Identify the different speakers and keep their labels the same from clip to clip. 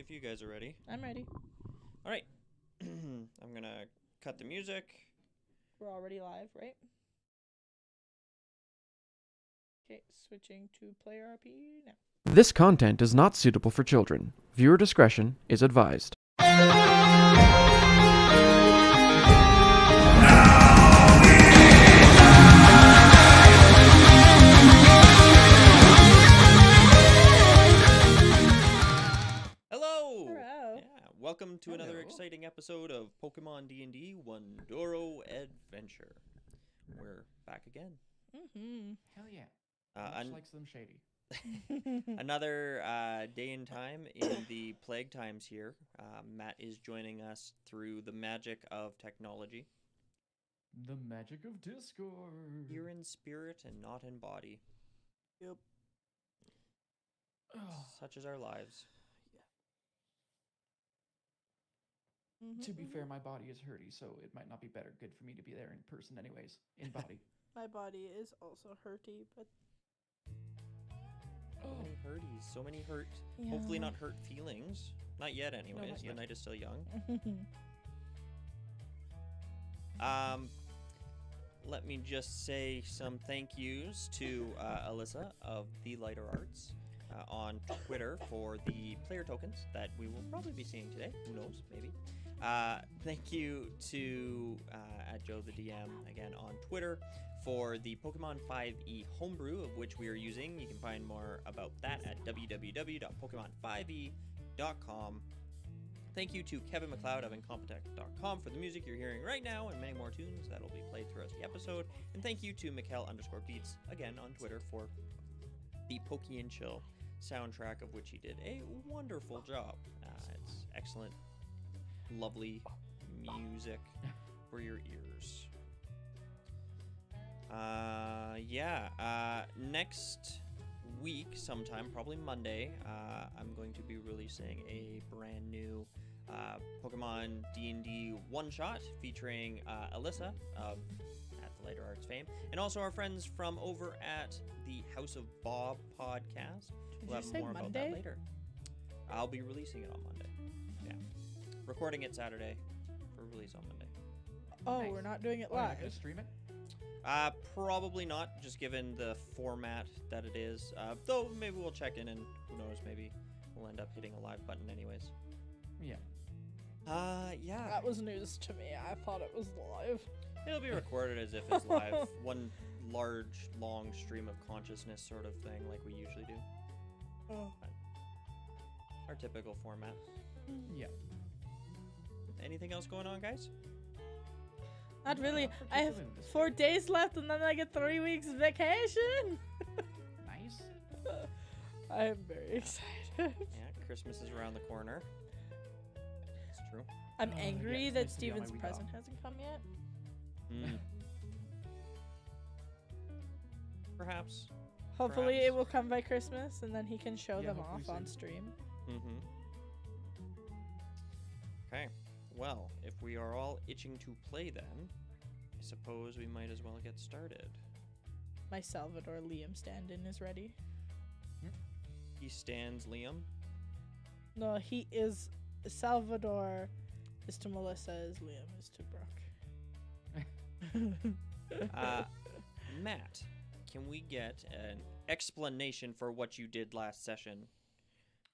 Speaker 1: If you guys are ready.
Speaker 2: I'm ready.
Speaker 1: All right. I'm going to cut the music.
Speaker 2: We're already live, right? Okay, switching to player RP now.
Speaker 3: This content is not suitable for children. Viewer discretion is advised.
Speaker 1: Hello!
Speaker 2: Hello.
Speaker 1: Yeah, welcome to another exciting episode of Pokemon D&D Wundoro Adventure. We're back again.
Speaker 2: Mm-hmm.
Speaker 4: Hell yeah.
Speaker 1: Uh,
Speaker 4: Much like Slim Shady.
Speaker 1: Another day and time in the plague times here. Matt is joining us through the magic of technology.
Speaker 4: The magic of Discord.
Speaker 1: Here in spirit and not in body.
Speaker 2: Yep.
Speaker 1: Such is our lives.
Speaker 4: To be fair, my body is hurty, so it might not be good for me to be there in person anyways, in body.
Speaker 2: My body is also hurty, but
Speaker 1: So many hurties, so many hurt.
Speaker 2: yeah.
Speaker 1: Hopefully not hurt feelings. Not yet anyways.
Speaker 4: not
Speaker 1: The
Speaker 4: yet.
Speaker 1: night is still young. Let me just say some thank yous to Alyssa of The Lighter Arts on Twitter for the player tokens that we will probably be seeing today. Who knows? Maybe. Thank you to at Joe the DM again on Twitter for the Pokemon 5e homebrew, of which we are using. You can find more about that at www.pokemon5e.com. Thank you to Kevin McLeod of Incompetech.com for the music you're hearing right now and many more tunes that will be played throughout the episode. And thank you to Mikkel_Beats again on Twitter for the Pokey and Chill soundtrack, of which he did a wonderful job. It's excellent, lovely music for your ears. Next week sometime, probably Monday, I'm going to be releasing a brand new Pokemon D&D one-shot featuring Alyssa of at the Lighter Arts fame, and also our friends from over at the House of Bob podcast. We'll have more about that later. I'll be releasing it on Monday. Yeah. Recording it Saturday for release on Monday.
Speaker 2: Oh,
Speaker 4: Nice.
Speaker 2: we're not doing it
Speaker 4: Oh, you're not
Speaker 2: live.
Speaker 4: gonna stream it?
Speaker 1: Probably not, just given the format that it is. Though maybe we'll check in and who knows, maybe we'll end up hitting a live button anyways.
Speaker 4: Yeah.
Speaker 1: Yeah.
Speaker 2: That was news to me. I thought it was live.
Speaker 1: It'll be recorded as if it's live. One large, long stream of consciousness sort of thing like we usually do.
Speaker 2: Oh.
Speaker 1: Our typical format.
Speaker 4: Yeah.
Speaker 1: Anything else going on, guys?
Speaker 2: Not really.
Speaker 4: Not
Speaker 2: I have
Speaker 4: particularly this
Speaker 2: 4
Speaker 4: week.
Speaker 2: days left and then I get 3 weeks vacation.
Speaker 4: Nice.
Speaker 2: I am very excited.
Speaker 1: Yeah, Christmas is around the corner. It's true.
Speaker 2: I'm
Speaker 4: Yeah,
Speaker 2: angry
Speaker 4: it's
Speaker 2: that
Speaker 4: nice to be on my
Speaker 2: Steven's
Speaker 4: week
Speaker 2: present
Speaker 4: off.
Speaker 2: hasn't come yet.
Speaker 1: Perhaps.
Speaker 2: Hopefully
Speaker 1: Perhaps.
Speaker 2: it will come by Christmas and then he can show
Speaker 4: Yeah,
Speaker 2: them
Speaker 4: hopefully
Speaker 2: off on
Speaker 4: soon.
Speaker 2: stream.
Speaker 1: Okay. Well, if we are all itching to play then, I suppose we might as well get started.
Speaker 2: My Salvador Liam stand-in is ready.
Speaker 1: He stands Liam.
Speaker 2: No, he is Salvador is to Melissa as Liam is to Brooke.
Speaker 1: Matt, can we get an explanation for what you did last session?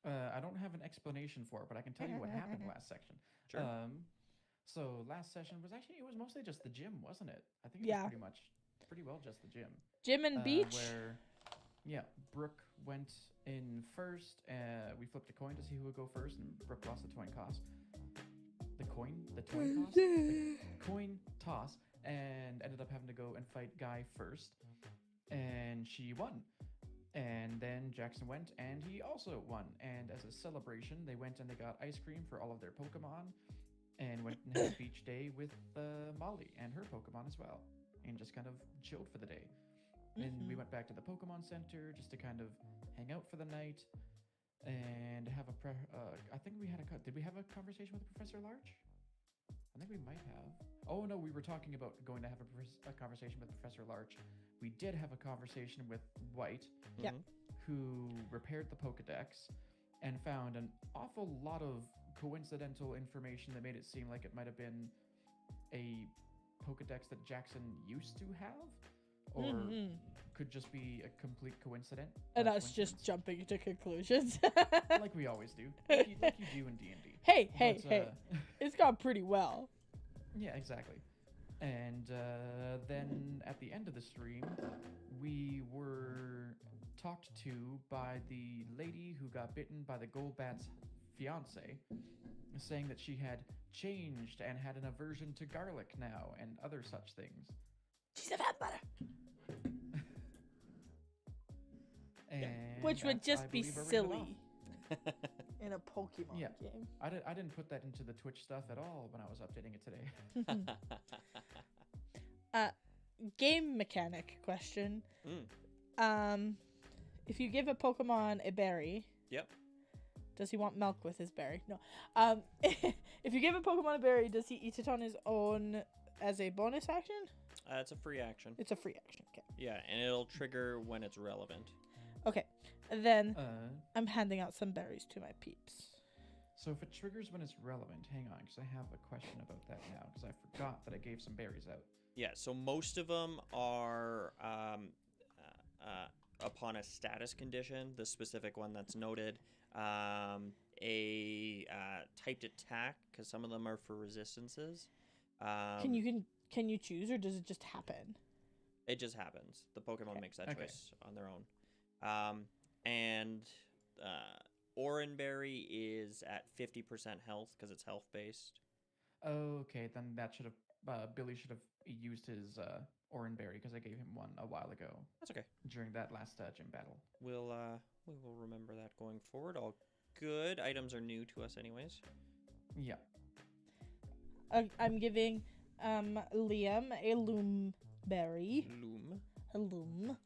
Speaker 4: I don't have an explanation for it, but I can tell you what happened last section.
Speaker 1: Sure.
Speaker 4: So last session was actually, it was mostly just the gym, wasn't it? I think it
Speaker 2: Yeah.
Speaker 4: was pretty well just the gym.
Speaker 2: Gym and beach.
Speaker 4: Where, yeah, Brooke went in first. We flipped a coin to see who would go first, and Brooke lost the coin toss. The coin toss? The coin toss, and ended up having to go and fight Guy first, and she won. And then Jackson went, and he also won. And as a celebration, they went and they got ice cream for all of their Pokemon, and went and had a beach day with Molly and her Pokemon as well, and just kind of chilled for the day. And we went back to the Pokemon Center just to kind of hang out for the night, and have I think we had did we have a conversation with Professor Larch? I think we might have. Oh no, we were talking about going to have a conversation with Professor Larch. We did have a conversation with White,
Speaker 2: Yeah.
Speaker 1: Mhm.
Speaker 4: who repaired the Pokedex and found an awful lot of coincidental information that made it seem like it might have been a Pokedex that Jackson used to have, or could just be a complete coincidence.
Speaker 2: And us just jumping to conclusions.
Speaker 4: Like we always do, like you do in D&D.
Speaker 2: Hey, it's gone pretty well.
Speaker 4: Yeah, exactly. And then at the end of the stream, we were talked to by the lady who got bitten by the Golbat's fiance, saying that she had changed and had an aversion to garlic now and other such things.
Speaker 2: She's a vampire.
Speaker 4: And
Speaker 2: Which would
Speaker 4: that's, I
Speaker 2: just be
Speaker 4: believe, where we
Speaker 2: silly
Speaker 4: left
Speaker 2: in a Pokemon
Speaker 4: Yeah.
Speaker 2: game.
Speaker 4: off. I didn't put that into the Twitch stuff at all when I was updating it today.
Speaker 2: Game mechanic question.
Speaker 1: Mm.
Speaker 2: If you give a Pokemon a berry,
Speaker 1: Yep.
Speaker 2: does he want milk with his berry? No. If you give a Pokemon a berry, does he eat it on his own as a bonus action?
Speaker 1: It's a free action.
Speaker 2: It's a free action. Okay.
Speaker 1: Yeah, and it'll trigger when it's relevant.
Speaker 2: Okay. And then
Speaker 4: Uh,
Speaker 2: I'm handing out some berries to my peeps.
Speaker 4: so if it triggers when it's relevant, hang on, because I have a question about that now, because I forgot that I gave some berries out.
Speaker 1: Yeah, so most of them are upon a status condition, the specific one that's noted, a typed attack, because some of them are for resistances.
Speaker 2: Can you choose, or does it just happen?
Speaker 1: It just happens. The Pokemon
Speaker 2: Okay.
Speaker 1: makes that
Speaker 4: Okay.
Speaker 1: choice on their own. And Oranberry is at 50% health because it's health based.
Speaker 4: Okay, then that should have Billy should have used his Oranberry, because I gave him one a while ago
Speaker 1: That's okay.
Speaker 4: during that last gym battle.
Speaker 1: We will remember that going forward. All good items are new to us, anyways.
Speaker 4: Yeah.
Speaker 2: I'm giving Liam a loom berry.
Speaker 1: Loom.
Speaker 2: A loom.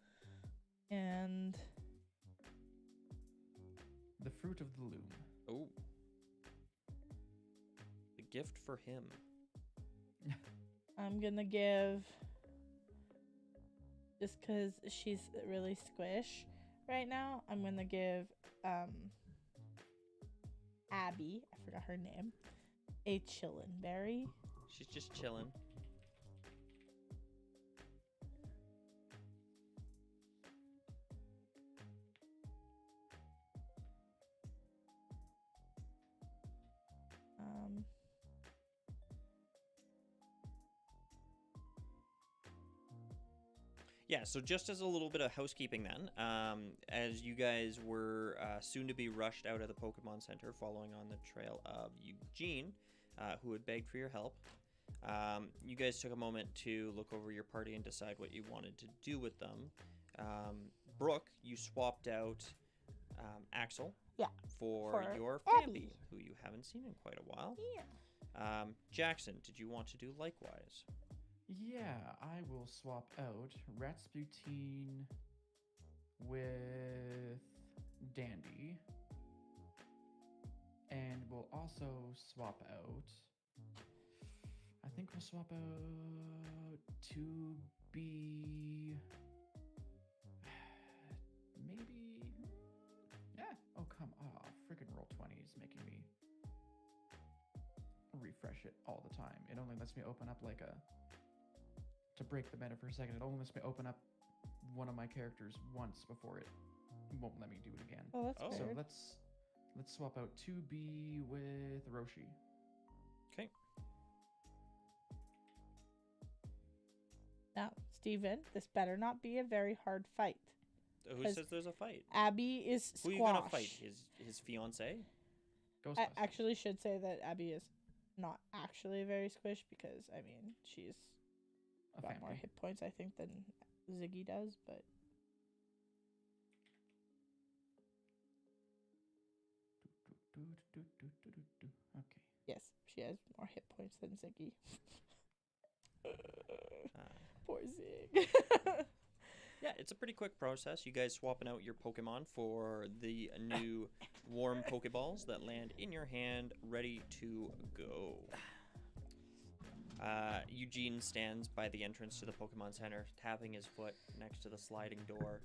Speaker 2: And
Speaker 4: The fruit of the loom.
Speaker 1: Oh. The gift for him.
Speaker 2: I'm gonna give, just because she's really squish right now, I'm gonna give Abby, I forgot her name, a chillin' berry.
Speaker 1: She's just chilling. Yeah, so just as a little bit of housekeeping then, as you guys were soon to be rushed out of the Pokemon Center following on the trail of Eugene, who had begged for your help, you guys took a moment to look over your party and decide what you wanted to do with them. Brooke, you swapped out Axel for your
Speaker 2: Abby,
Speaker 1: Fambi, who you haven't seen in quite a while.
Speaker 2: Yeah.
Speaker 1: Jackson, did you want to do likewise?
Speaker 4: Yeah, I will swap out Rasputin with Dandy. And we'll also swap out, I think we'll swap out to be maybe, yeah. Oh, come on. Freaking roll 20 is making me refresh it all the time. It only lets me open up like a, to break the meta for a second, it only lets me open up one of my characters once before it won't let me do it again.
Speaker 2: Oh, that's
Speaker 4: So
Speaker 2: weird.
Speaker 4: let's swap out 2B with Roshi.
Speaker 1: Okay.
Speaker 2: Now, Steven, this better not be a very hard fight.
Speaker 1: Who
Speaker 2: 'Cause
Speaker 1: says there's a fight?
Speaker 2: Abby is squash.
Speaker 1: Who are you gonna fight? His fiance?
Speaker 2: I
Speaker 4: Ghostbusters.
Speaker 2: actually should say that Abby is not actually very squish, because, I mean, she's
Speaker 4: A
Speaker 2: got more
Speaker 4: family.
Speaker 2: hit points, I think, than Ziggy does, but
Speaker 4: Okay.
Speaker 2: yes, she has more hit points than Ziggy.
Speaker 1: Uh,
Speaker 2: Poor Zig.
Speaker 1: Yeah, it's a pretty quick process. You guys swapping out your Pokemon for the new warm Pokeballs that land in your hand, ready to go. Eugene stands by the entrance to the Pokemon Center, tapping his foot next to the sliding door,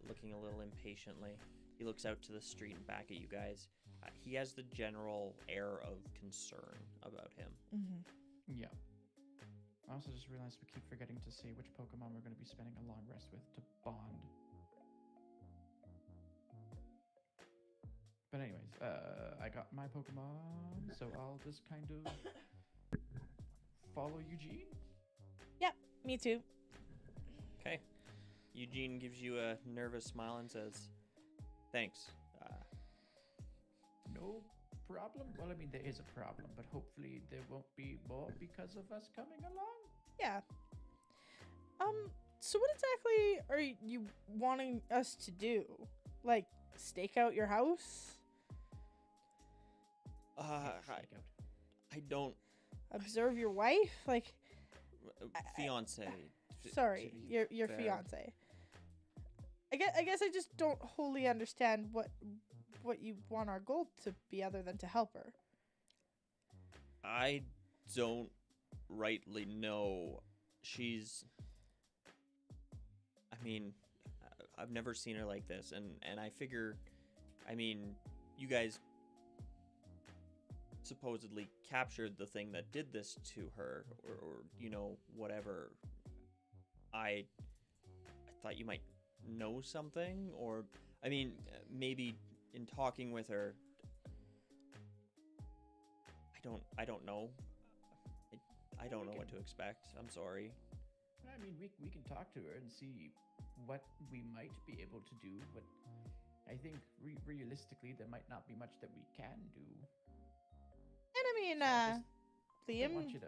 Speaker 1: looking a little impatiently. He looks out to the street and back at you guys. He has the general air of concern about him.
Speaker 2: Mm-hmm.
Speaker 4: Yeah. I also just realized we keep forgetting to say which Pokemon we're going to be spending a long rest with to bond. But anyways, I got my Pokemon, so I'll just kind of follow Eugene.
Speaker 2: Me too.
Speaker 1: Okay. Eugene gives you a nervous smile and says, "Thanks."
Speaker 4: No problem. Well, I mean, there is a problem, but hopefully there won't be more because of us coming along.
Speaker 2: Yeah. So what exactly are you wanting us to do? Like, stake out your house?
Speaker 1: I don't.
Speaker 2: Observe your wife? Like,
Speaker 1: Fiance.
Speaker 2: sorry,
Speaker 1: to be
Speaker 2: your
Speaker 1: fair.
Speaker 2: fiance. I guess I just don't wholly understand what you want our goal to be other than to help her.
Speaker 1: I don't rightly know. I mean, I've never seen her like this, and I figure, I mean, you guys supposedly captured the thing that did this to her, or you know, whatever. I thought you might know something, or I mean, maybe in talking with her, I don't know. I don't know what to expect. I'm sorry.
Speaker 4: I mean, we can talk to her and see what we might be able to do, but I think realistically there might not be much that we can do.
Speaker 2: And I mean,
Speaker 4: So I just don't want
Speaker 2: Liam
Speaker 4: you to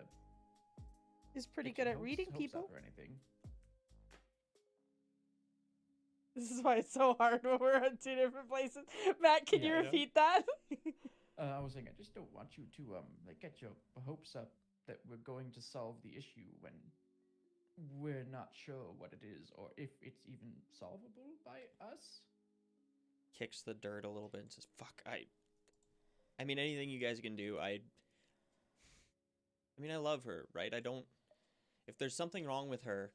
Speaker 2: is pretty
Speaker 4: get your
Speaker 2: good at
Speaker 4: hopes-
Speaker 2: reading
Speaker 4: hopes
Speaker 2: people.
Speaker 4: up or anything.
Speaker 2: This is why it's so hard when we're on two different places. Matt, can
Speaker 1: Yeah,
Speaker 2: you
Speaker 1: I know.
Speaker 2: repeat that?
Speaker 4: I was saying I just don't want you to like get your hopes up that we're going to solve the issue when we're not sure what it is or if it's even solvable by us.
Speaker 1: Kicks the dirt a little bit and says, "Fuck, I mean, anything you guys can do, I mean, I love her, right? I don't, if there's something wrong with her,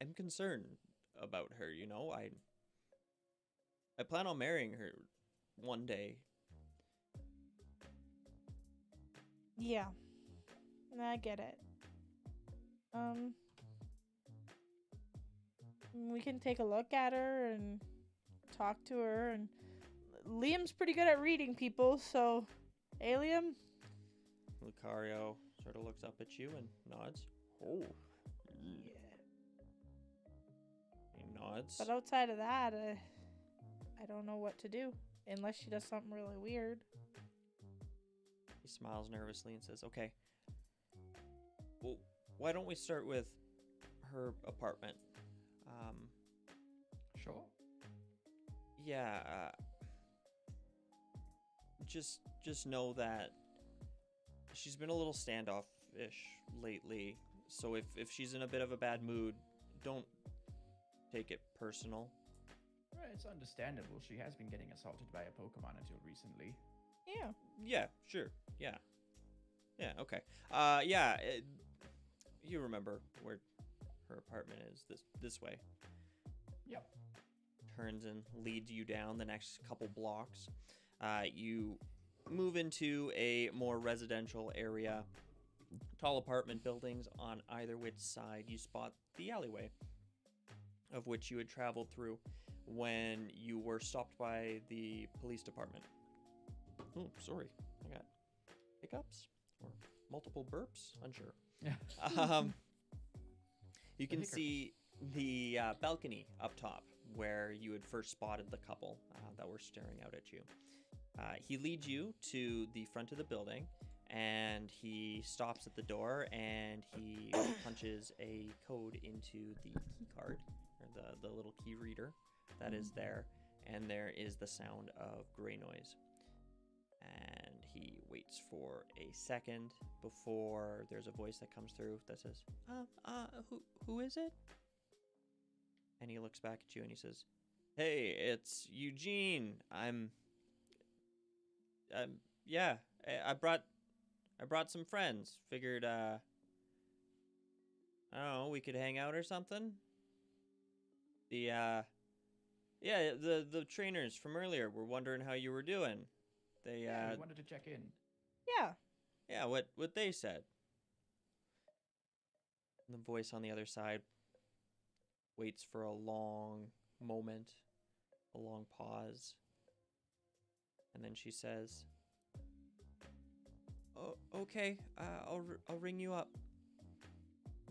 Speaker 1: I'm concerned about her, you know? I plan on marrying her one day."
Speaker 2: Yeah. I get it. We can take a look at her and talk to her, and Liam's pretty good at reading people, so hey, Liam.
Speaker 1: Lucario sort of looks up at you and nods. Oh.
Speaker 2: Yeah.
Speaker 1: He nods.
Speaker 2: But outside of that, I don't know what to do unless she does something really weird.
Speaker 1: He smiles nervously and says, "Okay. Well, why don't we start with her apartment?
Speaker 4: Sure.
Speaker 1: Yeah, just know that she's been a little standoffish lately. So if she's in a bit of a bad mood, don't take it personal."
Speaker 4: Well, it's understandable. She has been getting assaulted by a Pokemon until recently.
Speaker 2: Yeah.
Speaker 1: Yeah, sure. Yeah. Yeah, okay. You remember where her apartment is, this way.
Speaker 4: Yep.
Speaker 1: Turns and leads you down the next couple blocks. You move into a more residential area. Tall apartment buildings on either which side. You spot the alleyway of which you had traveled through when you were stopped by the police department. Oh, sorry. I got hiccups or multiple burps. Unsure.
Speaker 4: Yeah.
Speaker 1: You can
Speaker 4: hiccups.
Speaker 1: see the balcony up top where you had first spotted the couple that were staring out at you. He leads you to the front of the building, and he stops at the door, and he punches a code into the key card, or the little key reader that is there, and there is the sound of gray noise. And he waits for a second before there's a voice that comes through that says, who is it?" And he looks back at you and he says, "Hey, it's Eugene. Yeah, I brought some friends. Figured, I don't know, we could hang out or something. Yeah, Yeah, the trainers from earlier were wondering how you were doing. They
Speaker 4: Yeah, we wanted to check in.
Speaker 2: Yeah.
Speaker 1: yeah, what they said. The voice on the other side waits for a long moment, a long pause, and then she says, "Oh, okay. I'll ring you up."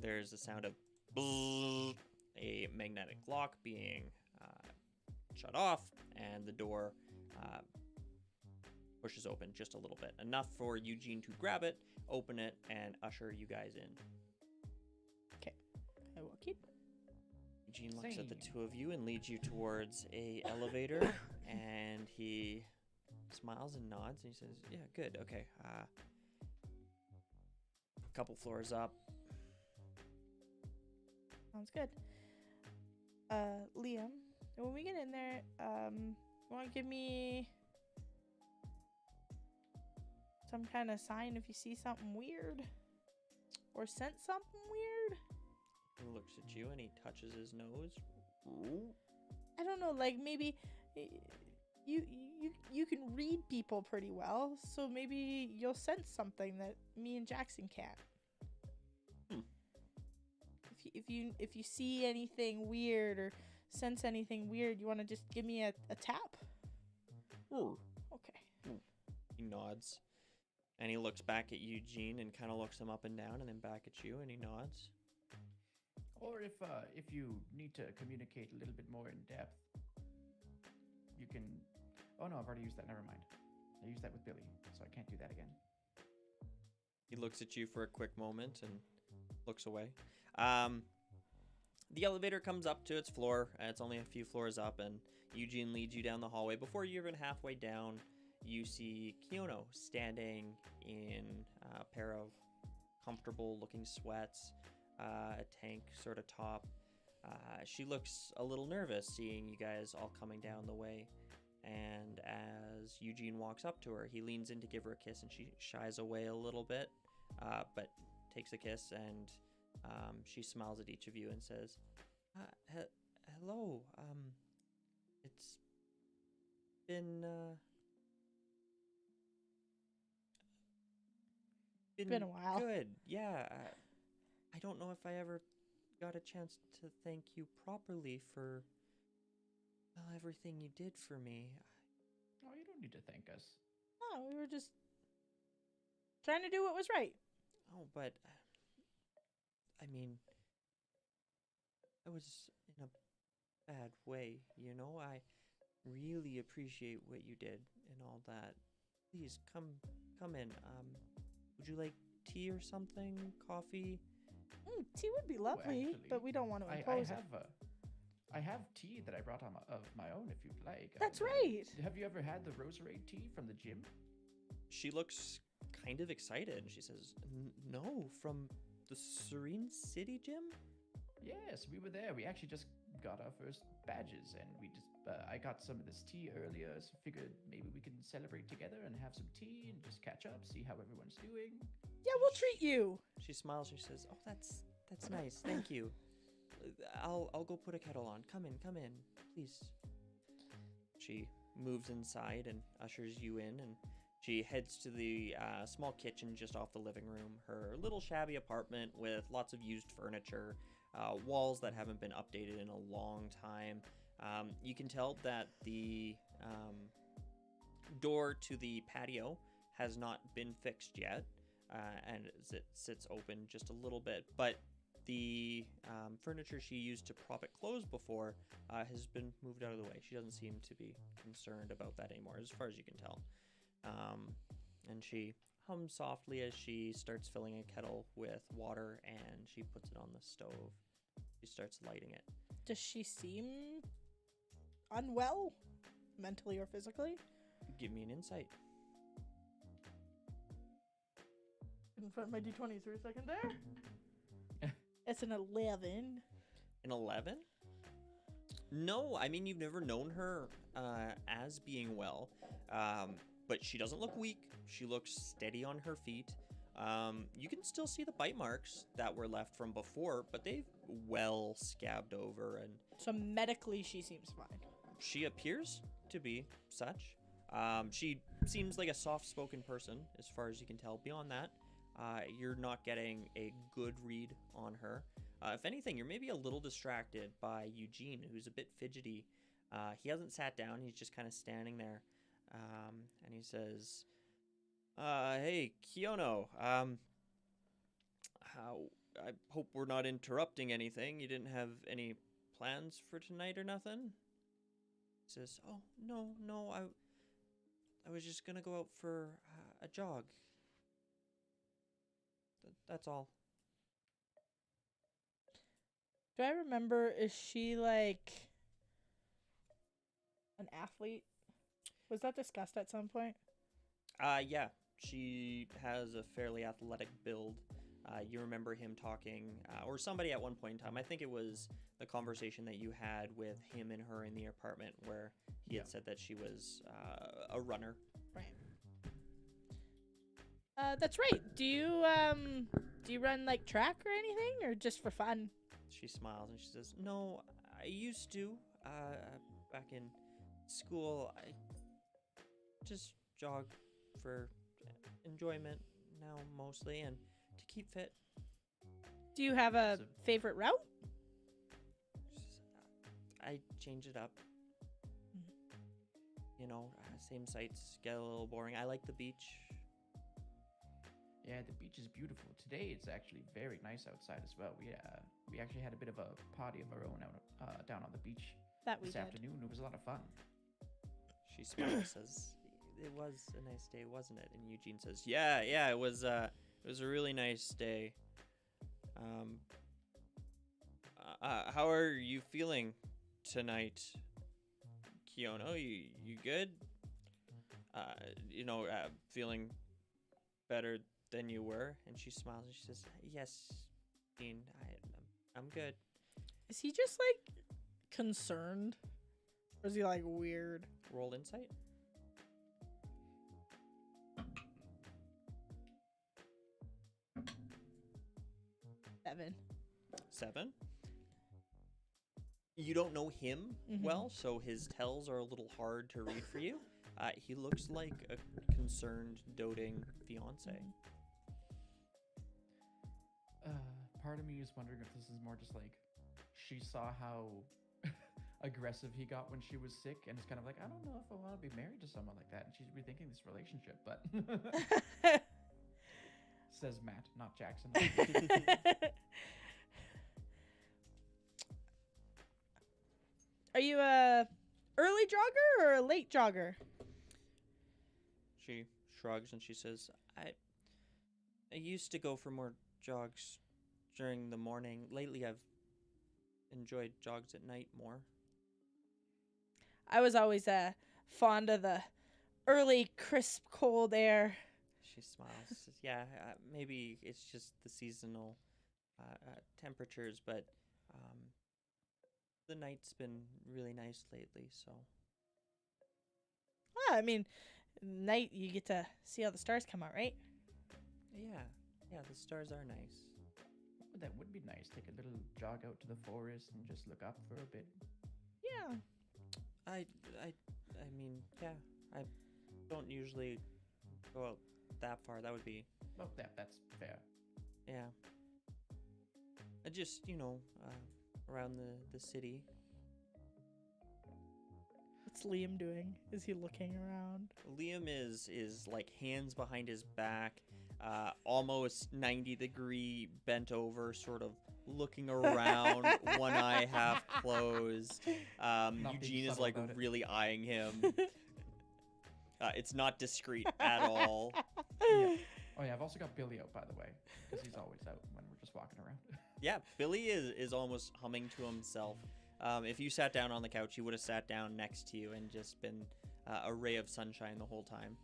Speaker 1: There's a sound of bzzz, a magnetic lock being shut off, and the door pushes open just a little bit, enough for Eugene to grab it, open it, and usher you guys in.
Speaker 2: I walk in.
Speaker 1: Eugene looks at the
Speaker 4: Same.
Speaker 1: two of you and leads you towards a elevator, and he smiles and nods, and he says, "Yeah, good. Okay. A couple floors up."
Speaker 2: Sounds good. Liam, when we get in there, you want to give me some kind of sign if you see something weird or sense something weird?
Speaker 1: He looks at you and he touches his nose.
Speaker 2: I don't know, like maybe you can read people pretty well, so maybe you'll sense something that me and Jackson can't. If you see anything weird or sense anything weird, you want to just give me a tap? Okay.
Speaker 1: He nods. And he looks back at Eugene and kind of looks him up and down and then back at you and he nods.
Speaker 4: Or if you need to communicate a little bit more in depth, you can. Oh no, I've already used that. Never mind. I used that with Billy, so I can't do that again.
Speaker 1: He looks at you for a quick moment and looks away. The elevator comes up to its floor. It's only a few floors up, and Eugene leads you down the hallway. Before you're even halfway down, you see Kiono standing in a pair of comfortable-looking sweats, a tank sort of top. She looks a little nervous seeing you guys all coming down the way. And as Eugene walks up to her, he leans in to give her a kiss, and she shies away a little bit, but takes a kiss, and she smiles at each of you and says, hello, it's
Speaker 2: been a while.
Speaker 1: Good, yeah. I don't know if I ever got a chance to thank you properly for, well, everything you did for me.
Speaker 4: Oh, you don't need to thank us.
Speaker 2: No, we were just trying to do what was right.
Speaker 1: Oh, but I mean, I was in a bad way, you know? I really appreciate what you did and all that. Please, come in. Would you like tea or something? Coffee?
Speaker 2: Tea would be lovely,
Speaker 4: actually,
Speaker 2: but we don't want to
Speaker 4: I
Speaker 2: impose it.
Speaker 4: have I have tea that I brought of my own if you'd like.
Speaker 2: That's right.
Speaker 4: Have you ever had the Roserade tea from the gym?
Speaker 1: She looks kind of excited. She says, no, from the Serene City gym?
Speaker 4: Yes, we were there. We actually just got our first badges, and we just I got some of this tea earlier, so figured maybe we can celebrate together and have some tea and just catch up, see how everyone's doing.
Speaker 2: Yeah, we'll treat you.
Speaker 1: She smiles. She says, "Oh, that's nice. Thank you. I'll go put a kettle on. Come in, please." She moves inside and ushers you in, and she heads to the small kitchen just off the living room. Her little shabby apartment with lots of used furniture, walls that haven't been updated in a long time. You can tell that the door to the patio has not been fixed yet, and it sits open just a little bit. But the furniture she used to prop it closed before has been moved out of the way. She doesn't seem to be concerned about that anymore, as far as you can tell. And she hums softly as she starts filling a kettle with water, and she puts it on the stove. She starts lighting it.
Speaker 2: Does she seem unwell, mentally or physically?
Speaker 1: Give me an insight.
Speaker 2: In front of my d20 for a second there. It's an 11.
Speaker 1: An 11? No, I mean, you've never known her as being well, but she doesn't look weak. She looks steady on her feet. You can still see the bite marks that were left from before, but they've well scabbed over, and
Speaker 2: So medically, she seems fine.
Speaker 1: she appears to be such. She seems like a soft-spoken person, as far as you can tell. Beyond that, you're not getting a good read on her. If anything, you're maybe a little distracted by Eugene, who's a bit fidgety. He hasn't sat down. He's just kind of standing there. And he says, hey, Kiono, I hope we're not interrupting anything. You didn't have any plans for tonight or nothing? He says, oh, no, I was just gonna go out for a jog. That's all.
Speaker 2: Do I remember, is she like an athlete? Was that discussed at some point?
Speaker 1: Yeah, she has a fairly athletic build. You remember him talking, or somebody at one point in time, I think it was the conversation that you had with him and her in the apartment where he had said that she was a runner.
Speaker 2: Right. That's right. Do you run like track or anything, or just for fun?
Speaker 1: She smiles and she says, no, I used to, back in school. I just jog for enjoyment now mostly, and to keep fit.
Speaker 2: Do you have a favorite route?
Speaker 1: I change it up. You know, same sights get a little boring. I like the beach.
Speaker 4: Yeah, the beach is beautiful. Today it's actually very nice outside as well. We actually had a bit of a party of our own out down on the beach
Speaker 2: That we
Speaker 4: this
Speaker 2: did.
Speaker 4: afternoon. It was a lot of fun.
Speaker 1: She smiles, says, "It was a nice day, wasn't it?" And Eugene says, "Yeah, it was. It was a really nice day. How are you feeling tonight, Kiono? You good? Feeling better than you were?" And she smiles and she says, "Yes, Dean, I'm good."
Speaker 2: Is he just like concerned, or is he like weird?
Speaker 1: Roll insight. Seven. You don't know him well, so his tells are a little hard to read for you. He looks like a concerned, doting fiance.
Speaker 4: Part of me is wondering if this is more just like she saw how aggressive he got when she was sick, and it's kind of like, I don't know if I want to be married to someone like that, and she's rethinking this relationship. But says Matt, not Jackson.
Speaker 2: Are you a early jogger or a late jogger?
Speaker 1: She shrugs and she says, I used to go for more jogs during the morning. Lately, I've enjoyed jogs at night more.
Speaker 2: I was always fond of the early, crisp, cold air.
Speaker 1: She smiles. Says, yeah, maybe it's just the seasonal temperatures, but the night's been really nice lately, so.
Speaker 2: Well, I mean, night you get to see how the stars come out, right?
Speaker 1: Yeah, the stars are nice.
Speaker 4: That would be nice. Take a little jog out to the forest and just look up for a bit.
Speaker 2: Yeah.
Speaker 1: I mean, yeah, I don't usually go out that far. That would be.
Speaker 4: Oh, that's fair.
Speaker 1: Yeah. I just, around the city.
Speaker 2: What's Liam doing? Is he looking around?
Speaker 1: Liam is like hands behind his back, almost 90-degree bent over, sort of looking around, one eye half closed. Eugene is like really eyeing him. It's not discreet at all.
Speaker 4: Yeah. Oh yeah, I've also got Billy out, by the way, because he's always out when we're just walking around.
Speaker 1: Yeah, Billy is almost humming to himself. If you sat down on the couch, he would have sat down next to you and just been a ray of sunshine the whole time.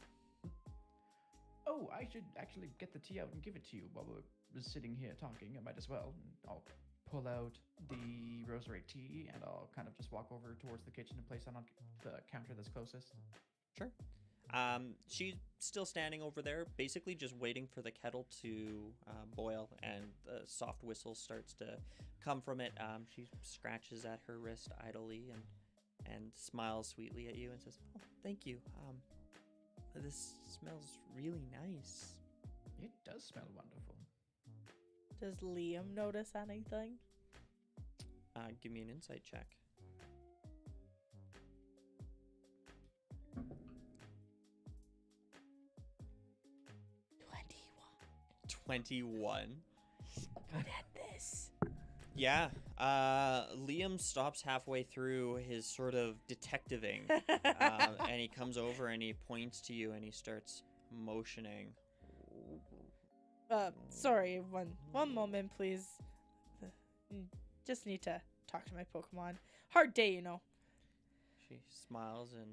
Speaker 4: Oh, I should actually get the tea out and give it to you while we're sitting here talking. I might as well. I'll pull out the rosemary tea and I'll kind of just walk over towards the kitchen and place it on the counter that's closest.
Speaker 1: Sure. She's still standing over there, basically just waiting for the kettle to boil, and the soft whistle starts to come from it. She scratches at her wrist idly, and and smiles sweetly at you and says, "Oh, thank you. This smells really nice."
Speaker 4: It does smell wonderful.
Speaker 2: Does Liam notice anything?
Speaker 1: Give me an insight check. 21.
Speaker 2: Good at this.
Speaker 1: Yeah. Liam stops halfway through his sort of detectiving, and he comes over and he points to you and he starts motioning.
Speaker 2: Sorry, one moment, please. Just need to talk to my Pokemon. Hard day, you know.
Speaker 1: She smiles and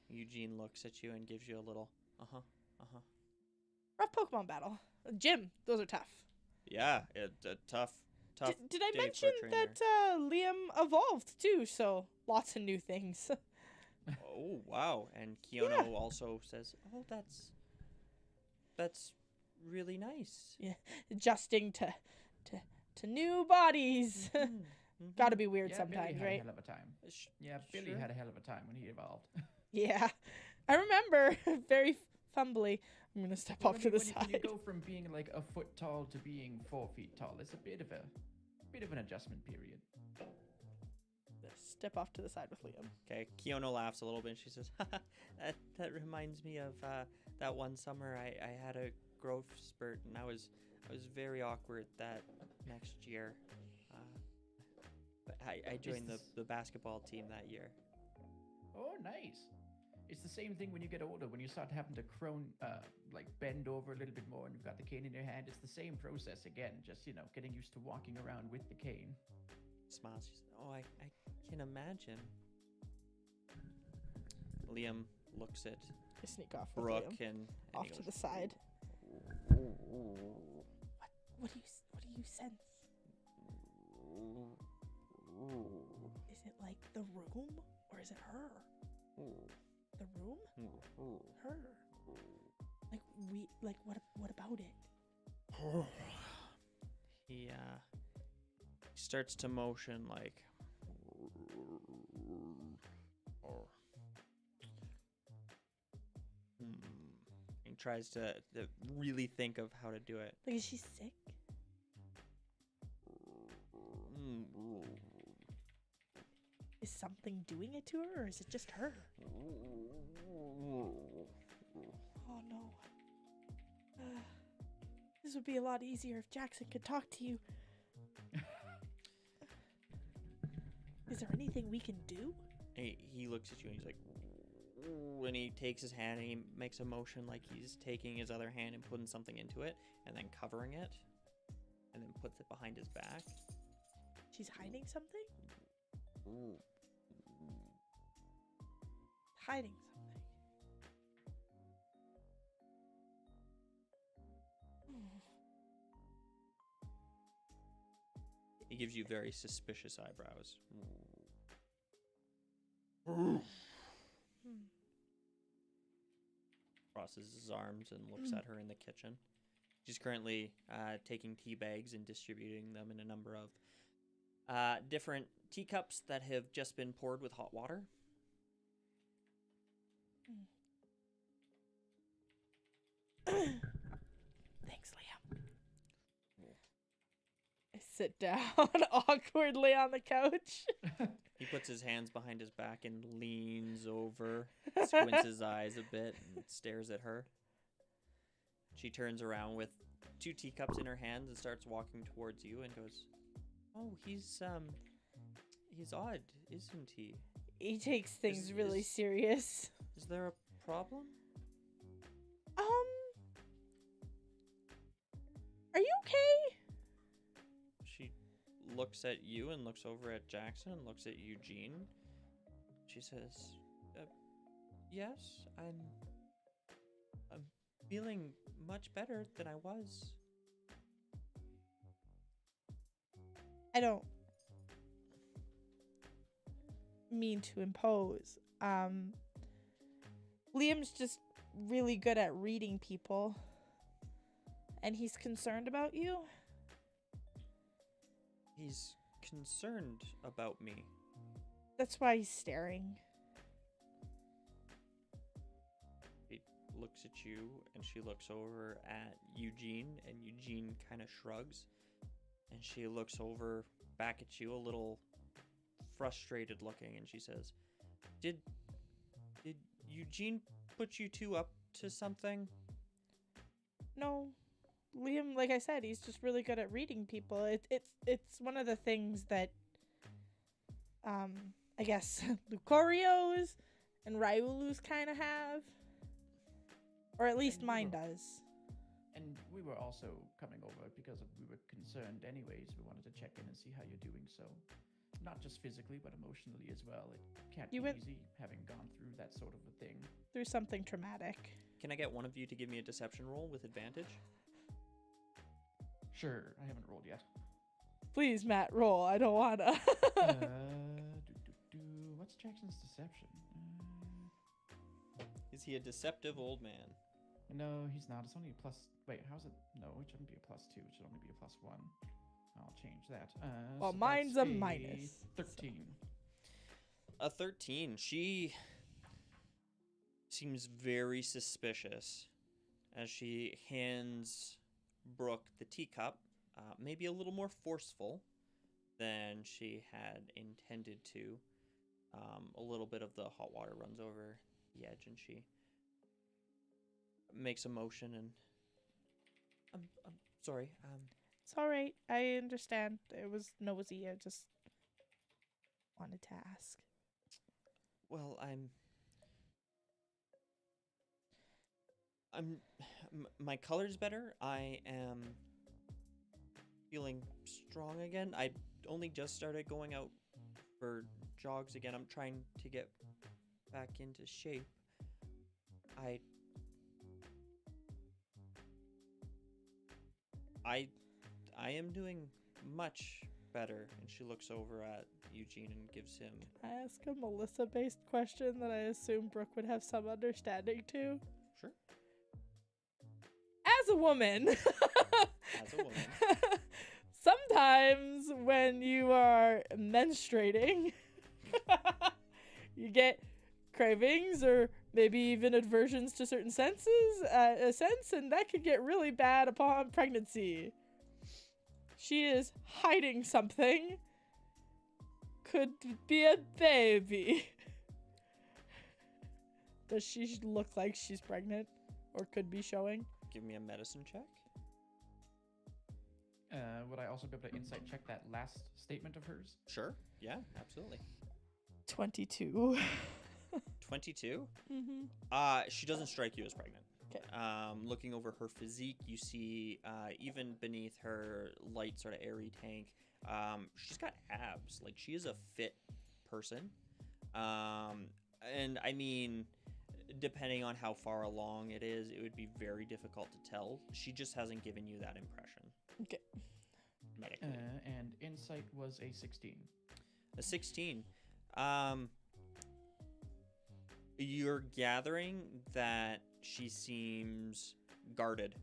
Speaker 1: Eugene looks at you and gives you a little,
Speaker 2: Rough Pokemon battle. Gym, those are tough.
Speaker 1: Yeah, it's a tough
Speaker 2: Did I
Speaker 1: day for a
Speaker 2: mention
Speaker 1: trainer.
Speaker 2: that Liam evolved too? So lots of new things.
Speaker 1: Oh, wow. And Keono also says, "Oh, that's really nice."
Speaker 2: Yeah, adjusting to new bodies. Gotta be weird
Speaker 4: Yeah,
Speaker 2: sometimes,
Speaker 4: Billy had
Speaker 2: right?
Speaker 4: a hell of a time.
Speaker 1: Sh-
Speaker 4: Yeah, Billy
Speaker 1: sure.
Speaker 4: had a hell of a time when he evolved.
Speaker 2: Yeah, I remember very fumbly. I'm gonna step
Speaker 4: Well,
Speaker 2: off to the
Speaker 4: when
Speaker 2: side.
Speaker 4: you go from being like a foot tall to being 4 feet tall, it's a bit of an adjustment period.
Speaker 2: Step off to the side with Liam.
Speaker 1: Okay, Keono laughs a little bit and she says, that reminds me of that one summer I had a growth spurt and I was very awkward that next year. But I joined the basketball team that year.
Speaker 4: Oh, nice. It's the same thing when you get older, when you start having to bend over a little bit more and you've got the cane in your hand. It's the same process again, just, getting used to walking around with the cane.
Speaker 1: Smiles. She says, "Oh, I can imagine." Liam looks at
Speaker 2: I sneak off with
Speaker 1: Brooke
Speaker 2: Liam.
Speaker 1: and
Speaker 2: Off
Speaker 1: he
Speaker 2: to
Speaker 1: goes,
Speaker 2: the side. What do you sense? Is it like the room or is it her? The room? Her. What about it?
Speaker 1: He starts to motion like. He tries to really think of how to do it.
Speaker 2: Like, is she sick? Is something doing it to her or is it just her? Oh no. This would be a lot easier if Jackson could talk to you. Is there anything we can do?
Speaker 1: He looks at you and he's like, when he takes his hand and he makes a motion like he's taking his other hand and putting something into it and then covering it and then puts it behind his back.
Speaker 2: She's hiding something? Hiding something.
Speaker 1: He gives you very suspicious eyebrows. Crosses his arms and looks at her in the kitchen. She's currently taking tea bags and distributing them in a number of different teacups that have just been poured with hot water.
Speaker 2: Thanks, Liam. I sit down awkwardly on the couch.
Speaker 1: He puts his hands behind his back and leans over, squints his eyes a bit, and stares at her. She turns around with 2 teacups in her hands and starts walking towards you and goes, "Oh, he's odd, isn't he?
Speaker 2: He takes things
Speaker 1: Is-
Speaker 2: really
Speaker 1: is-
Speaker 2: serious.
Speaker 1: Is there a problem?"
Speaker 2: Are you okay?
Speaker 1: She looks at you and looks over at Jackson and looks at Eugene. She says, "Yes, I'm feeling much better than I was."
Speaker 2: I don't mean to impose. Liam's just really good at reading people. And he's concerned about you?
Speaker 1: He's concerned about me.
Speaker 2: That's why he's staring.
Speaker 1: She looks at you, and she looks over at Eugene, and Eugene kind of shrugs, and she looks over back at you, a little frustrated looking, and she says, Did Eugene put you two up to something?
Speaker 2: No, Liam, like I said, he's just really good at reading people. It's one of the things that I guess Lucorios and Ryulus kind of have, or at least
Speaker 4: And
Speaker 2: mine does.
Speaker 4: And we were also coming over because we were concerned anyways. We wanted to check in and see how you're doing, so not just physically, but emotionally as well. It can't be easy having gone through that sort of a thing.
Speaker 2: Through something traumatic.
Speaker 1: Can I get one of you to give me a deception roll with advantage?
Speaker 4: Sure, I haven't rolled yet.
Speaker 2: Please, Matt, roll. I don't wanna.
Speaker 4: What's Jackson's deception?
Speaker 1: Is he a deceptive old man?
Speaker 4: No, he's not. It's only a plus. Wait, how's it? No, it shouldn't be a +2. It should only be a +1. I'll change that.
Speaker 2: Well,
Speaker 4: So
Speaker 2: mine's
Speaker 4: that's
Speaker 2: a minus.
Speaker 4: 13.
Speaker 1: A 13. She seems very suspicious as she hands Brooke the teacup, maybe a little more forceful than she had intended to. A little bit of the hot water runs over the edge, and she makes a motion, and I'm sorry.
Speaker 2: It's all right. I understand. It was nosy. I just wanted to ask.
Speaker 1: Well, my color's better. I am feeling strong again. I only just started going out for jogs again. I'm trying to get back into shape. I am doing much better. And she looks over at Eugene and gives him...
Speaker 2: I ask a Melissa-based question that I assume Brooke would have some understanding to.
Speaker 1: Sure.
Speaker 2: As a woman.
Speaker 1: As a woman.
Speaker 2: Sometimes when you are menstruating, you get cravings or maybe even aversions to certain senses, and that could get really bad upon pregnancy. She is hiding something. Could be a baby. Does she look like she's pregnant or could be showing?
Speaker 1: Give me a medicine check.
Speaker 4: Would I also be able to insight check that last statement of hers?
Speaker 1: Sure. Yeah, absolutely.
Speaker 2: 22.
Speaker 1: 22?
Speaker 2: Mm-hmm.
Speaker 1: She doesn't strike you as pregnant.
Speaker 2: Okay.
Speaker 1: Looking over her physique, you see even beneath her light sort of airy tank, she's got abs. Like, she is a fit person. And I mean, depending on how far along it is, it would be very difficult to tell. She just hasn't given you that impression.
Speaker 2: Okay.
Speaker 1: Medically.
Speaker 4: And insight was a 16.
Speaker 1: A 16. You're gathering that she seems guarded.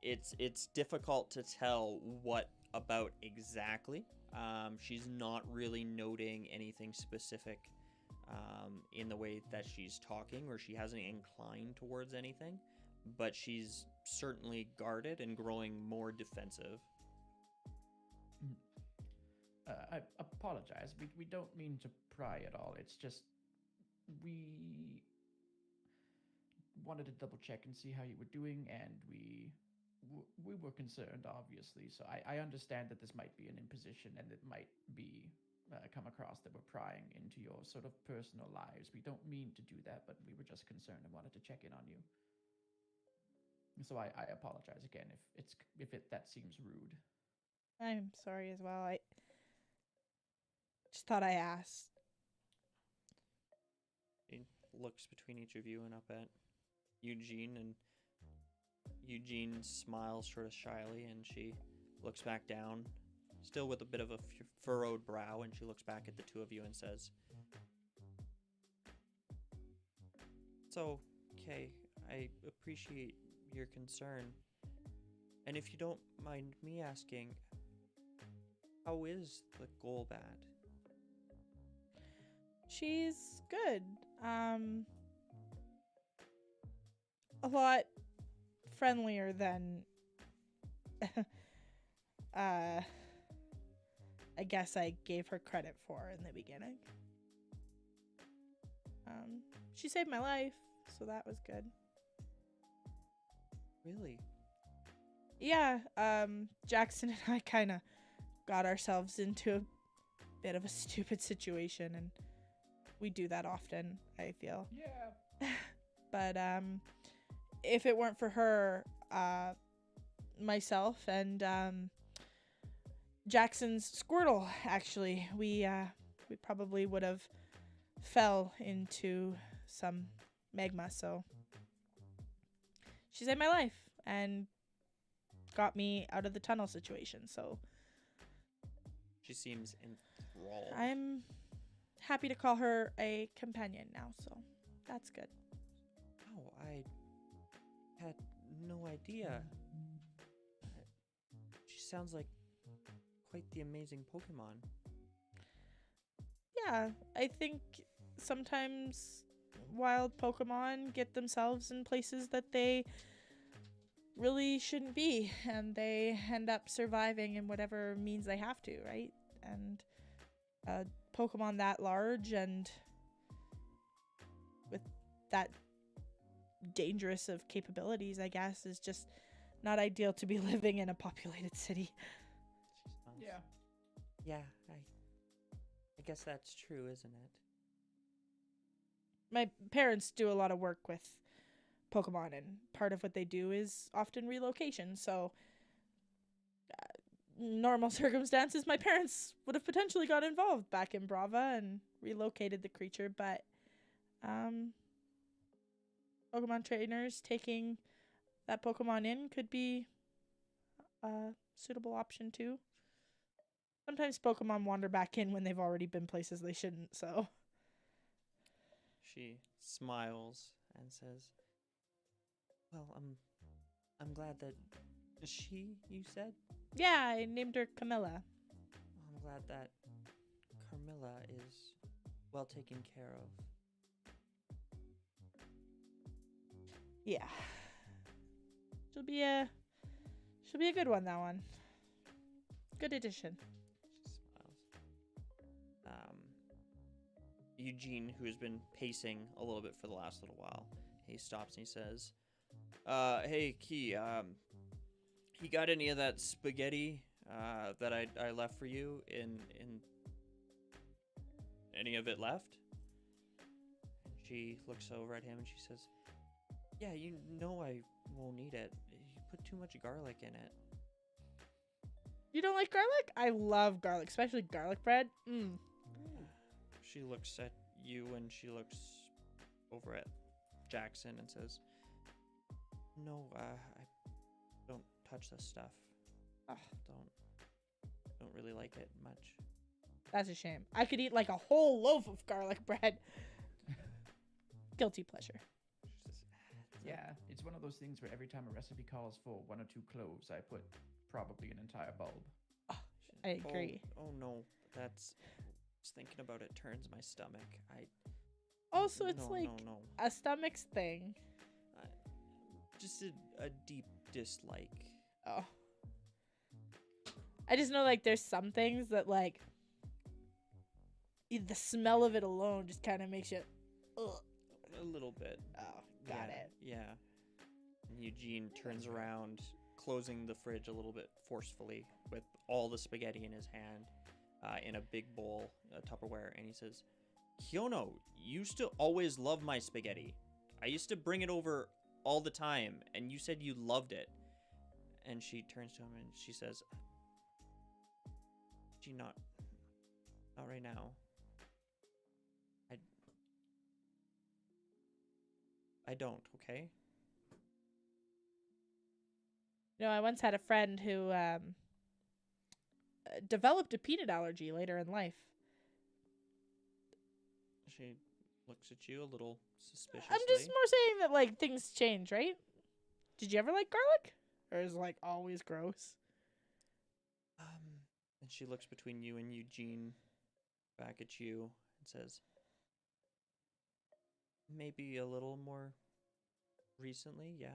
Speaker 1: It's difficult to tell what about exactly. She's not really noting anything specific in the way that she's talking, or she hasn't inclined towards anything, but she's certainly guarded and growing more defensive.
Speaker 4: I apologize. We don't mean to pry at all. It's just we wanted to double check and see how you were doing, and we were concerned, obviously. So I understand that this might be an imposition, and it might be come across that we're prying into your sort of personal lives. We don't mean to do that, but we were just concerned and wanted to check in on you. So I apologize again if that seems rude.
Speaker 2: I'm sorry as well. I just thought I asked.
Speaker 1: He looks between each of you and up at Eugene, and Eugene smiles sort of shyly, and she looks back down, still with a bit of a furrowed brow, and she looks back at the two of you and says, "It's okay. I appreciate your concern. And if you don't mind me asking, how is the Golbat?
Speaker 2: She's good. A lot friendlier than I guess I gave her credit for in the beginning. She saved my life, so that was good.
Speaker 1: Really?
Speaker 2: Yeah, Jackson and I kind of got ourselves into a bit of a stupid situation, and we do that often, I feel.
Speaker 4: Yeah.
Speaker 2: But if it weren't for her, myself and Jackson's Squirtle, actually, we probably would have fell into some magma. So she saved my life and got me out of the tunnel situation. So
Speaker 1: She seems enthralled.
Speaker 2: I'm happy to call her a companion now. So that's good.
Speaker 1: Oh, I had no idea. She sounds like quite the amazing Pokemon.
Speaker 2: Yeah, I think sometimes wild Pokemon get themselves in places that they really shouldn't be, and they end up surviving in whatever means they have to, right? And a Pokemon that large and with that dangerous of capabilities, I guess, is just not ideal to be living in a populated city.
Speaker 1: She smiles.
Speaker 4: Yeah.
Speaker 1: Yeah, I guess that's true, isn't it?
Speaker 2: My parents do a lot of work with Pokemon, and part of what they do is often relocation. So, normal circumstances, my parents would have potentially got involved back in Brava and relocated the creature, but Pokemon trainers taking that Pokemon in could be a suitable option too. Sometimes Pokemon wander back in when they've already been places they shouldn't, so.
Speaker 1: She smiles and says, "Well, I'm glad that you said?
Speaker 2: Yeah, I named her Camilla.
Speaker 1: I'm glad that Carmilla is well taken care of."
Speaker 2: Yeah. She'll be a good one, that one. Good addition.
Speaker 1: She smiles. Eugene, who's been pacing a little bit for the last little while, he stops and he says, "Hey, Key, you got any of that spaghetti that I left for you in any of it left?" And she looks over at him and she says, "Yeah, you know I won't eat it. You put too much garlic in it."
Speaker 2: You don't like garlic? I love garlic, especially garlic bread.
Speaker 1: She looks at you and she looks over at Jackson and says, "No, I don't touch this stuff.
Speaker 2: Ugh.
Speaker 1: Don't really like it much."
Speaker 2: That's a shame. I could eat like a whole loaf of garlic bread. Guilty pleasure.
Speaker 1: She says,
Speaker 4: Yeah, it's one of those things where every time a recipe calls for 1 or 2 cloves, I put probably an entire bulb.
Speaker 2: I agree.
Speaker 1: Oh no, that's just thinking about it turns my stomach.
Speaker 2: Also, it's
Speaker 1: no,
Speaker 2: like
Speaker 1: no.
Speaker 2: a stomach's thing.
Speaker 1: Just a deep dislike.
Speaker 2: Oh. I just know, like, there's some things that, like, the smell of it alone just kind of makes you, ugh.
Speaker 1: A little bit.
Speaker 2: Oh, got it.
Speaker 1: Yeah. And Eugene turns around, closing the fridge a little bit forcefully with all the spaghetti in his hand in a big bowl, Tupperware, and he says, "Kyono, you used to always love my spaghetti. I used to bring it over all the time, and you said you loved it." And she turns to him and she says, "Gee, not right now. I don't, okay?"
Speaker 2: You know, I once had a friend who developed a peanut allergy later in life.
Speaker 1: She looks at you a little suspiciously.
Speaker 2: I'm just more saying that, like, things change, right? Did you ever like garlic? Or is it, like, always gross?
Speaker 1: And she looks between you and Eugene, back at you, and says, maybe a little more recently, yeah.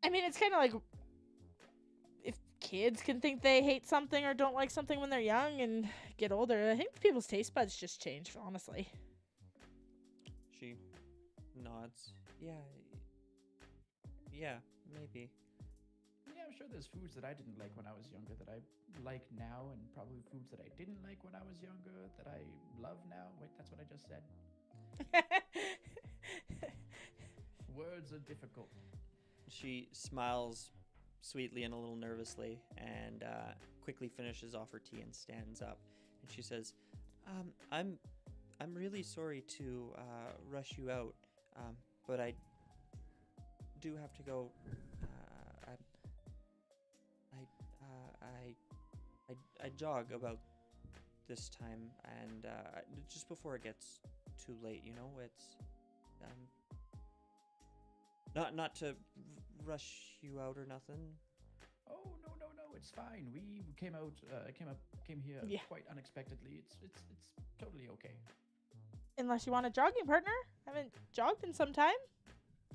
Speaker 2: I mean, it's kind of like if kids can think they hate something or don't like something when they're young and get older. I think people's taste buds just change, honestly.
Speaker 1: She nods. Yeah, maybe.
Speaker 4: Yeah, I'm sure there's foods that I didn't like when I was younger that I like now, and probably foods that I didn't like when I was younger that I love now. Wait, that's what I just said. Words are difficult.
Speaker 1: She smiles sweetly and a little nervously, and quickly finishes off her tea and stands up. And she says, I'm really sorry to rush you out, but I do have to go. I jog about this time, and just before it gets too late, you know. It's not to rush you out or nothing.
Speaker 4: Oh no, it's fine. We came here
Speaker 2: Yeah.
Speaker 4: quite unexpectedly. It's totally okay.
Speaker 2: Unless you want a jogging partner. I haven't jogged in some time.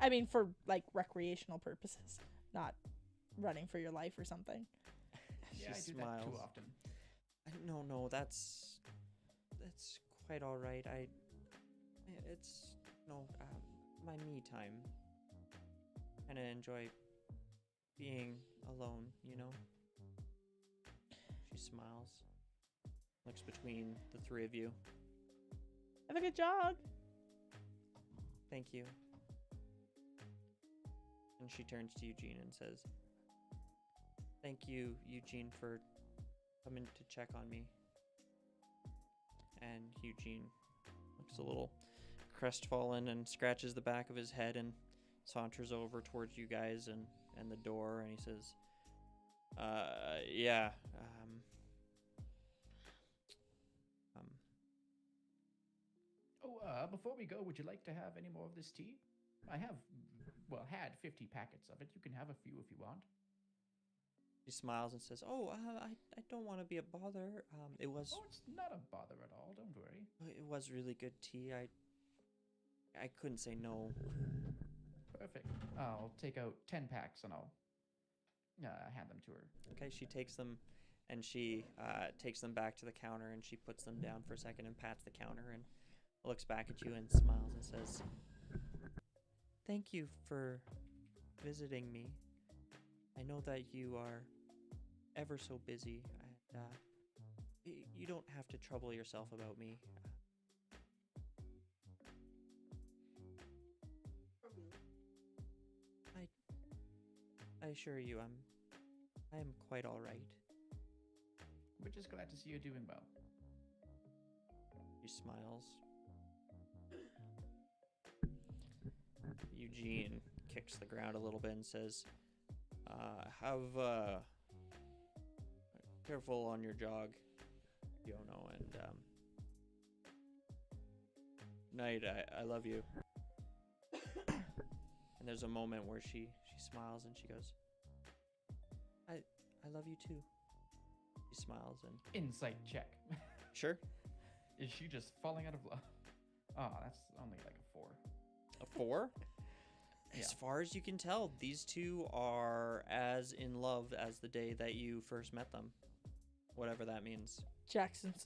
Speaker 2: I mean, for like recreational purposes, not running for your life or something.
Speaker 4: Yeah, I
Speaker 1: She
Speaker 4: do that too
Speaker 1: smiles.
Speaker 4: often.
Speaker 1: No, that's quite all right. It's my me time. Kind of enjoy being alone, you know. She smiles, looks between the three of you.
Speaker 2: Have a good jog.
Speaker 1: Thank you. And she turns to Eugene and says, "Thank you, Eugene, for coming to check on me." And Eugene looks a little crestfallen and scratches the back of his head and saunters over towards you guys and the door, and he says, yeah,
Speaker 4: Before we go, would you like to have any more of this tea? I have, had 50 packets of it. You can have a few if you want.
Speaker 1: She smiles and says, I don't want to be a bother. It was
Speaker 4: Oh, it's not a bother at all. Don't worry.
Speaker 1: it was really good tea. I couldn't say no.
Speaker 4: Perfect. I'll take out 10 packs and I'll hand them to her.
Speaker 1: Okay, she takes them, and she takes them back to the counter, and she puts them down for a second and pats the counter and looks back at you and smiles and says, "Thank you for visiting me. I know that you are ever so busy, and you don't have to trouble yourself about me. I assure you, I am quite all right."
Speaker 4: We're just glad to see you doing well.
Speaker 1: She smiles. Eugene kicks the ground a little bit and says, have careful on your jog, Yono, and night, I love you." And there's a moment where she smiles and she goes, I love you too. She smiles and
Speaker 4: Insight check.
Speaker 1: sure.
Speaker 4: Is she just falling out of love? Oh, that's only like a 4.
Speaker 1: A 4?
Speaker 4: Yeah.
Speaker 1: As far as you can tell, these two are as in love as the day that you first met them. Whatever that means.
Speaker 2: Jackson's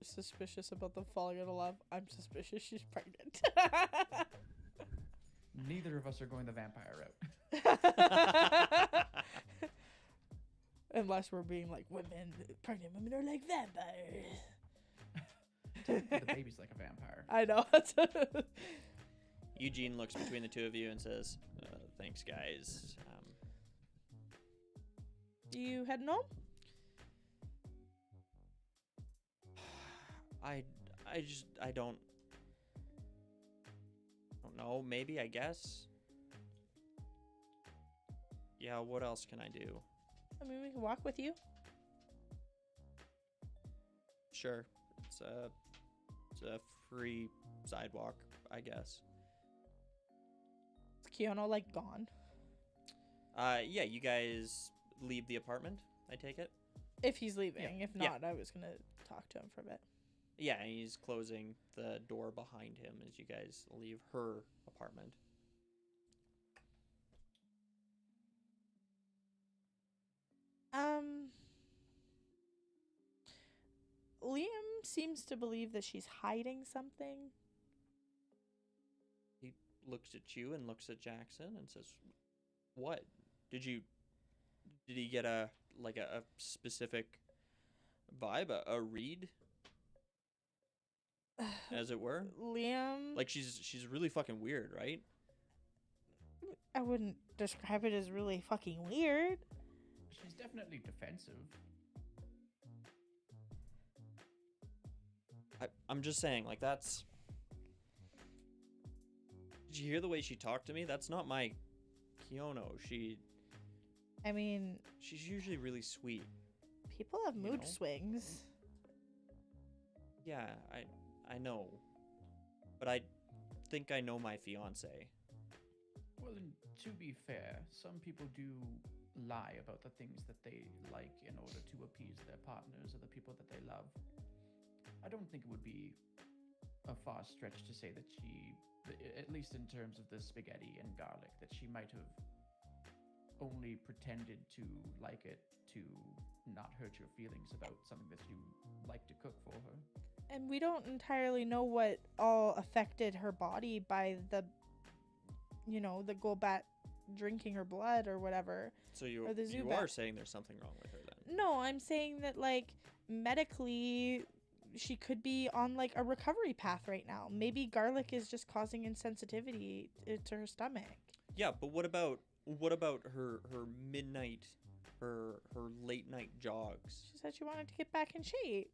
Speaker 2: suspicious about them falling out of love. I'm suspicious she's pregnant.
Speaker 4: Neither of us are going the vampire route.
Speaker 2: Unless we're being like pregnant women are like vampires.
Speaker 4: The baby's like a vampire.
Speaker 2: I know.
Speaker 1: Eugene looks between the two of you and says, "Thanks, guys."
Speaker 2: You heading home?
Speaker 1: I don't know. Maybe, I guess. Yeah, what else can I do?
Speaker 2: I mean, we can walk with you.
Speaker 1: Sure. It's a free sidewalk, I guess.
Speaker 2: Is Keanu like gone?
Speaker 1: Yeah, you guys leave the apartment, I take it?
Speaker 2: If he's leaving.
Speaker 1: Yeah.
Speaker 2: If not, I was gonna talk to him for a bit.
Speaker 1: Yeah, and he's closing the door behind him as you guys leave her apartment.
Speaker 2: Liam seems to believe that she's hiding something.
Speaker 1: He looks at you and looks at Jackson and says, "What? Did you? Did he get a specific vibe, a read, as it were?
Speaker 2: Liam,
Speaker 1: Like she's really fucking weird, right?
Speaker 2: I wouldn't describe it as really fucking weird.
Speaker 4: She's definitely defensive.
Speaker 1: I'm just saying, like that's. Did you hear the way she talked to me? That's not my Kiono.
Speaker 2: I mean,
Speaker 1: She's usually really sweet.
Speaker 2: people have
Speaker 1: You
Speaker 2: mood
Speaker 1: know?
Speaker 2: swings.
Speaker 1: Yeah, I know. But I think I know my fiance.
Speaker 4: Well, and to be fair, some people do lie about the things that they like in order to appease their partners or the people that they love. I don't think it would be a far stretch to say that she, at least in terms of the spaghetti and garlic, that she might have only pretended to like it to not hurt your feelings about something that you like to cook for her.
Speaker 2: And we don't entirely know what all affected her body by the Golbat drinking her blood or whatever.
Speaker 1: So
Speaker 2: Or the
Speaker 1: you
Speaker 2: Zubat.
Speaker 1: are saying there's something wrong with her then?
Speaker 2: No, I'm saying that, like, medically, she could be on, like, a recovery path right now. Maybe garlic is just causing insensitivity to her stomach.
Speaker 1: Yeah, but what about her midnight, her late night jogs?
Speaker 2: She said she wanted to get back in shape.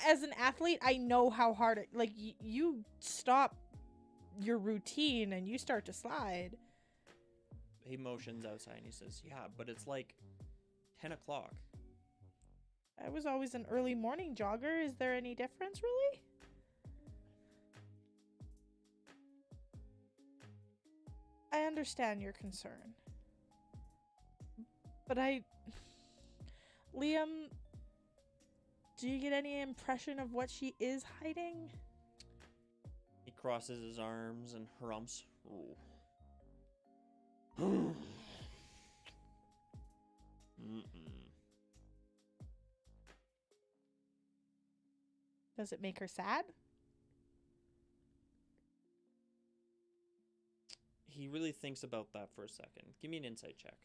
Speaker 2: As an athlete, I know how hard it, like, you stop your routine and you start to slide.
Speaker 1: He motions outside and he says, "Yeah, but it's like 10 o'clock."
Speaker 2: I was always an early morning jogger. Is there any difference, really? I understand your concern. But Liam, do you get any impression of what she is hiding?
Speaker 1: He crosses his arms and hrumps. Mm-mm.
Speaker 2: Does it make her sad?
Speaker 1: He really thinks about that for a second. Give me an insight check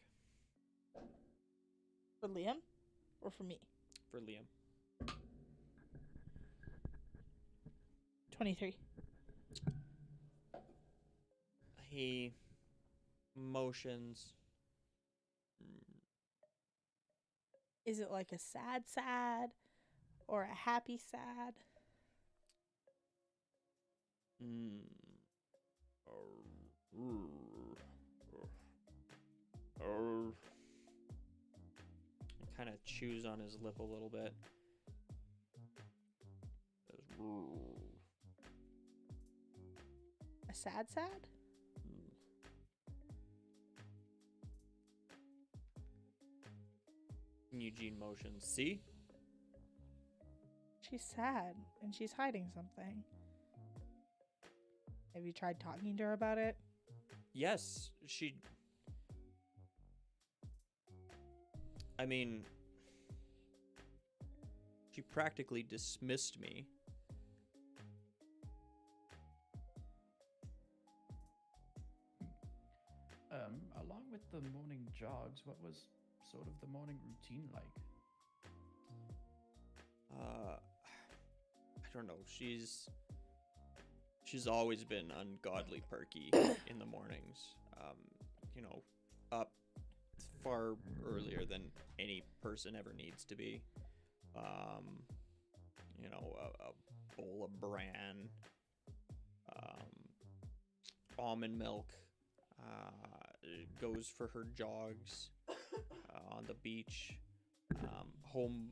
Speaker 2: For Liam? Or for me?
Speaker 1: for Liam.
Speaker 2: 23.
Speaker 1: He motions.
Speaker 2: Is it like a sad or a happy sad?
Speaker 1: Kind of chews on his lip a little bit.
Speaker 2: A sad?
Speaker 1: Eugene motions. See?
Speaker 2: She's sad and she's hiding something. Have you tried talking to her about it?
Speaker 1: Yes, I mean, she practically dismissed me.
Speaker 4: Along with the morning jogs, what was sort of the morning routine like?
Speaker 1: I don't know. She's always been ungodly perky in the mornings. Up far earlier than any person ever needs to be. A bowl of bran, almond milk, goes for her jogs on the beach, home.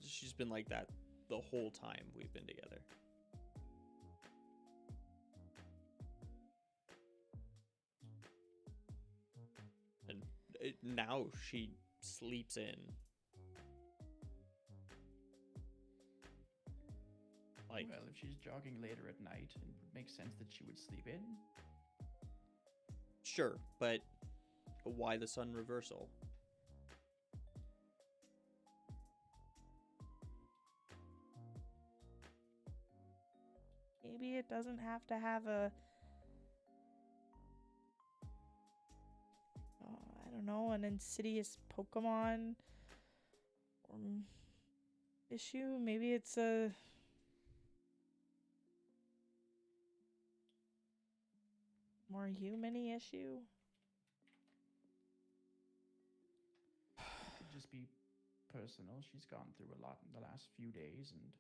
Speaker 1: She's been like that the whole time we've been together. And now she sleeps in Like,
Speaker 4: well, if she's jogging later at night, it would make sense that she would sleep in.
Speaker 1: sure, but why the sun reversal?
Speaker 2: Maybe it doesn't have to have a, I don't know, an insidious Pokemon or issue. Maybe it's a more human-y issue.
Speaker 4: It could just be personal. She's gone through a lot in the last few days, and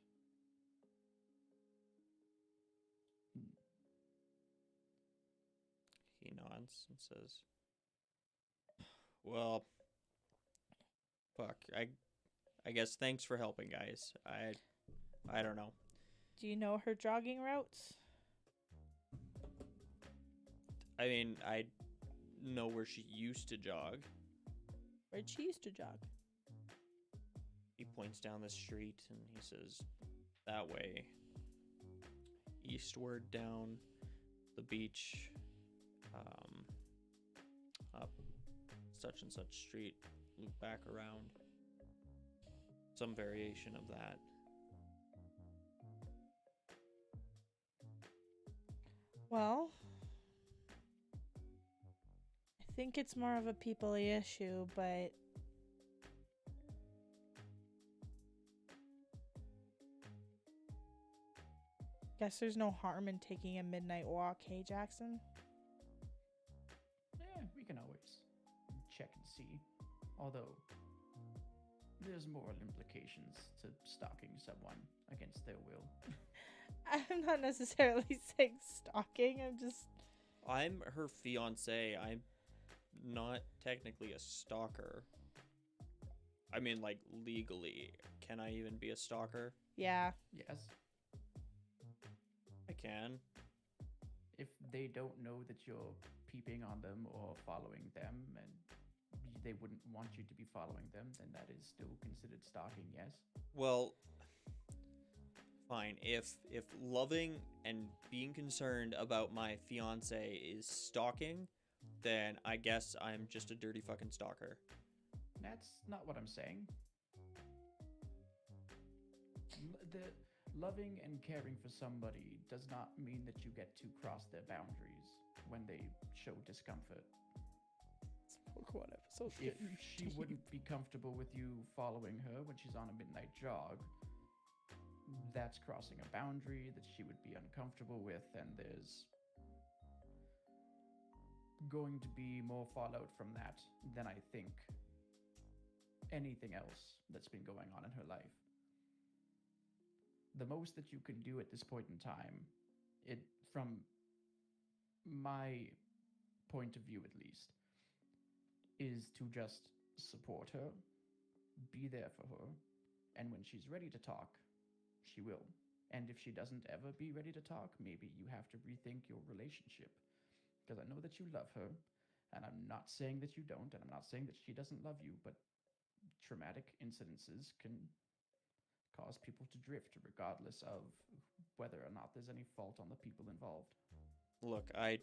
Speaker 1: He nods and says, "Well, fuck. I guess thanks for helping, guys. I don't know.
Speaker 2: Do you know her jogging routes?
Speaker 1: I mean, I know where she used to jog."
Speaker 2: Where'd she used to jog?
Speaker 1: He points down the street and he says, "That way. Eastward down the beach, up such and such street, loop back around." Some variation of that.
Speaker 2: Well, I think it's more of a people-y issue, but guess there's no harm in taking a midnight walk, hey Jackson?
Speaker 4: we can always check and see. Although, there's moral implications to stalking someone against their will.
Speaker 2: I'm not necessarily saying stalking,
Speaker 1: I'm her fiancé. I'm not technically a stalker. I mean, like, legally. Can I even be a stalker?
Speaker 2: yeah.
Speaker 4: Yes,
Speaker 1: I can.
Speaker 4: if they don't know that you're peeping on them or following them, and they wouldn't want you to be following them, then that is still considered stalking, yes?
Speaker 1: Well, fine. If loving and being concerned about my fiance is stalking, then I guess I'm just a dirty fucking stalker.
Speaker 4: That's not what I'm saying. The loving and caring for somebody does not mean that you get to cross their boundaries when they show discomfort.
Speaker 2: Pokemon episode.
Speaker 4: If she wouldn't be comfortable with you following her when she's on a midnight jog, that's crossing a boundary that she would be uncomfortable with, and there's going to be more fallout from that than I think anything else that's been going on in her life. The most that you can do at this point in time, from my point of view at least, is to just support her, be there for her, and when she's ready to talk, she will. And if she doesn't ever be ready to talk, maybe you have to rethink your relationship. Because I know that you love her, and I'm not saying that you don't, and I'm not saying that she doesn't love you, but traumatic incidences can cause people to drift, regardless of whether or not there's any fault on the people involved.
Speaker 1: Look, I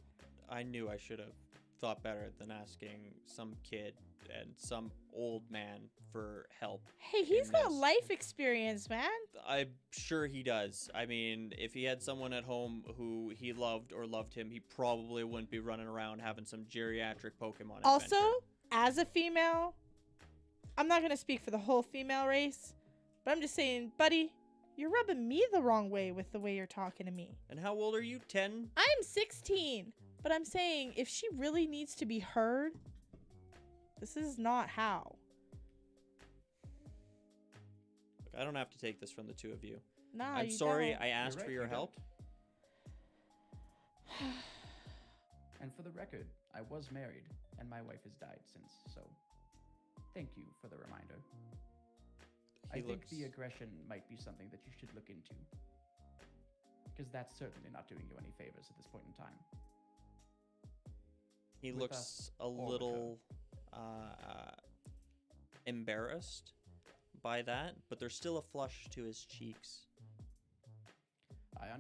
Speaker 1: knew I should have thought better than asking some kid and some old man for help.
Speaker 2: Hey, he's
Speaker 1: in
Speaker 2: got
Speaker 1: this.
Speaker 2: life experience, man.
Speaker 1: I'm sure he does. I mean, if he had someone at home who he loved or loved him, he probably wouldn't be running around having some geriatric Pokemon
Speaker 2: Also,
Speaker 1: adventure.
Speaker 2: as a female, I'm not going to speak for the whole female race, but I'm just saying, buddy, you're rubbing me the wrong way with the way you're talking to me.
Speaker 1: And how old are you? 10?
Speaker 2: I'm 16, but I'm saying if she really needs to be heard, this is not how.
Speaker 1: Look, I don't have to take this from the two of you.
Speaker 2: Nah,
Speaker 1: I'm
Speaker 2: you
Speaker 1: sorry
Speaker 2: don't.
Speaker 1: I asked
Speaker 4: You're
Speaker 1: for
Speaker 4: right,
Speaker 1: your
Speaker 4: you
Speaker 1: help.
Speaker 4: don't. And for the record, I was married, and my wife has died since, so thank you for the reminder. I think the aggression might be something that you should look into, because that's certainly not doing you any favors at this point in time.
Speaker 1: He
Speaker 4: with
Speaker 1: looks
Speaker 4: us
Speaker 1: a
Speaker 4: or with her.
Speaker 1: little embarrassed by that, but there's still a flush to his cheeks.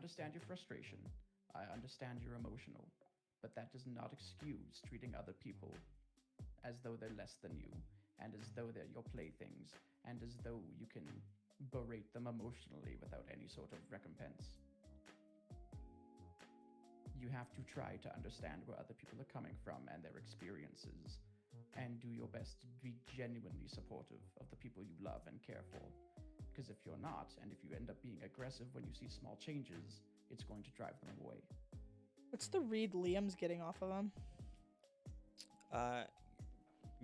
Speaker 4: understand your frustration. I understand you're emotional. But that does not excuse treating other people as though they're less than you, and as though they're your playthings, and as though you can berate them emotionally without any sort of recompense. You have to try to understand where other people are coming from and their experiences, and do your best to be genuinely supportive of the people you love and care for. Because if you're not, and if you end up being aggressive when you see small changes, it's going to drive them away.
Speaker 2: What's the read Liam's getting off of him?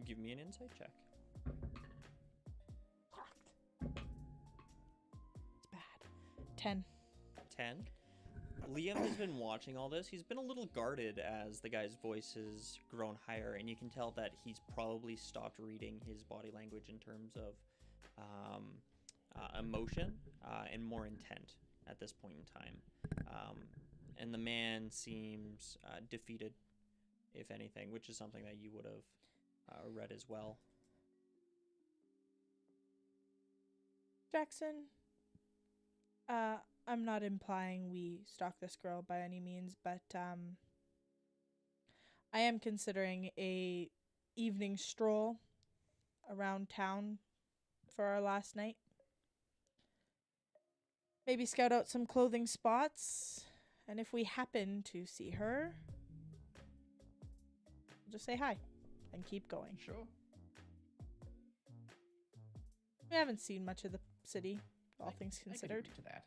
Speaker 1: Give me an insight check.
Speaker 2: It's bad. 10.
Speaker 1: 10. Liam has been watching all this. He's been a little guarded as the guy's voice has grown higher, and you can tell that he's probably stopped reading his body language in terms of emotion and more intent at this point in time. And the man seems defeated, if anything, which is something that you would have read as well.
Speaker 2: Jackson, I'm not implying we stalk this girl by any means, but I am considering a evening stroll around town for our last night. Maybe scout out some clothing spots, and if we happen to see her, just say hi and keep going.
Speaker 4: Sure.
Speaker 2: We haven't seen much of the city, all things
Speaker 4: I can
Speaker 2: considered.
Speaker 4: agree to that.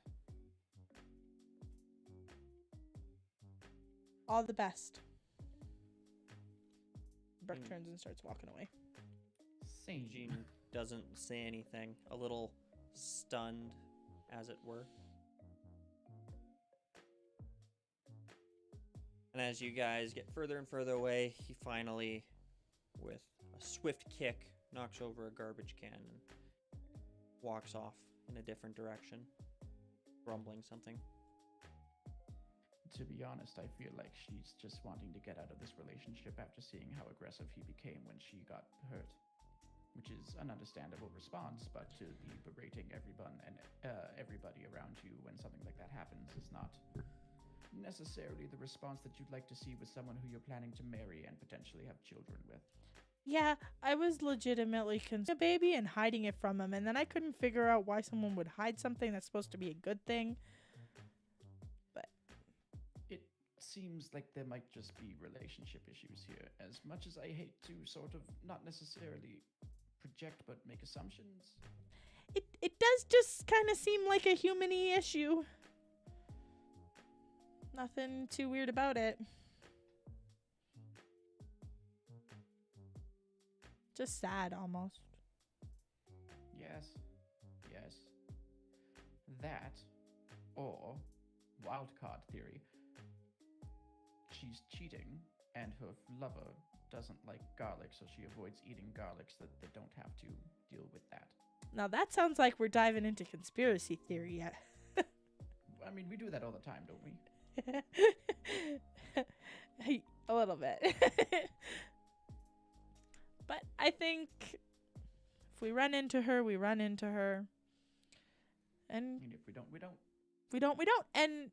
Speaker 2: All the best. Brooke turns and starts walking away.
Speaker 4: Same.
Speaker 1: Eugene doesn't say anything, a little stunned, as it were. And as you guys get further and further away, he finally, with a swift kick, knocks over a garbage can and walks off in a different direction, grumbling something.
Speaker 4: To be honest, I feel like she's just wanting to get out of this relationship after seeing how aggressive he became when she got hurt. Which is an understandable response, but to be berating everyone and everybody around you when something like that happens is not necessarily the response that you'd like to see with someone who you're planning to marry and potentially have children with.
Speaker 2: Yeah, I was legitimately a baby and hiding it from him, and then I couldn't figure out why someone would hide something that's supposed to be a good thing. But
Speaker 4: It seems like there might just be relationship issues here. As much as I hate to sort of not necessarily project but make assumptions.
Speaker 2: it does just kind of seem like a human-y issue. Nothing too weird about it. Just sad, almost.
Speaker 4: Yes. That, or wildcard theory. She's cheating, and her lover doesn't like garlic, so she avoids eating garlic so that they don't have to deal with that.
Speaker 2: Now that sounds like we're diving into conspiracy theory yet.
Speaker 4: I mean, we do that all the time, don't we?
Speaker 2: A little bit. But I think if we run into her, we run into her. And
Speaker 4: I mean, if we don't, we don't.
Speaker 2: we don't. And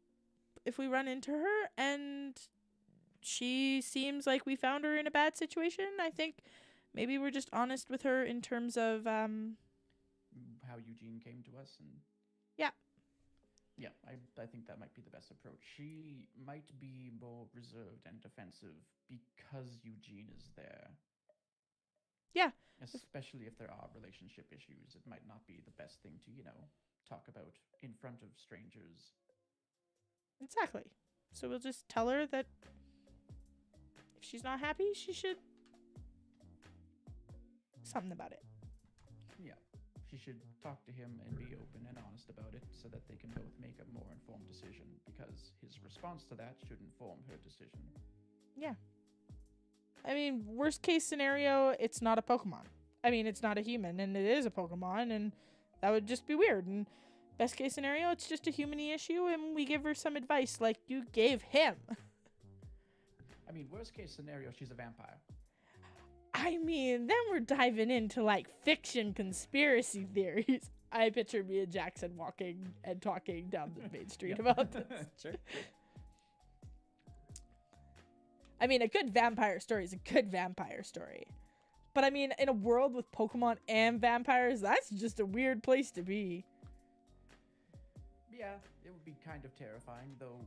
Speaker 2: if we run into her and she seems like we found her in a bad situation, I think maybe we're just honest with her in terms of
Speaker 4: How Eugene came to us and...
Speaker 2: Yeah.
Speaker 4: Yeah, I think that might be the best approach. She might be more reserved and defensive because Eugene is there.
Speaker 2: Yeah.
Speaker 4: Especially if there are relationship issues. It might not be the best thing to, talk about in front of strangers.
Speaker 2: Exactly. So we'll just tell her that if she's not happy, she should something about it.
Speaker 4: Yeah. She should talk to him and be open and honest about it so that they can both make a more informed decision, because his response to that should inform her decision.
Speaker 2: Yeah. I mean, worst case scenario, it's not a Pokemon. I mean, it's not a human, and it is a Pokemon, and that would just be weird. And best case scenario, it's just a human-y issue, and we give her some advice like you gave him.
Speaker 4: I mean, worst case scenario, she's a vampire.
Speaker 2: I mean, then we're diving into, like, fiction conspiracy theories. I picture me and Jackson walking and talking down the main street about this.
Speaker 1: Sure.
Speaker 2: I mean, a good vampire story is a good vampire story. But I mean, in a world with Pokemon and vampires, that's just a weird place to be.
Speaker 4: Yeah, it would be kind of terrifying, though.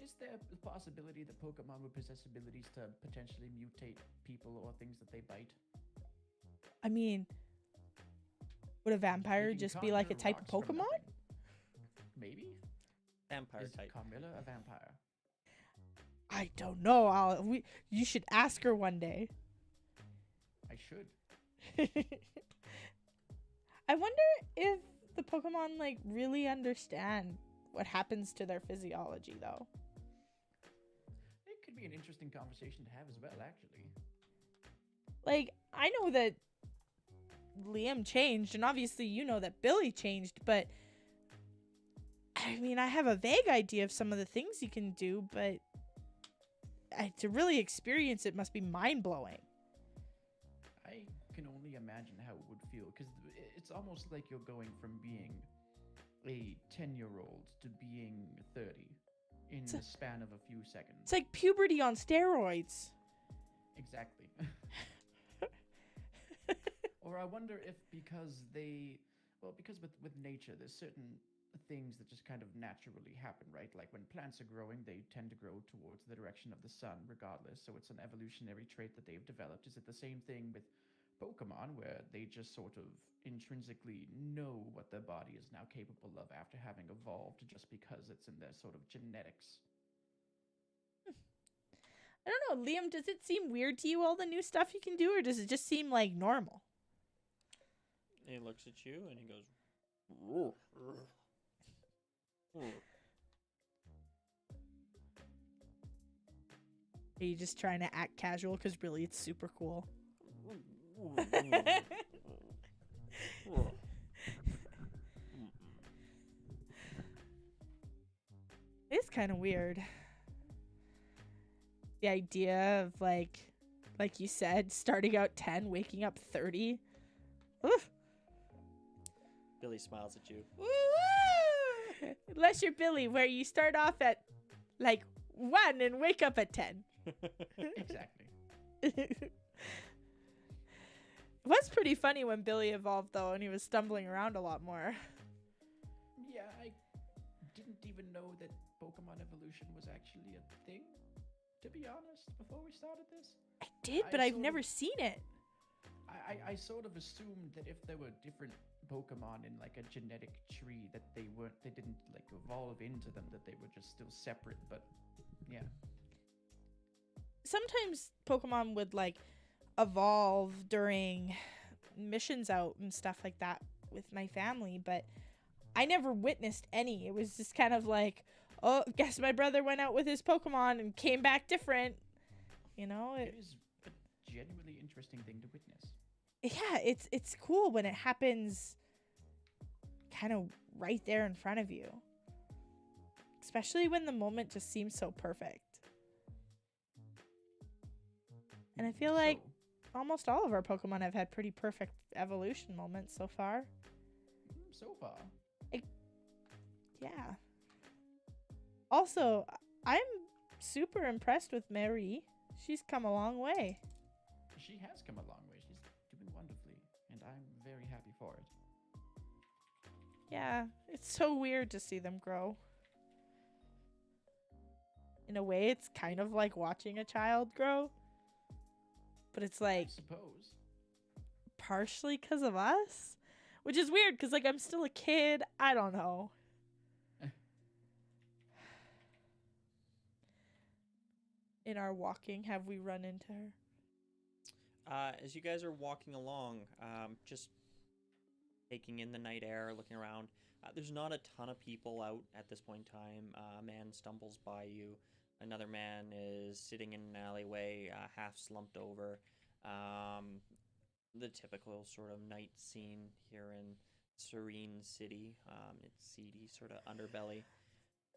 Speaker 4: Is there a possibility that Pokemon would possess abilities to potentially mutate people or things that they bite?
Speaker 2: I mean, would a vampire
Speaker 4: They can
Speaker 2: just be like a
Speaker 4: conjure
Speaker 2: type of
Speaker 4: rocks from
Speaker 2: Pokemon?
Speaker 4: nothing. Maybe?
Speaker 1: Vampire
Speaker 4: Is
Speaker 1: type.
Speaker 4: Carmilla a vampire?
Speaker 2: I don't know. You should ask her one day.
Speaker 4: I should.
Speaker 2: I wonder if the Pokemon like really understand what happens to their physiology though.
Speaker 4: It could be an interesting conversation to have as well, actually.
Speaker 2: Like, I know that Liam changed, and obviously you know that Billy changed, but I mean, I have a vague idea of some of the things he can do, but to really experience it must be mind-blowing.
Speaker 4: I can only imagine how it would feel, because it's almost like you're going from being a 10-year-old to being 30 in the span of a few seconds.
Speaker 2: It's like puberty on steroids.
Speaker 4: Exactly. Or I wonder if because with nature, there's certain things that just kind of naturally happen, right? Like when plants are growing, they tend to grow towards the direction of the sun regardless. So it's an evolutionary trait that they've developed. Is it the same thing with Pokemon, where they just sort of intrinsically know what their body is now capable of after having evolved just because it's in their sort of genetics?
Speaker 2: I don't know, Liam, does it seem weird to you, all the new stuff you can do, or does it just seem like normal?
Speaker 1: He looks at you and he goes, "Roar."
Speaker 2: Are you just trying to act casual? Because really, it's super cool. It's kind of weird. The idea of like you said, starting out 10, waking up 30. Oof.
Speaker 1: Billy smiles at you.
Speaker 2: Woo-woo! Unless you're Billy, where you start off at like 1 and wake up at 10.
Speaker 4: Exactly.
Speaker 2: It was pretty funny when Billy evolved, though, and he was stumbling around a lot more.
Speaker 4: Yeah, I didn't even know that Pokemon evolution was actually a thing, to be honest, before we started this.
Speaker 2: I did, but I've never seen it.
Speaker 4: I sort of assumed that if there were different Pokemon in like a genetic tree, that they didn't like evolve into them, that they were just still separate, but yeah.
Speaker 2: Sometimes Pokemon would like evolve during missions out and stuff like that with my family, but I never witnessed any. It was just kind of like, oh, guess my brother went out with his Pokemon and came back different. You know,
Speaker 4: It is a genuinely interesting thing to witness.
Speaker 2: yeah, it's cool when it happens kind of right there in front of you. Especially when the moment just seems so perfect. And I feel like almost all of our Pokemon have had pretty perfect evolution moments so far.
Speaker 4: So far.
Speaker 2: Yeah. Also, I'm super impressed with Mary. She's come a long way.
Speaker 4: She has come a long way. She's doing wonderfully, and I'm very happy for it.
Speaker 2: Yeah, it's so weird to see them grow. In a way, it's kind of like watching a child grow. But it's like
Speaker 4: I suppose.
Speaker 2: partially because of us, which is weird because like I'm still a kid. I don't know. In our walking, have we run into her?
Speaker 1: As you guys are walking along, just taking in the night air, looking around, there's not a ton of people out at this point in time. A man stumbles by you. Another man is sitting in an alleyway, half slumped over. The typical sort of night scene here in Serene City. It's seedy, sort of underbelly.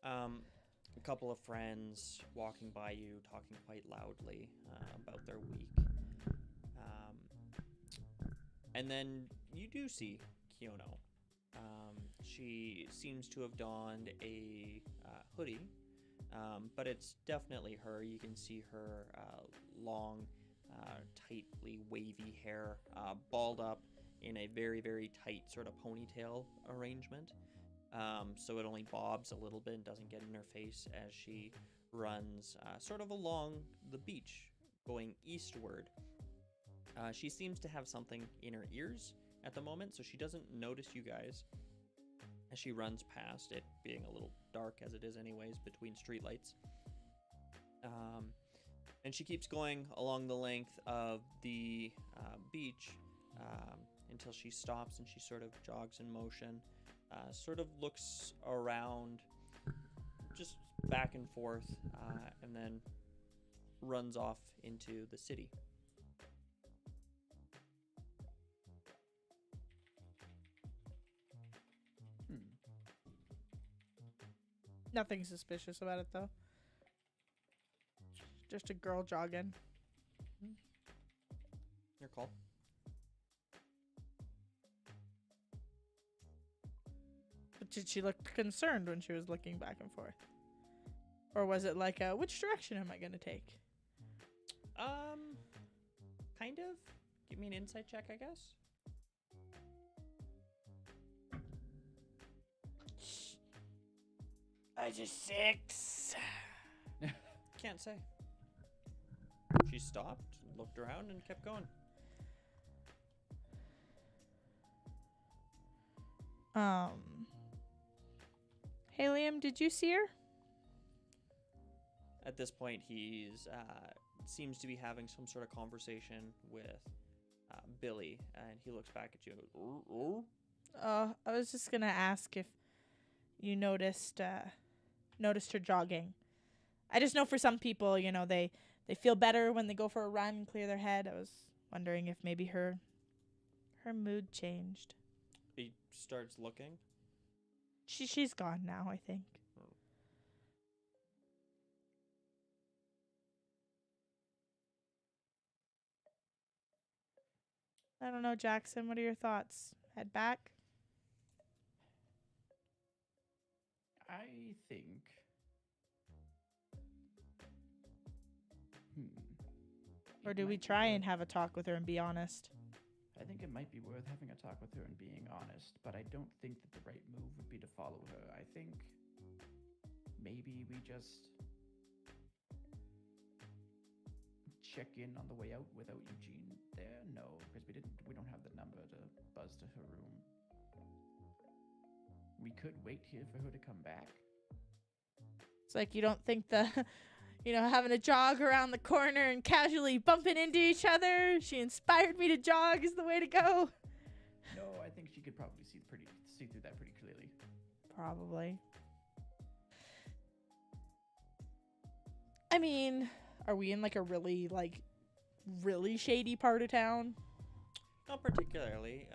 Speaker 1: A couple of friends walking by you, talking quite loudly about their week. And then you do see Kiono. She seems to have donned a hoodie, but it's definitely her. You can see her long, tightly wavy hair, balled up in a very, very tight sort of ponytail arrangement. So it only bobs a little bit and doesn't get in her face as she runs sort of along the beach, going eastward. She seems to have something in her ears at the moment, so she doesn't notice you guys as she runs past, it being a little dark as it is anyways between streetlights. And she keeps going along the length of the beach until she stops and she sort of jogs in motion, sort of looks around, just back and forth, and then runs off into the city.
Speaker 2: Nothing suspicious about it, though. Just a girl jogging.
Speaker 1: Your call.
Speaker 2: But did she look concerned when she was looking back and forth? Or was it like, which direction am I going to take?
Speaker 1: Kind of. Give me an insight check, I guess.
Speaker 2: I just 6.
Speaker 1: Can't say. She stopped, looked around, and kept going.
Speaker 2: Hey, Liam, did you see her?
Speaker 1: At this point, he's seems to be having some sort of conversation with Billy, and he looks back at you and goes,
Speaker 2: I was just gonna ask if you noticed her jogging. I just know for some people, you know, they feel better when they go for a run, clear their head. I was wondering if maybe her mood changed.
Speaker 1: He starts looking.
Speaker 2: She's gone now, I think. I don't know, Jackson. What are your thoughts? Head back?
Speaker 4: I think.
Speaker 2: Or
Speaker 4: it
Speaker 2: do we
Speaker 4: might be
Speaker 2: try
Speaker 4: worth-
Speaker 2: and have a talk with her and be honest?
Speaker 4: I think it might be worth having a talk with her and being honest, but I don't think that the right move would be to follow her. I think maybe we just check in on the way out without Eugene there. No, because we don't have the number to buzz to her room. We could wait here for her to come back.
Speaker 2: It's like you don't think having a jog around the corner and casually bumping into each other, she inspired me to jog, is the way to go.
Speaker 4: No, I think she could probably see through that pretty clearly.
Speaker 2: Probably. I mean, are we in like a really shady part of town?
Speaker 1: Not particularly.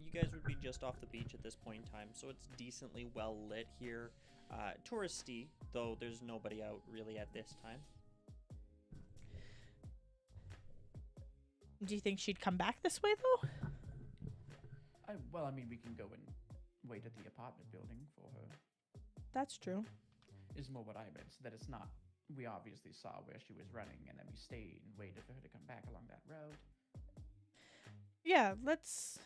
Speaker 1: You guys would be just off the beach at this point in time, so it's decently well lit here. Touristy, though there's nobody out really at this time.
Speaker 2: Do you think she'd come back this way, though?
Speaker 4: I mean, we can go and wait at the apartment building for her.
Speaker 2: That's true.
Speaker 4: Is more what I meant. So that it's not. We obviously saw where she was running, and then we stayed and waited for her to come back along that road.
Speaker 2: Yeah, let's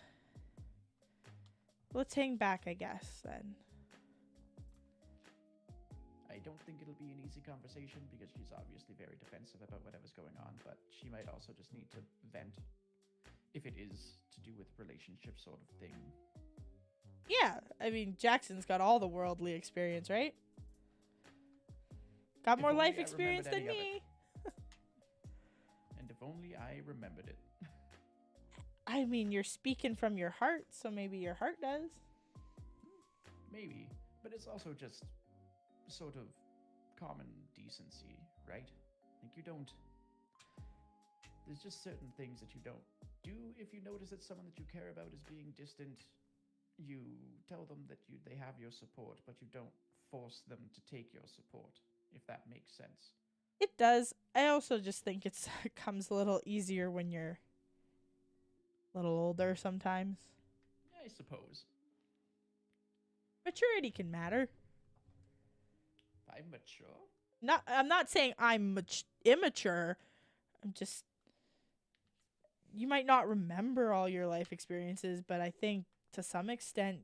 Speaker 2: hang back, I guess, then.
Speaker 4: I don't think it'll be an easy conversation because she's obviously very defensive about whatever's going on, but she might also just need to vent if it is to do with relationship sort of thing.
Speaker 2: Yeah, I mean, Jackson's got all the worldly experience, right? Got
Speaker 4: If
Speaker 2: more
Speaker 4: only
Speaker 2: life
Speaker 4: I
Speaker 2: experience than
Speaker 4: remembered any
Speaker 2: me.
Speaker 4: And if only I remembered it.
Speaker 2: I mean, you're speaking from your heart, so maybe your heart does.
Speaker 4: Maybe, but it's also just sort of common decency, right? Like there's just certain things that you don't do. If you notice that someone that you care about is being distant, you tell them that they have your support, but you don't force them to take your support, if that makes sense.
Speaker 2: It does. I also just think it comes a little easier when you're A little older sometimes.
Speaker 4: I suppose.
Speaker 2: Maturity can matter.
Speaker 4: I'm mature.
Speaker 2: I'm not saying I'm immature. I'm just, you might not remember all your life experiences, but I think to some extent,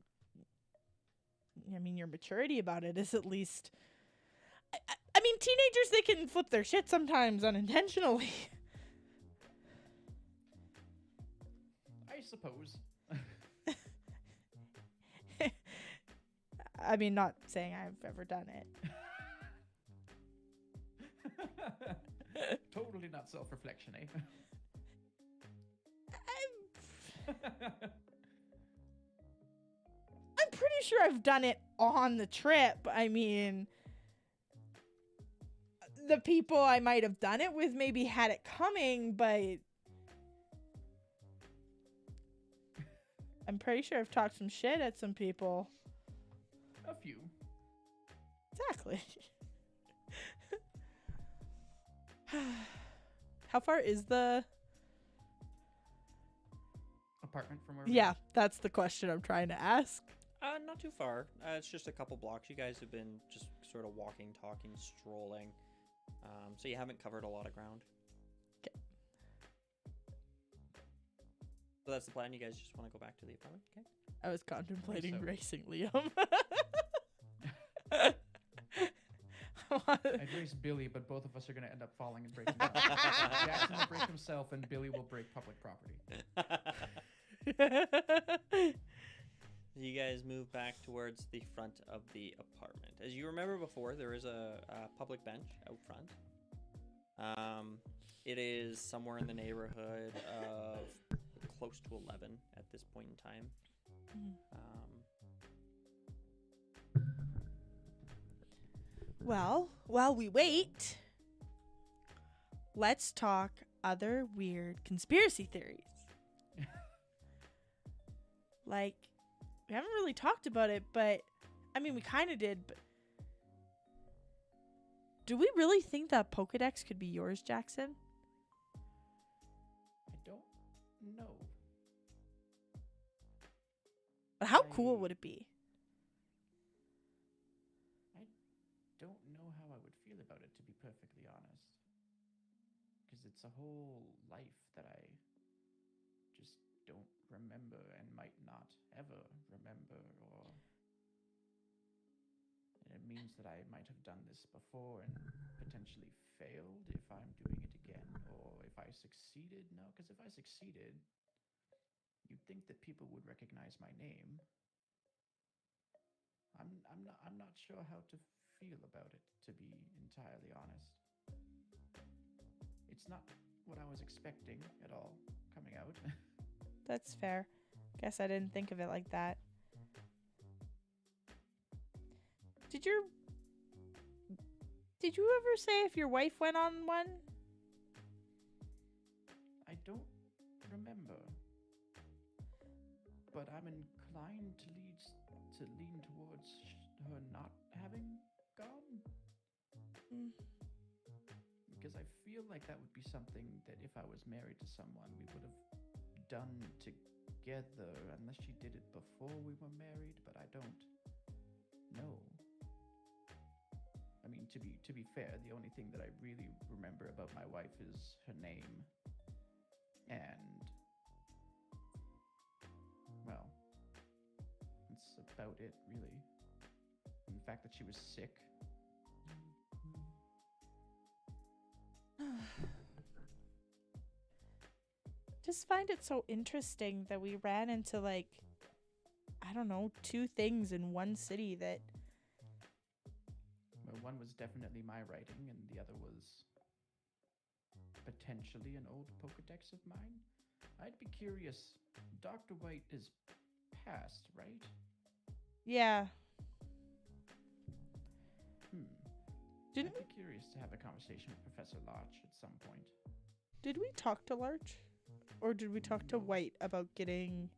Speaker 2: I mean, your maturity about it is at least. I mean, teenagers, they can flip their shit sometimes unintentionally.
Speaker 4: I suppose.
Speaker 2: I mean, not saying I've ever done it.
Speaker 4: Totally not self-reflection, eh?
Speaker 2: I'm pretty sure I've done it on the trip. I mean, the people I might have done it with maybe had it coming, but I'm pretty sure I've talked some shit at some people.
Speaker 4: A few.
Speaker 2: Exactly. How far is the
Speaker 4: Apartment from where we
Speaker 2: Yeah, that's the question I'm trying to ask.
Speaker 1: Not too far. It's just a couple blocks. You guys have been just sort of walking, talking, strolling. So you haven't covered a lot of ground.
Speaker 2: Okay.
Speaker 1: So that's the plan. You guys just want to go back to the apartment? Okay.
Speaker 2: I was contemplating
Speaker 4: So-
Speaker 2: racing Liam.
Speaker 4: I'd race Billy, but both of us are going to end up falling and breaking down. Jackson will break himself, and Billy will break public property.
Speaker 1: You guys move back towards the front of the apartment. As you remember before, there is a public bench out front. It is somewhere in the neighborhood of close to 11 at this point in time.
Speaker 2: Well, while we wait, let's talk other weird conspiracy theories. Like, we haven't really talked about it, but I mean, we kind of did, but do we really think that Pokedex could be yours, Jackson?
Speaker 4: I don't know.
Speaker 2: But how cool would it be?
Speaker 4: Don't know how I would feel about it, to be perfectly honest. Because it's a whole life that I just don't remember and might not ever remember, or it means that I might have done this before and potentially failed if I'm doing it again, or if I succeeded. No, because if I succeeded, you'd think that people would recognize my name. I'm not sure how to feel about it, to be entirely honest. It's not what I was expecting at all coming out.
Speaker 2: That's fair. Guess I didn't think of it like that. Did you ever say if your wife went on one?
Speaker 4: I don't remember, but I'm inclined to lean towards her not having gone. Because I feel like that would be something that if I was married to someone, we would have done together, unless she did it before we were married, but I don't know. I mean, to be fair, the only thing that I really remember about my wife is her name. And, well, that's about it, really. And the fact that she was sick.
Speaker 2: Just find it so interesting that we ran into, like, I don't know, two things in one city that...
Speaker 4: Well, one was definitely my writing, and the other was potentially an old Pokedex of mine. I'd be curious. Dr. White is passed, right?
Speaker 2: Yeah.
Speaker 4: I'd be curious to have a conversation with Professor Lodge at some point.
Speaker 2: Did we talk to Larch? Or did we talk to White about getting...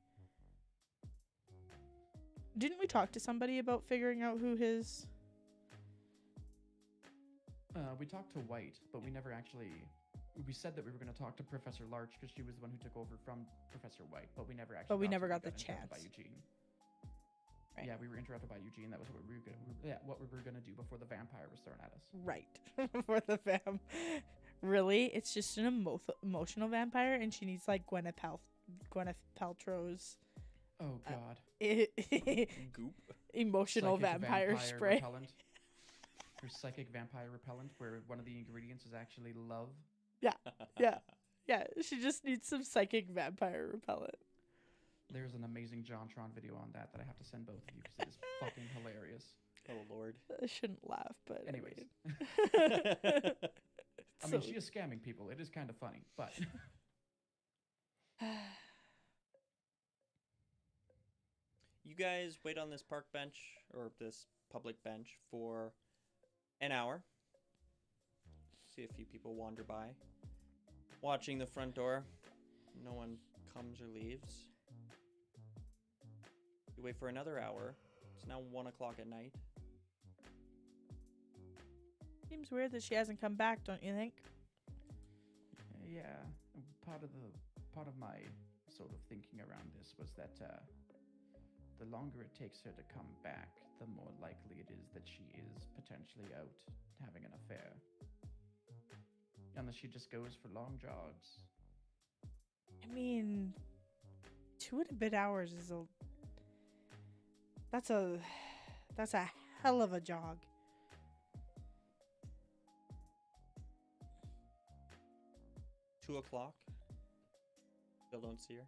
Speaker 2: Didn't we talk to somebody about figuring out who his...
Speaker 4: We talked to White, but we never actually we said that we were going to talk to Professor Larch because she was the one who took over from Professor White, but we never actually.
Speaker 2: But we never
Speaker 4: to.
Speaker 2: got the
Speaker 4: interrupted by
Speaker 2: chance.
Speaker 4: Eugene.
Speaker 2: Right.
Speaker 4: Yeah, we were interrupted by Eugene. That was what we were what we were gonna do before the vampire was thrown at us.
Speaker 2: Right. For the vamp. Really? It's just an emotional vampire, and she needs like Gwyneth Paltrow's
Speaker 4: Oh God.
Speaker 1: Goop.
Speaker 2: emotional
Speaker 4: Psychic
Speaker 2: vampire spray.
Speaker 4: repellent. Her psychic vampire repellent, where one of the ingredients is actually love.
Speaker 2: Yeah. Yeah, she just needs some psychic vampire repellent.
Speaker 4: There's an amazing JonTron video on that I have to send both of you because it is fucking hilarious.
Speaker 1: Oh Lord.
Speaker 2: I shouldn't laugh, but
Speaker 4: Anyways. I
Speaker 2: So-
Speaker 4: mean, she is scamming people. It is kind of funny, but
Speaker 1: You guys wait on this park bench or this public bench for an hour. See a few people wander by. Watching the front door. No one comes or leaves. You wait for another hour. It's now 1 o'clock at night.
Speaker 2: Seems weird that she hasn't come back, don't you think?
Speaker 4: yeah, part of my sort of thinking around this was that the longer it takes her to come back, the more likely it is that she is potentially out having an affair. Unless she just goes for long jogs.
Speaker 2: I mean, 2 and a bit hours is that's a hell of a jog.
Speaker 1: Two o'clock. Still don't see her.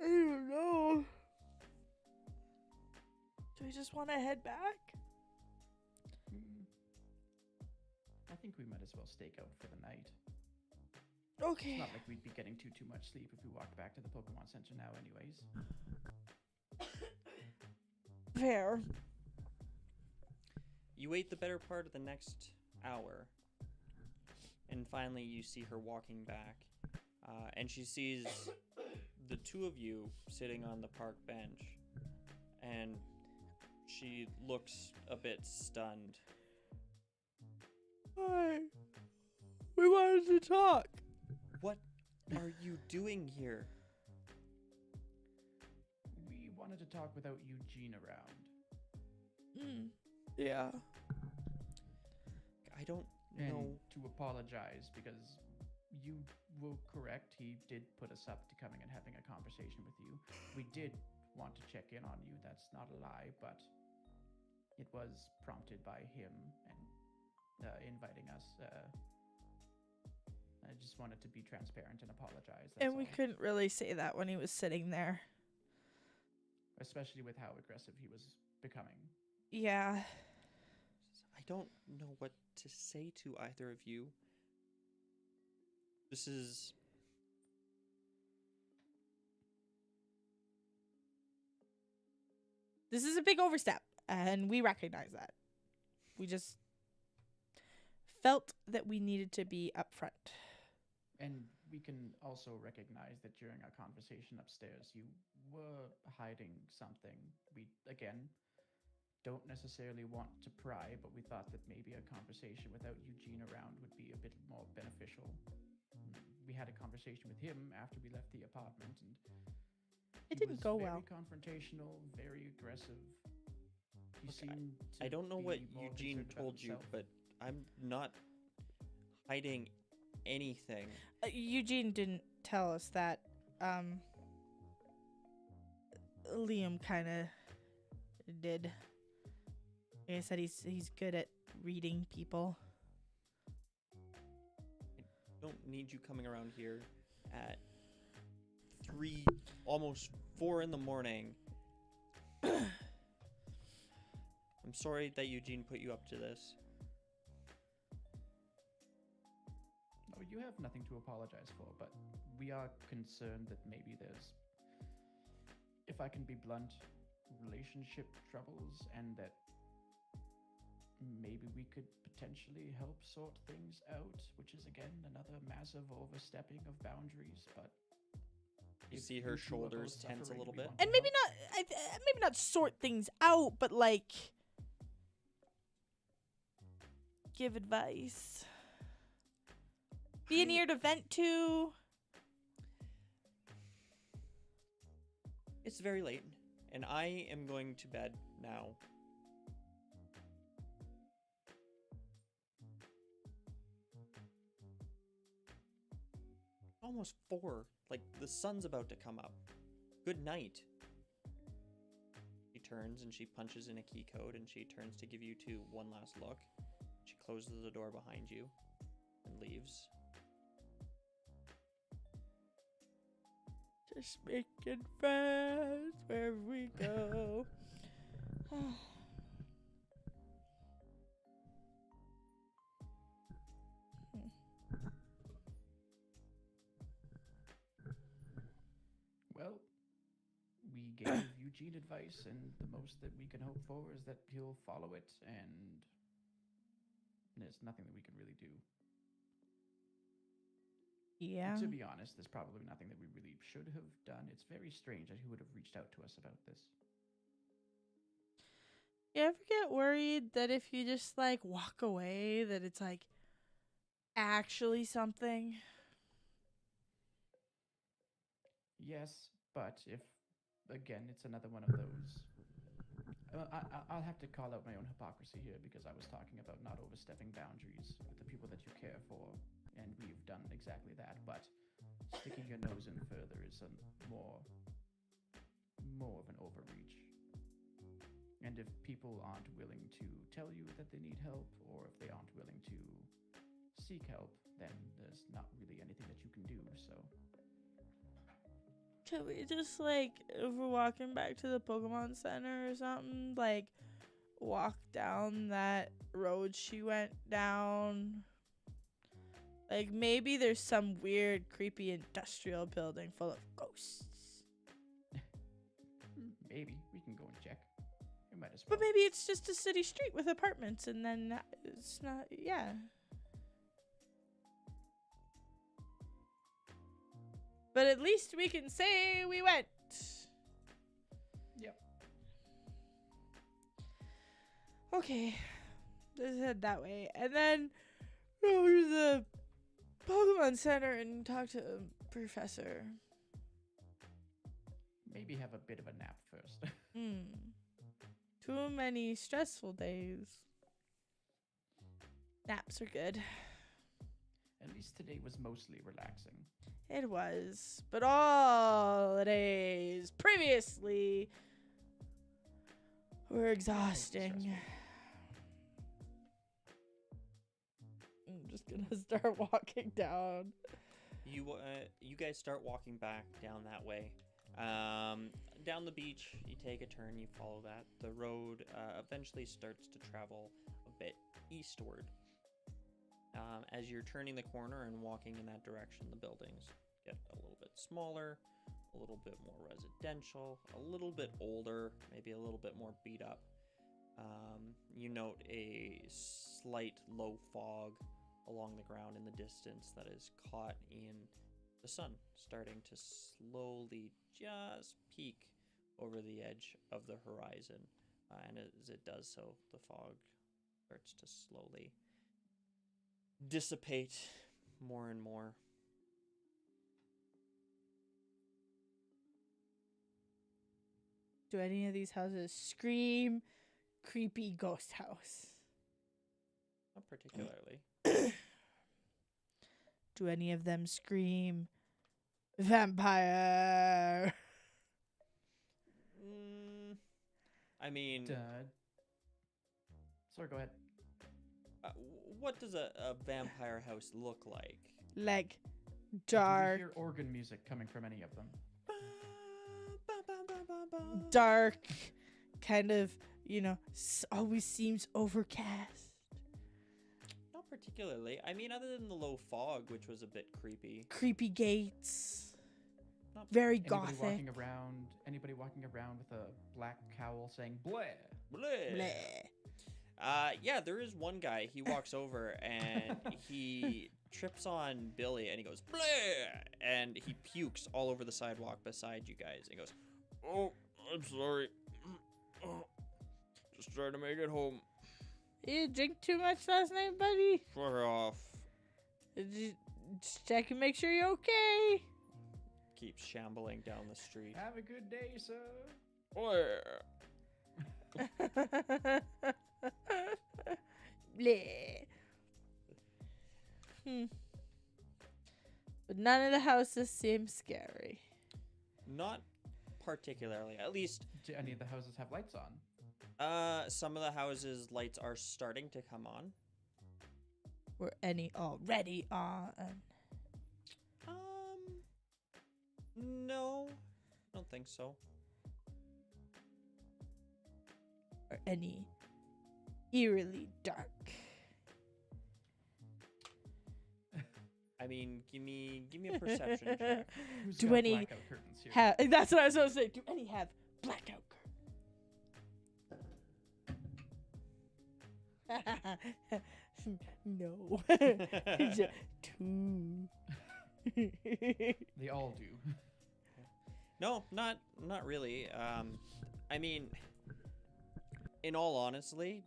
Speaker 2: I don't know. Do we just want to head back?
Speaker 4: I think we might as well stake out for the night.
Speaker 2: Okay.
Speaker 4: It's not like we'd be getting too much sleep if we walked back to the Pokemon Center now anyways.
Speaker 2: Fair.
Speaker 1: You wait the better part of the next hour. And finally you see her walking back. And she sees the two of you sitting on the park bench. And she looks a bit stunned.
Speaker 2: Hi. We wanted to talk.
Speaker 1: What are you doing here?
Speaker 4: We wanted to talk without Eugene around.
Speaker 2: Yeah.
Speaker 1: I don't
Speaker 4: And
Speaker 1: know.
Speaker 4: to apologize because you were correct. He did put us up to coming and having a conversation with you. We did want to check in on you. That's not a lie, but it was prompted by him and inviting us. I just wanted to be transparent and apologize. That's
Speaker 2: And we
Speaker 4: all.
Speaker 2: couldn't really say that when he was sitting there.
Speaker 4: Especially with how aggressive he was becoming.
Speaker 2: Yeah.
Speaker 1: I don't know what to say to either of you. This is...
Speaker 2: This is a big overstep, and we recognize that. We just felt that we needed to be upfront.
Speaker 4: And we can also recognize that during our conversation upstairs, you were hiding something. We, again, don't necessarily want to pry, but we thought that maybe a conversation without Eugene around would be a bit more beneficial. We had a conversation with him after we left the apartment, and
Speaker 2: It
Speaker 4: he
Speaker 2: didn't
Speaker 4: was
Speaker 2: go
Speaker 4: very
Speaker 2: well.
Speaker 4: confrontational, very aggressive. He
Speaker 1: Okay,
Speaker 4: seemed to
Speaker 1: I don't know what
Speaker 4: be more
Speaker 1: Eugene
Speaker 4: concerned about
Speaker 1: told you,
Speaker 4: himself.
Speaker 1: but I'm not hiding anything.
Speaker 2: Eugene didn't tell us that. Liam kind of did. Like I said, he's good at reading people.
Speaker 1: I don't need you coming around here at 3, almost 4 in the morning. I'm sorry that Eugene put you up to this.
Speaker 4: No, you have nothing to apologize for, but we are concerned that maybe there's, if I can be blunt, relationship troubles, and that maybe we could potentially help sort things out, which is again another massive overstepping of boundaries. But
Speaker 1: You
Speaker 4: if
Speaker 1: see her
Speaker 4: you two are both
Speaker 1: shoulders tense a
Speaker 4: suffering,
Speaker 1: little
Speaker 4: we
Speaker 1: bit.
Speaker 4: want to
Speaker 2: And maybe
Speaker 4: help.
Speaker 2: not, maybe not sort things out, but like, give advice. Be an ear to vent to.
Speaker 1: It's very late, and I am going to bed now. Almost 4. Like, the sun's about to come up. Good night. She turns and she punches in a key code, and she turns to give you two one last look. She closes the door behind you and leaves.
Speaker 2: Just making friends wherever we go.
Speaker 4: Well, we gave Eugene advice, and the most that we can hope for is that he'll follow it, and there's nothing that we can really do.
Speaker 2: Yeah.
Speaker 4: To be honest, there's probably nothing that we really should have done. It's very strange that he would have reached out to us about this.
Speaker 2: You ever get worried that if you just like walk away, that it's like actually something?
Speaker 4: Yes, but if, again, it's another one of those. I'll have to call out my own hypocrisy here, because I was talking about not overstepping boundaries with the people that you care for, and we've done exactly that. But sticking your nose in further is more of an overreach. And if people aren't willing to tell you that they need help, or if they aren't willing to seek help, then there's not really anything that you can do. So.
Speaker 2: Can we just, like, if we're walking back to the Pokemon Center or something, like, walk down that road she went down? Like, maybe there's some weird, creepy industrial building full of ghosts.
Speaker 4: Maybe. We can go and check. We might as well.
Speaker 2: But maybe it's just a city street with apartments, and then it's not, yeah. But at least we can say we went.
Speaker 4: Yep.
Speaker 2: Okay. Let's head that way. And then go to the Pokemon Center and talk to a professor.
Speaker 4: Maybe have a bit of a nap first.
Speaker 2: Too many stressful days. Naps are good.
Speaker 4: At least today was mostly relaxing.
Speaker 2: It was. But all the days previously were exhausting. I'm just gonna start walking down.
Speaker 1: You guys start walking back down that way. Down the beach, you take a turn, you follow that. The road eventually starts to travel a bit eastward. As you're turning the corner and walking in that direction, the buildings get a little bit smaller, a little bit more residential, a little bit older, maybe a little bit more beat up. You note a slight low fog along the ground in the distance that is caught in the sun, starting to slowly just peek over the edge of the horizon. And as it does so, the fog starts to slowly dissipate more and more.
Speaker 2: Do any of these houses scream creepy ghost house?
Speaker 1: Not particularly.
Speaker 2: Do any of them scream vampire?
Speaker 1: I mean,
Speaker 4: Sorry, go ahead.
Speaker 1: what does a vampire house look like?
Speaker 2: Like
Speaker 4: Do
Speaker 2: dark,
Speaker 4: you hear organ music coming from any of them?
Speaker 2: dark, kind of, always seems overcast.
Speaker 1: Not particularly. I mean, other than the low fog, which was a bit creepy.
Speaker 2: Creepy gates.
Speaker 1: Not
Speaker 2: Very
Speaker 4: Anybody
Speaker 2: gothic.
Speaker 4: Anybody walking around with a black cowl saying "bleh"?
Speaker 1: Bleh.
Speaker 2: Bleh.
Speaker 1: Yeah, there is one guy. He walks over and he trips on Billy and he goes, bleh! And he pukes all over the sidewalk beside you guys. And he goes, oh, I'm sorry. Just trying to make it home.
Speaker 2: You drink too much last night, buddy?
Speaker 1: Fuck off.
Speaker 2: Just check and make sure you're okay.
Speaker 1: Keeps shambling down the street.
Speaker 4: Have a good day, sir.
Speaker 2: Bleh. But none of the houses seem scary.
Speaker 1: Not particularly. At least,
Speaker 4: Do any of the houses have lights on?
Speaker 1: some of the houses' lights are starting to come on.
Speaker 2: Were any already on?
Speaker 1: No, I don't think so.
Speaker 2: Or any eerily dark?
Speaker 1: I mean, give me a perception check.
Speaker 4: Who's
Speaker 2: Do
Speaker 4: got
Speaker 2: any
Speaker 4: blackout curtains here?
Speaker 2: That's what I was going to say. Do any have blackout curtains? No. Just 2.
Speaker 4: They all do.
Speaker 1: No, not really. I mean, in all honesty,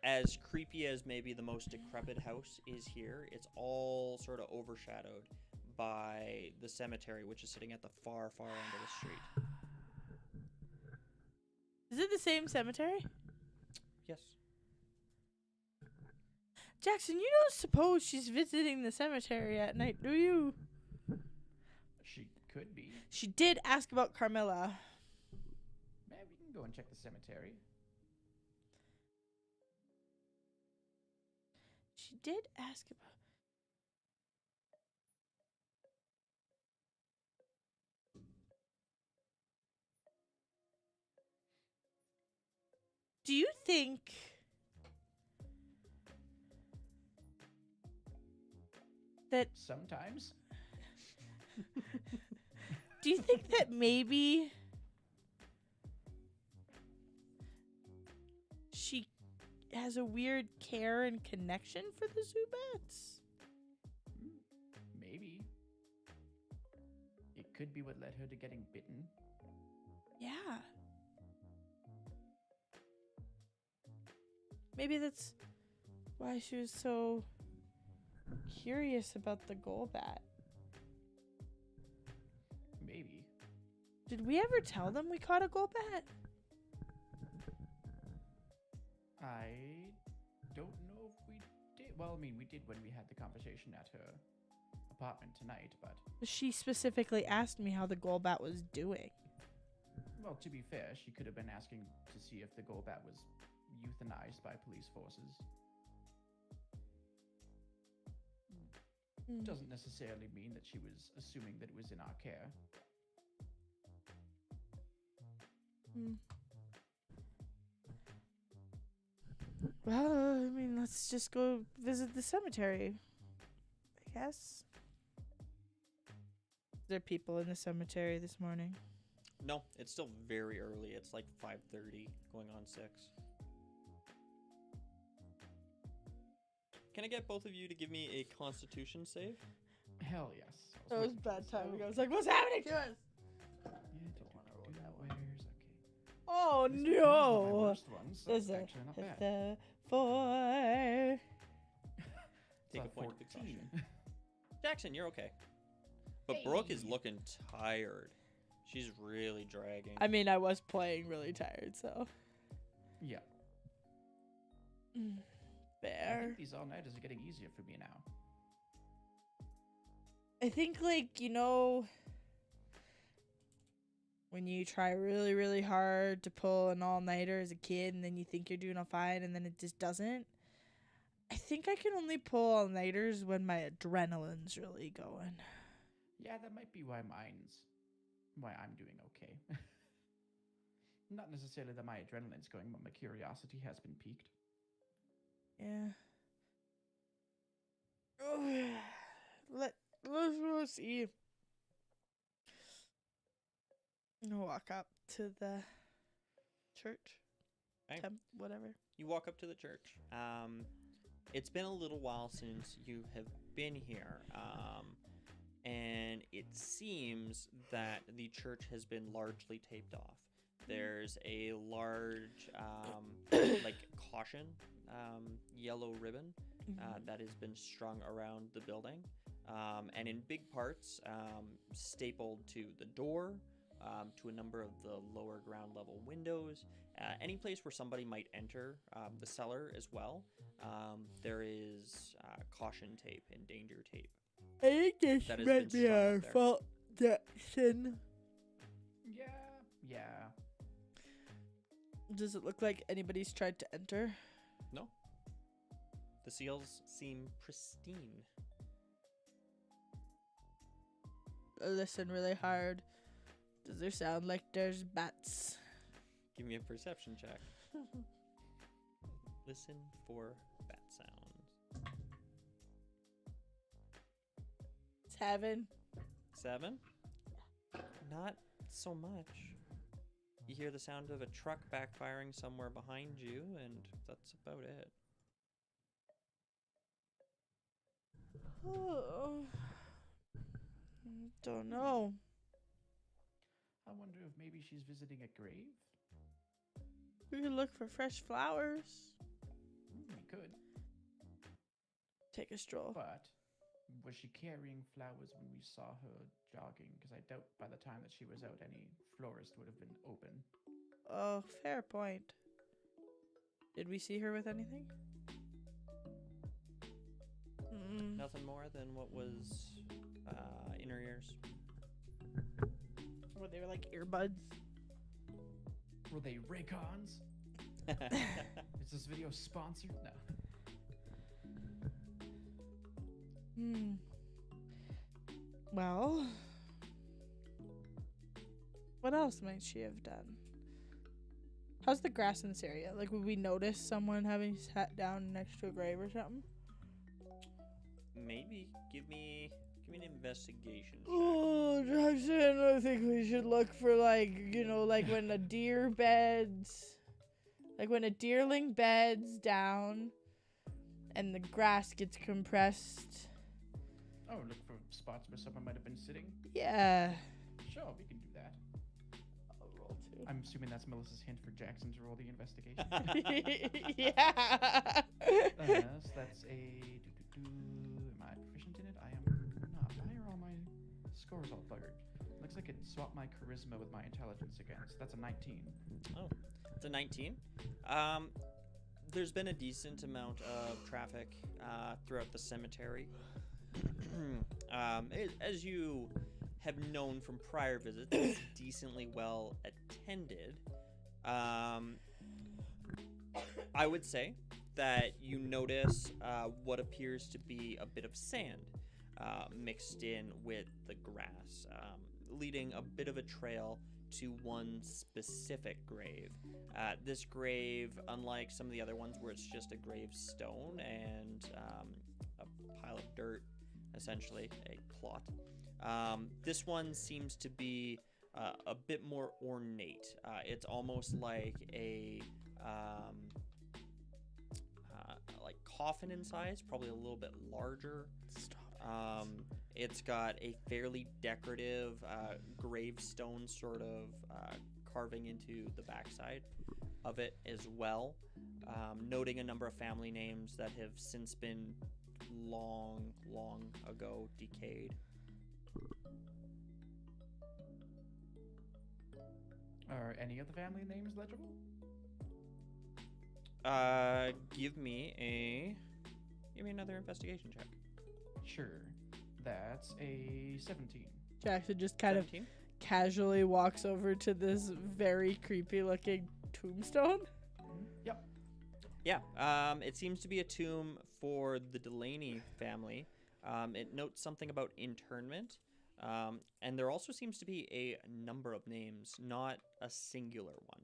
Speaker 1: as creepy as maybe the most decrepit house is here, it's all sort of overshadowed by the cemetery, which is sitting at the far end of the street.
Speaker 2: Is it the same cemetery?
Speaker 1: Yes.
Speaker 2: Jackson, you don't suppose she's visiting the cemetery at night, do you?
Speaker 4: She could be.
Speaker 2: She did ask about Carmilla.
Speaker 4: Maybe we can go and check the cemetery.
Speaker 2: She did ask about... Do you think that...
Speaker 4: Sometimes.
Speaker 2: Do you think that maybe she has a weird care and connection for the Zubats?
Speaker 4: Maybe. It could be what led her to getting bitten.
Speaker 2: Yeah. Maybe that's why she was so curious about the Golbat.
Speaker 4: Maybe.
Speaker 2: Did we ever tell them we caught a Golbat?
Speaker 4: I don't know if we did. Well, I mean, we did when we had the conversation at her apartment tonight, but...
Speaker 2: She specifically asked me how the Golbat was doing.
Speaker 4: Well, to be fair, she could have been asking to see if the Golbat was euthanized by police forces. Doesn't necessarily mean that she was assuming that it was in our care.
Speaker 2: Well, I mean, let's just go visit the cemetery, I guess. There are people in the cemetery this morning.
Speaker 1: No, it's still very early. It's like 5:30, going on 6. Can I get both of you to give me a Constitution save?
Speaker 4: Hell yes.
Speaker 2: That was bad timing. I was like, what's happening to us? Oh no!
Speaker 4: That's
Speaker 2: There's a,
Speaker 4: actually not bad.
Speaker 2: the 4.
Speaker 1: Take a
Speaker 4: It's
Speaker 1: point of
Speaker 4: 14.
Speaker 1: exhaustion. Jackson, you're okay. But Brooke is looking tired. She's really dragging.
Speaker 2: I mean, I was playing really tired, so.
Speaker 4: Yeah. I
Speaker 2: Fair.
Speaker 4: think these all-nighters are getting easier for me now.
Speaker 2: I think, like, you know, when you try really, really hard to pull an all-nighter as a kid and then you think you're doing all fine and then it just doesn't. I think I can only pull all-nighters when my adrenaline's really going.
Speaker 4: Yeah, that might be why I'm doing okay. Not necessarily that my adrenaline's going, but my curiosity has been piqued.
Speaker 2: Yeah. Let's go see. I'll walk up to the church.
Speaker 1: Okay.
Speaker 2: Whatever.
Speaker 1: You walk up to the church. It's been a little while since you have been here. And it seems that the church has been largely taped off. There's a large, like caution, yellow ribbon that has been strung around the building, and in big parts, stapled to the door, to a number of the lower ground level windows, any place where somebody might enter the cellar as well. There is caution tape and danger tape.
Speaker 2: I think this
Speaker 1: That has
Speaker 2: might
Speaker 1: been
Speaker 2: be
Speaker 1: strung
Speaker 2: our
Speaker 1: up there.
Speaker 2: fault, Jackson.
Speaker 4: Yeah.
Speaker 2: Does it look like anybody's tried to enter?
Speaker 1: No. The seals seem pristine.
Speaker 2: Listen really hard. Does there sound like there's bats?
Speaker 1: Give me a perception check. Listen for bat sounds.
Speaker 2: 7.
Speaker 1: 7? Not so much. You hear the sound of a truck backfiring somewhere behind you, and that's about it.
Speaker 2: Oh. Don't know.
Speaker 4: I wonder if maybe she's visiting a grave.
Speaker 2: We could look for fresh flowers.
Speaker 4: We could.
Speaker 2: Take a stroll.
Speaker 4: But was she carrying flowers when we saw her jogging? Because I doubt by the time that she was out, any florist would have been open.
Speaker 2: Oh, fair point. Did we see her with anything? Mm-mm.
Speaker 1: Nothing more than what was in her ears.
Speaker 2: Well, they were like earbuds.
Speaker 4: Were they Raycons? Is this video sponsored? No.
Speaker 2: Well, what else might she have done? How's the grass in this area? Like, would we notice someone having sat down next to a grave or something?
Speaker 1: Maybe. Give me an investigation check.
Speaker 2: Oh, Jackson, I think we should look for, like, you know, like when a deer beds, like when a deerling beds down and the grass gets compressed.
Speaker 4: Oh, look for spots where someone might have been sitting?
Speaker 2: Yeah.
Speaker 4: Sure, we can do that.
Speaker 2: I'll roll 2.
Speaker 4: I'm assuming that's Melissa's hint for Jackson to roll the investigation.
Speaker 2: Yeah.
Speaker 4: So that's a... Am I proficient in it? I am not. Why are all my scores all buggered? Looks like it swapped my charisma with my intelligence again. So that's a 19.
Speaker 1: Oh, it's a 19. There's been a decent amount of traffic throughout the cemetery. As you have known from prior visits, it's decently well attended. I would say that you notice what appears to be a bit of sand mixed in with the grass, leading a bit of a trail to one specific grave. This grave, unlike some of the other ones where it's just a gravestone and a pile of dirt, essentially a plot, this one seems to be a bit more ornate. It's almost like a like coffin in size, probably a little bit larger. It's got a fairly decorative gravestone sort of carving into the backside of it as well, noting a number of family names that have since been long ago decayed.
Speaker 4: Are any of the family names legible?
Speaker 1: Give me another investigation check.
Speaker 4: Sure. That's a 17.
Speaker 2: Jackson just kind
Speaker 1: 17?
Speaker 2: of casually walks over to this very creepy looking tombstone.
Speaker 4: Yep.
Speaker 1: Yeah, it seems to be a tomb for the Delaney family. It notes something about internment, and there also seems to be a number of names, not a singular one.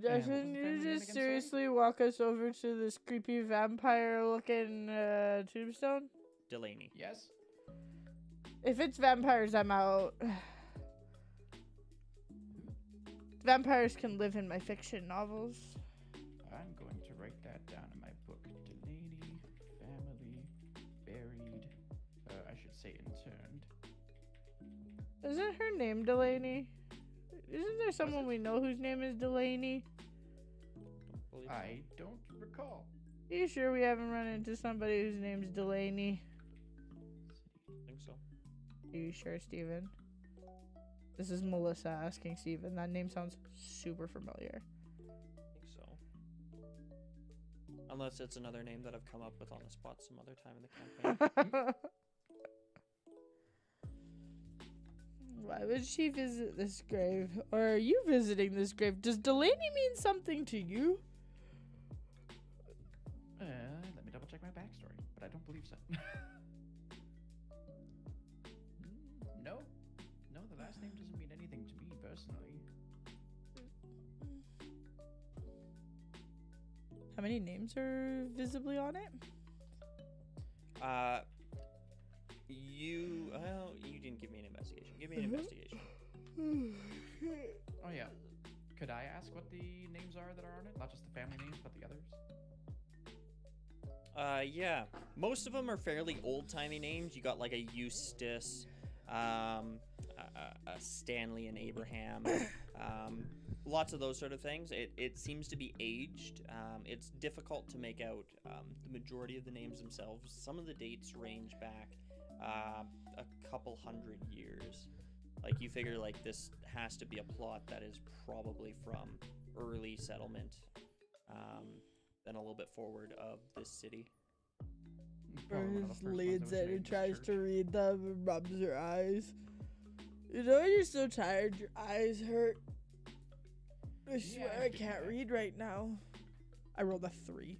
Speaker 2: Jackson,
Speaker 4: the
Speaker 2: you
Speaker 4: family name
Speaker 2: just
Speaker 4: again,
Speaker 2: seriously walk us over to this creepy vampire looking tombstone?
Speaker 1: Delaney.
Speaker 4: Yes?
Speaker 2: If it's vampires, I'm out. Vampires can live in my fiction novels.
Speaker 4: I'm going to write that down in my book. Delaney family buried. I should say interned.
Speaker 2: Isn't her name Delaney? Isn't there someone we know whose name is Delaney?
Speaker 1: Don't believe
Speaker 4: I don't recall.
Speaker 2: Are you sure we haven't run into somebody whose name's Delaney?
Speaker 1: I think so.
Speaker 2: Are you sure, Steven? This is Melissa asking Steven. That name sounds super familiar.
Speaker 1: I think so. Unless it's another name that I've come up with on the spot some other time in the campaign.
Speaker 2: Why would she visit this grave? Or are you visiting this grave? Does Delaney mean something to you?
Speaker 4: Let me double check my backstory, but I don't believe so. No. No, the last name doesn't mean anything to me personally.
Speaker 2: How many names are visibly on it?
Speaker 1: You didn't give me an investigation. Give me an investigation.
Speaker 4: Oh yeah. Could I ask what the names are that are on it? Not just the family names, but the others?
Speaker 1: Yeah. Most of them are fairly old-timey names. You got like a Eustace, a Stanley and Abraham, lots of those sort of things. It seems to be aged. It's difficult to make out the majority of the names themselves. Some of the dates range back a couple hundred years. Like, you figure like this has to be a plot that is probably from early settlement, then a little bit forward of this city.
Speaker 4: Probably one of the first ones that
Speaker 2: leans
Speaker 4: was
Speaker 2: in
Speaker 4: made in
Speaker 2: and
Speaker 4: this
Speaker 2: tries
Speaker 4: church.
Speaker 2: to read them and rubs her eyes. You know when you're so tired, your eyes hurt. I swear
Speaker 4: I've
Speaker 2: I
Speaker 4: been
Speaker 2: can't
Speaker 4: there.
Speaker 2: read right now. I rolled a 3.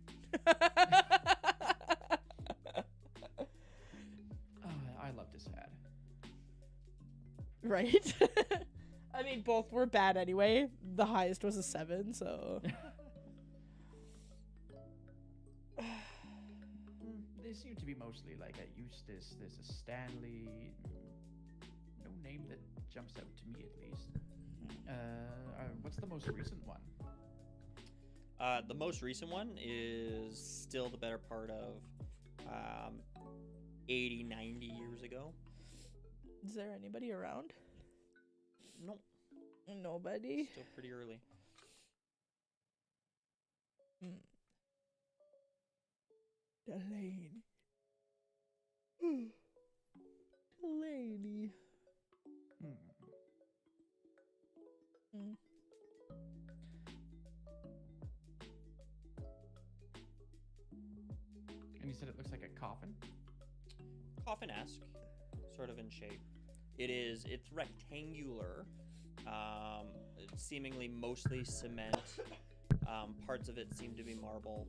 Speaker 4: I love this ad.
Speaker 2: Right? I mean, both were bad anyway. The highest was a 7, so.
Speaker 4: They seem to be mostly like a Eustace, there's a Stanley. No name that jumps out to me, at least. What's the most recent one?
Speaker 1: The most recent one is still the better part of 80, 90 years ago.
Speaker 2: Is there anybody around?
Speaker 1: Nope.
Speaker 2: Nobody?
Speaker 1: Still pretty early.
Speaker 2: Delaney. Delaney.
Speaker 4: And you said it looks like a coffin?
Speaker 1: Coffin-esque, sort of in shape. It's rectangular, seemingly mostly cement. Parts of it seem to be marble.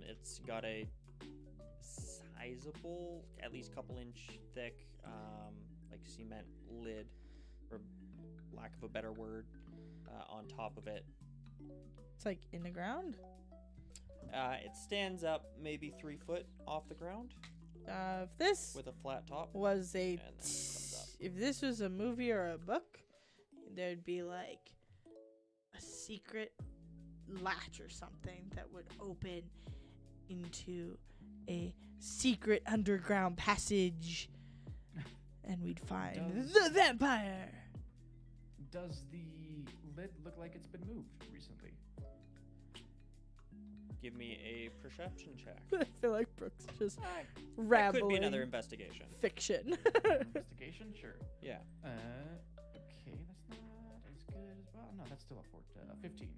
Speaker 1: It's got a sizable, at least couple inch thick, like cement lid, for lack of a better word, on top of it.
Speaker 2: It's like in the ground?
Speaker 1: It stands up maybe 3 foot off the ground
Speaker 2: If this
Speaker 1: with a flat top.
Speaker 2: was a
Speaker 1: And then it comes up.
Speaker 2: if this was a movie or a book, there'd be like a secret latch or something that would open into a secret underground passage and we'd find the vampire.
Speaker 4: Does the lid look like it's been moved recently?
Speaker 1: Give me a perception check.
Speaker 2: I feel like Brooks just
Speaker 1: That
Speaker 2: rambling
Speaker 1: could be another investigation.
Speaker 2: fiction.
Speaker 4: Investigation? Sure.
Speaker 1: Yeah.
Speaker 4: Okay, that's not as good as well. No, that's still a 15.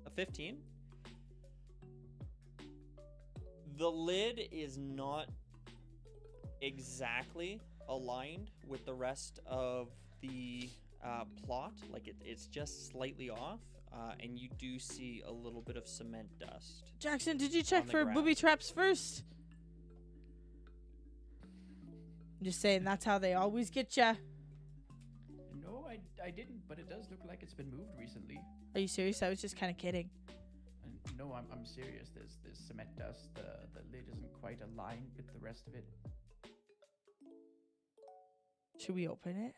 Speaker 1: A 15? The lid is not exactly aligned with the rest of the plot. Like, it's just slightly off, and you do see a little bit of cement dust.
Speaker 2: Jackson, did you check
Speaker 1: On the
Speaker 2: for
Speaker 1: ground.
Speaker 2: booby traps first? I'm just saying that's how they always get ya.
Speaker 4: No, I didn't, but it does look like it's been moved recently.
Speaker 2: Are you serious? I was just kind of kidding.
Speaker 4: And no, I'm serious. There's cement dust. The lid isn't quite aligned with the rest of it.
Speaker 2: Should we open it?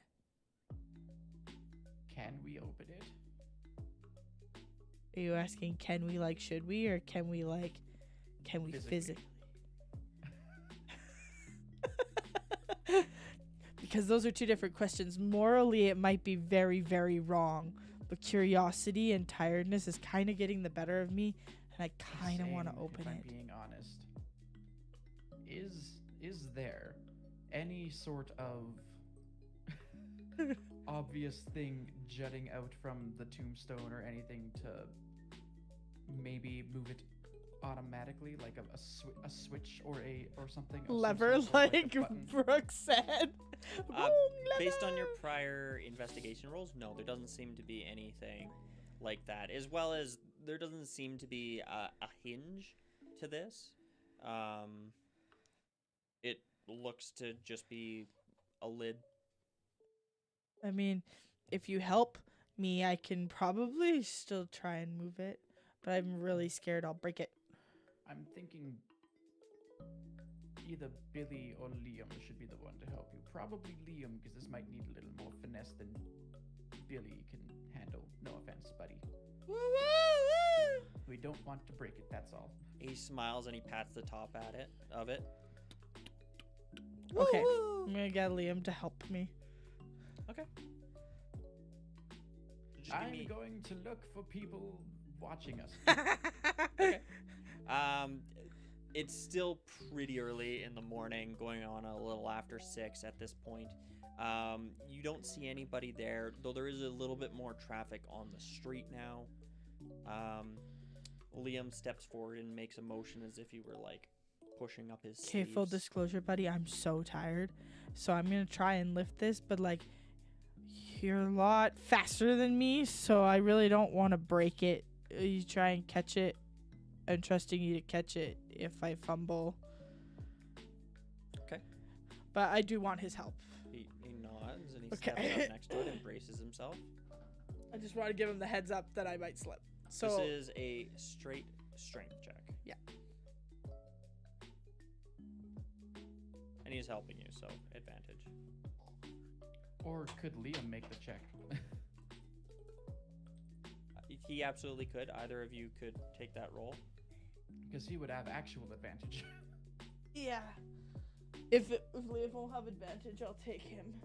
Speaker 4: Can we open it?
Speaker 2: Are you asking can we like should we or can we like can we physically? because those are two different questions. Morally, it might be very, very wrong, but curiosity and tiredness is kind of getting the better of me, and I kind of want to open
Speaker 4: if I'm
Speaker 2: it.
Speaker 4: being honest, is there any sort of obvious thing jutting out from the tombstone or anything to maybe move it automatically, like a switch or something of some
Speaker 2: Lever,
Speaker 4: sort, or
Speaker 2: like
Speaker 4: a button?
Speaker 2: Brooke said. Boom,
Speaker 1: Based on your
Speaker 2: lever.
Speaker 1: prior investigation rolls, no, there doesn't seem to be anything like that. As well as there doesn't seem to be a hinge to this. It looks to just be a lid.
Speaker 2: I mean, if you help me, I can probably still try and move it, but I'm really scared I'll break it.
Speaker 4: I'm thinking either Billy or Liam should be the one to help you. Probably Liam, because this might need a little more finesse than Billy can handle. No offense, buddy.
Speaker 2: Woo, woo, woo.
Speaker 4: We don't want to break it, that's all.
Speaker 1: He smiles and he pats the top of it.
Speaker 2: Okay,
Speaker 1: Woo-woo.
Speaker 2: I'm gonna get Liam to help me.
Speaker 1: Okay. Just give
Speaker 4: I'm
Speaker 1: me-
Speaker 4: going to look for people watching us.
Speaker 1: Okay. It's still pretty early in the morning, going on a little after 6 at this point. You don't see anybody there, though there is a little bit more traffic on the street now. Liam steps forward and makes a motion as if he were like pushing up his
Speaker 2: Okay, full
Speaker 1: sleeves.
Speaker 2: disclosure, buddy, I'm so tired, so I'm gonna try and lift this, but like, you're a lot faster than me, so I really don't want to break it. You try and catch it. I'm trusting you to catch it if I fumble.
Speaker 1: Okay.
Speaker 2: But I do want his help.
Speaker 1: He nods and he
Speaker 2: Okay.
Speaker 1: steps up next to it and braces himself.
Speaker 2: I just want to give him the heads up that I might slip. So
Speaker 1: This is a straight strength check.
Speaker 2: Yeah.
Speaker 1: And he's helping you, so advantage.
Speaker 4: Or could Liam make the check?
Speaker 1: He absolutely could. Either of you could take that roll.
Speaker 4: Because he would have actual advantage.
Speaker 2: yeah. If Liam will have advantage, I'll take him.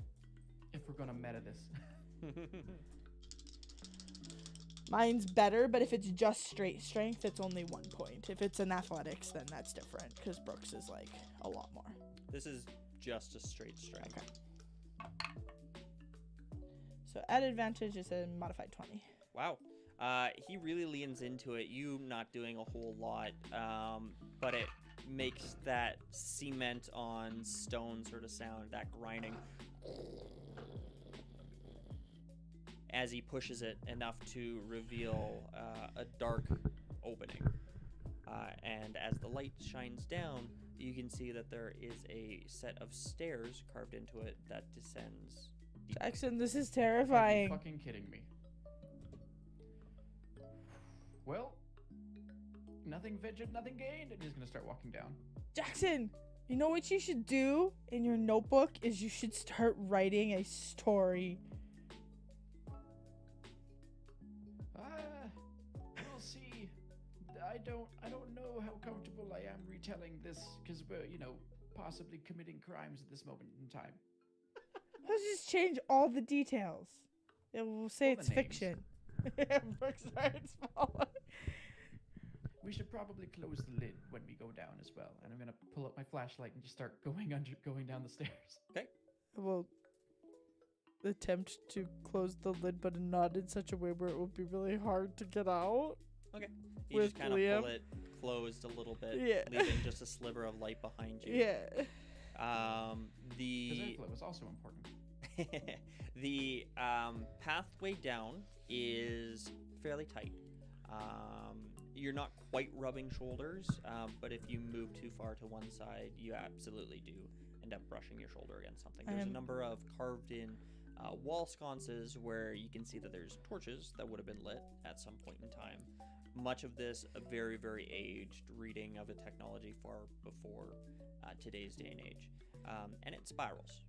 Speaker 4: If we're gonna meta this.
Speaker 2: Mine's better, but if it's just straight strength, it's only 1 point. If it's an athletics, then that's different, because Brooks is like a lot more.
Speaker 1: This is just a straight strength.
Speaker 2: Okay. So at advantage is a modified 20.
Speaker 1: Wow. He really leans into it. You not doing a whole lot, but it makes that cement on stone sort of sound, that grinding, as he pushes it enough to reveal a dark opening. And as the light shines down, you can see that there is a set of stairs carved into it that descends.
Speaker 2: Jackson, this is
Speaker 4: Are you
Speaker 2: terrifying.
Speaker 4: fucking kidding me? Well, nothing ventured, nothing gained. And he's gonna start walking down.
Speaker 2: Jackson, you know what you should do in your notebook is you should start writing a story.
Speaker 4: We'll see. I don't know how comfortable I am retelling this because we're, possibly committing crimes at this moment in time.
Speaker 2: Let's just change all the details. It will say
Speaker 4: All the
Speaker 2: it's
Speaker 4: names.
Speaker 2: fiction. Brooks starts falling.
Speaker 4: We should probably close the lid when we go down as well. And I'm gonna pull up my flashlight and just start going down the stairs.
Speaker 2: I will attempt to close the lid, but not in such a way where it will be really hard to get out.
Speaker 1: You just
Speaker 2: With
Speaker 1: kind of
Speaker 2: Liam.
Speaker 1: pull it closed a little bit,
Speaker 2: Yeah.
Speaker 1: leaving just a sliver of light behind you.
Speaker 2: Yeah.
Speaker 4: Because
Speaker 1: The
Speaker 4: airflow is also important.
Speaker 1: the pathway down is fairly tight. You're not quite rubbing shoulders, but if you move too far to one side, you absolutely do end up brushing your shoulder against something. There's a number of carved-in wall sconces where you can see that there's torches that would have been lit at some point in time. Much of this a very, very aged reading of a technology far before today's day and age. And it spirals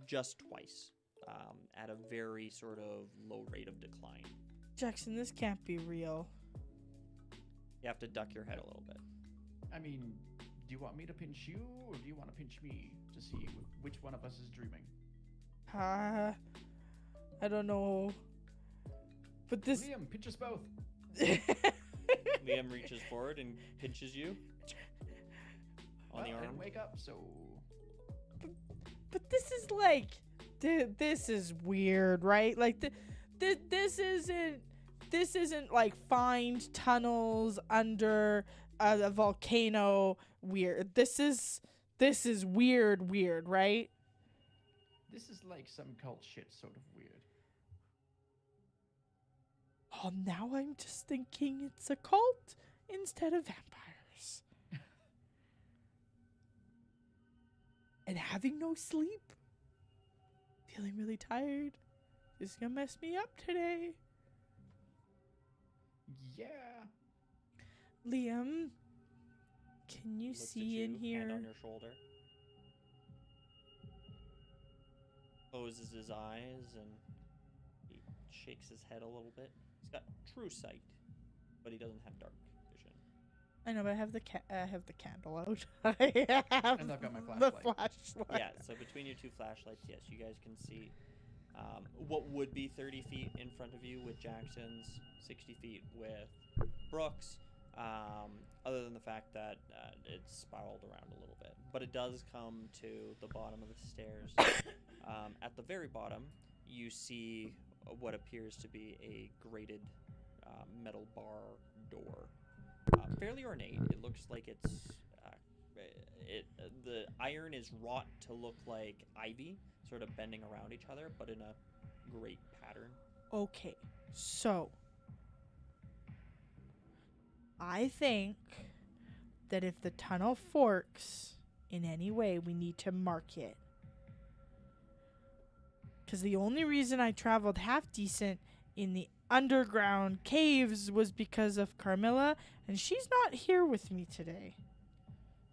Speaker 1: just twice at a very sort of low rate of decline.
Speaker 2: Jackson, this can't be real.
Speaker 1: You have to duck your head a little bit.
Speaker 4: I mean, do you want me to pinch you or do you want to pinch me to see which one of us is dreaming?
Speaker 2: I don't know. But this.
Speaker 4: Liam, pinch us both.
Speaker 1: Liam reaches forward and pinches you on the
Speaker 4: I
Speaker 1: arm.
Speaker 4: didn't wake up, so...
Speaker 2: But this is like, this is weird, right? Like, this isn't like find tunnels under a volcano weird. This is weird, right?
Speaker 4: This is like some cult shit sort of weird.
Speaker 2: Oh, now I'm just thinking it's a cult instead of vampires. And having no sleep, feeling really tired, is gonna mess me up today.
Speaker 4: Yeah.
Speaker 2: Liam, can you
Speaker 1: Looks at
Speaker 2: see in
Speaker 1: you,
Speaker 2: here?
Speaker 1: hand on your shoulder. Closes his eyes and he shakes his head a little bit. He's got true sight, but he doesn't have dark vision.
Speaker 2: I know, but I have the candle out. I have
Speaker 4: And I've got my
Speaker 2: the
Speaker 4: flashlight.
Speaker 2: flashlight.
Speaker 1: Yeah, so between your two flashlights, yes, you guys can see what would be 30 feet in front of you with Jackson's, 60 feet with Brooks, other than the fact that it's spiraled around a little bit. But it does come to the bottom of the stairs. At the very bottom, you see what appears to be a grated metal bar door. Fairly ornate. It looks like it's... the iron is wrought to look like ivy, sort of bending around each other, but in a great pattern.
Speaker 2: Okay, so I think that if the tunnel forks in any way, we need to mark it. Because the only reason I traveled half decent in the underground caves was because of Carmilla, and she's not here with me today.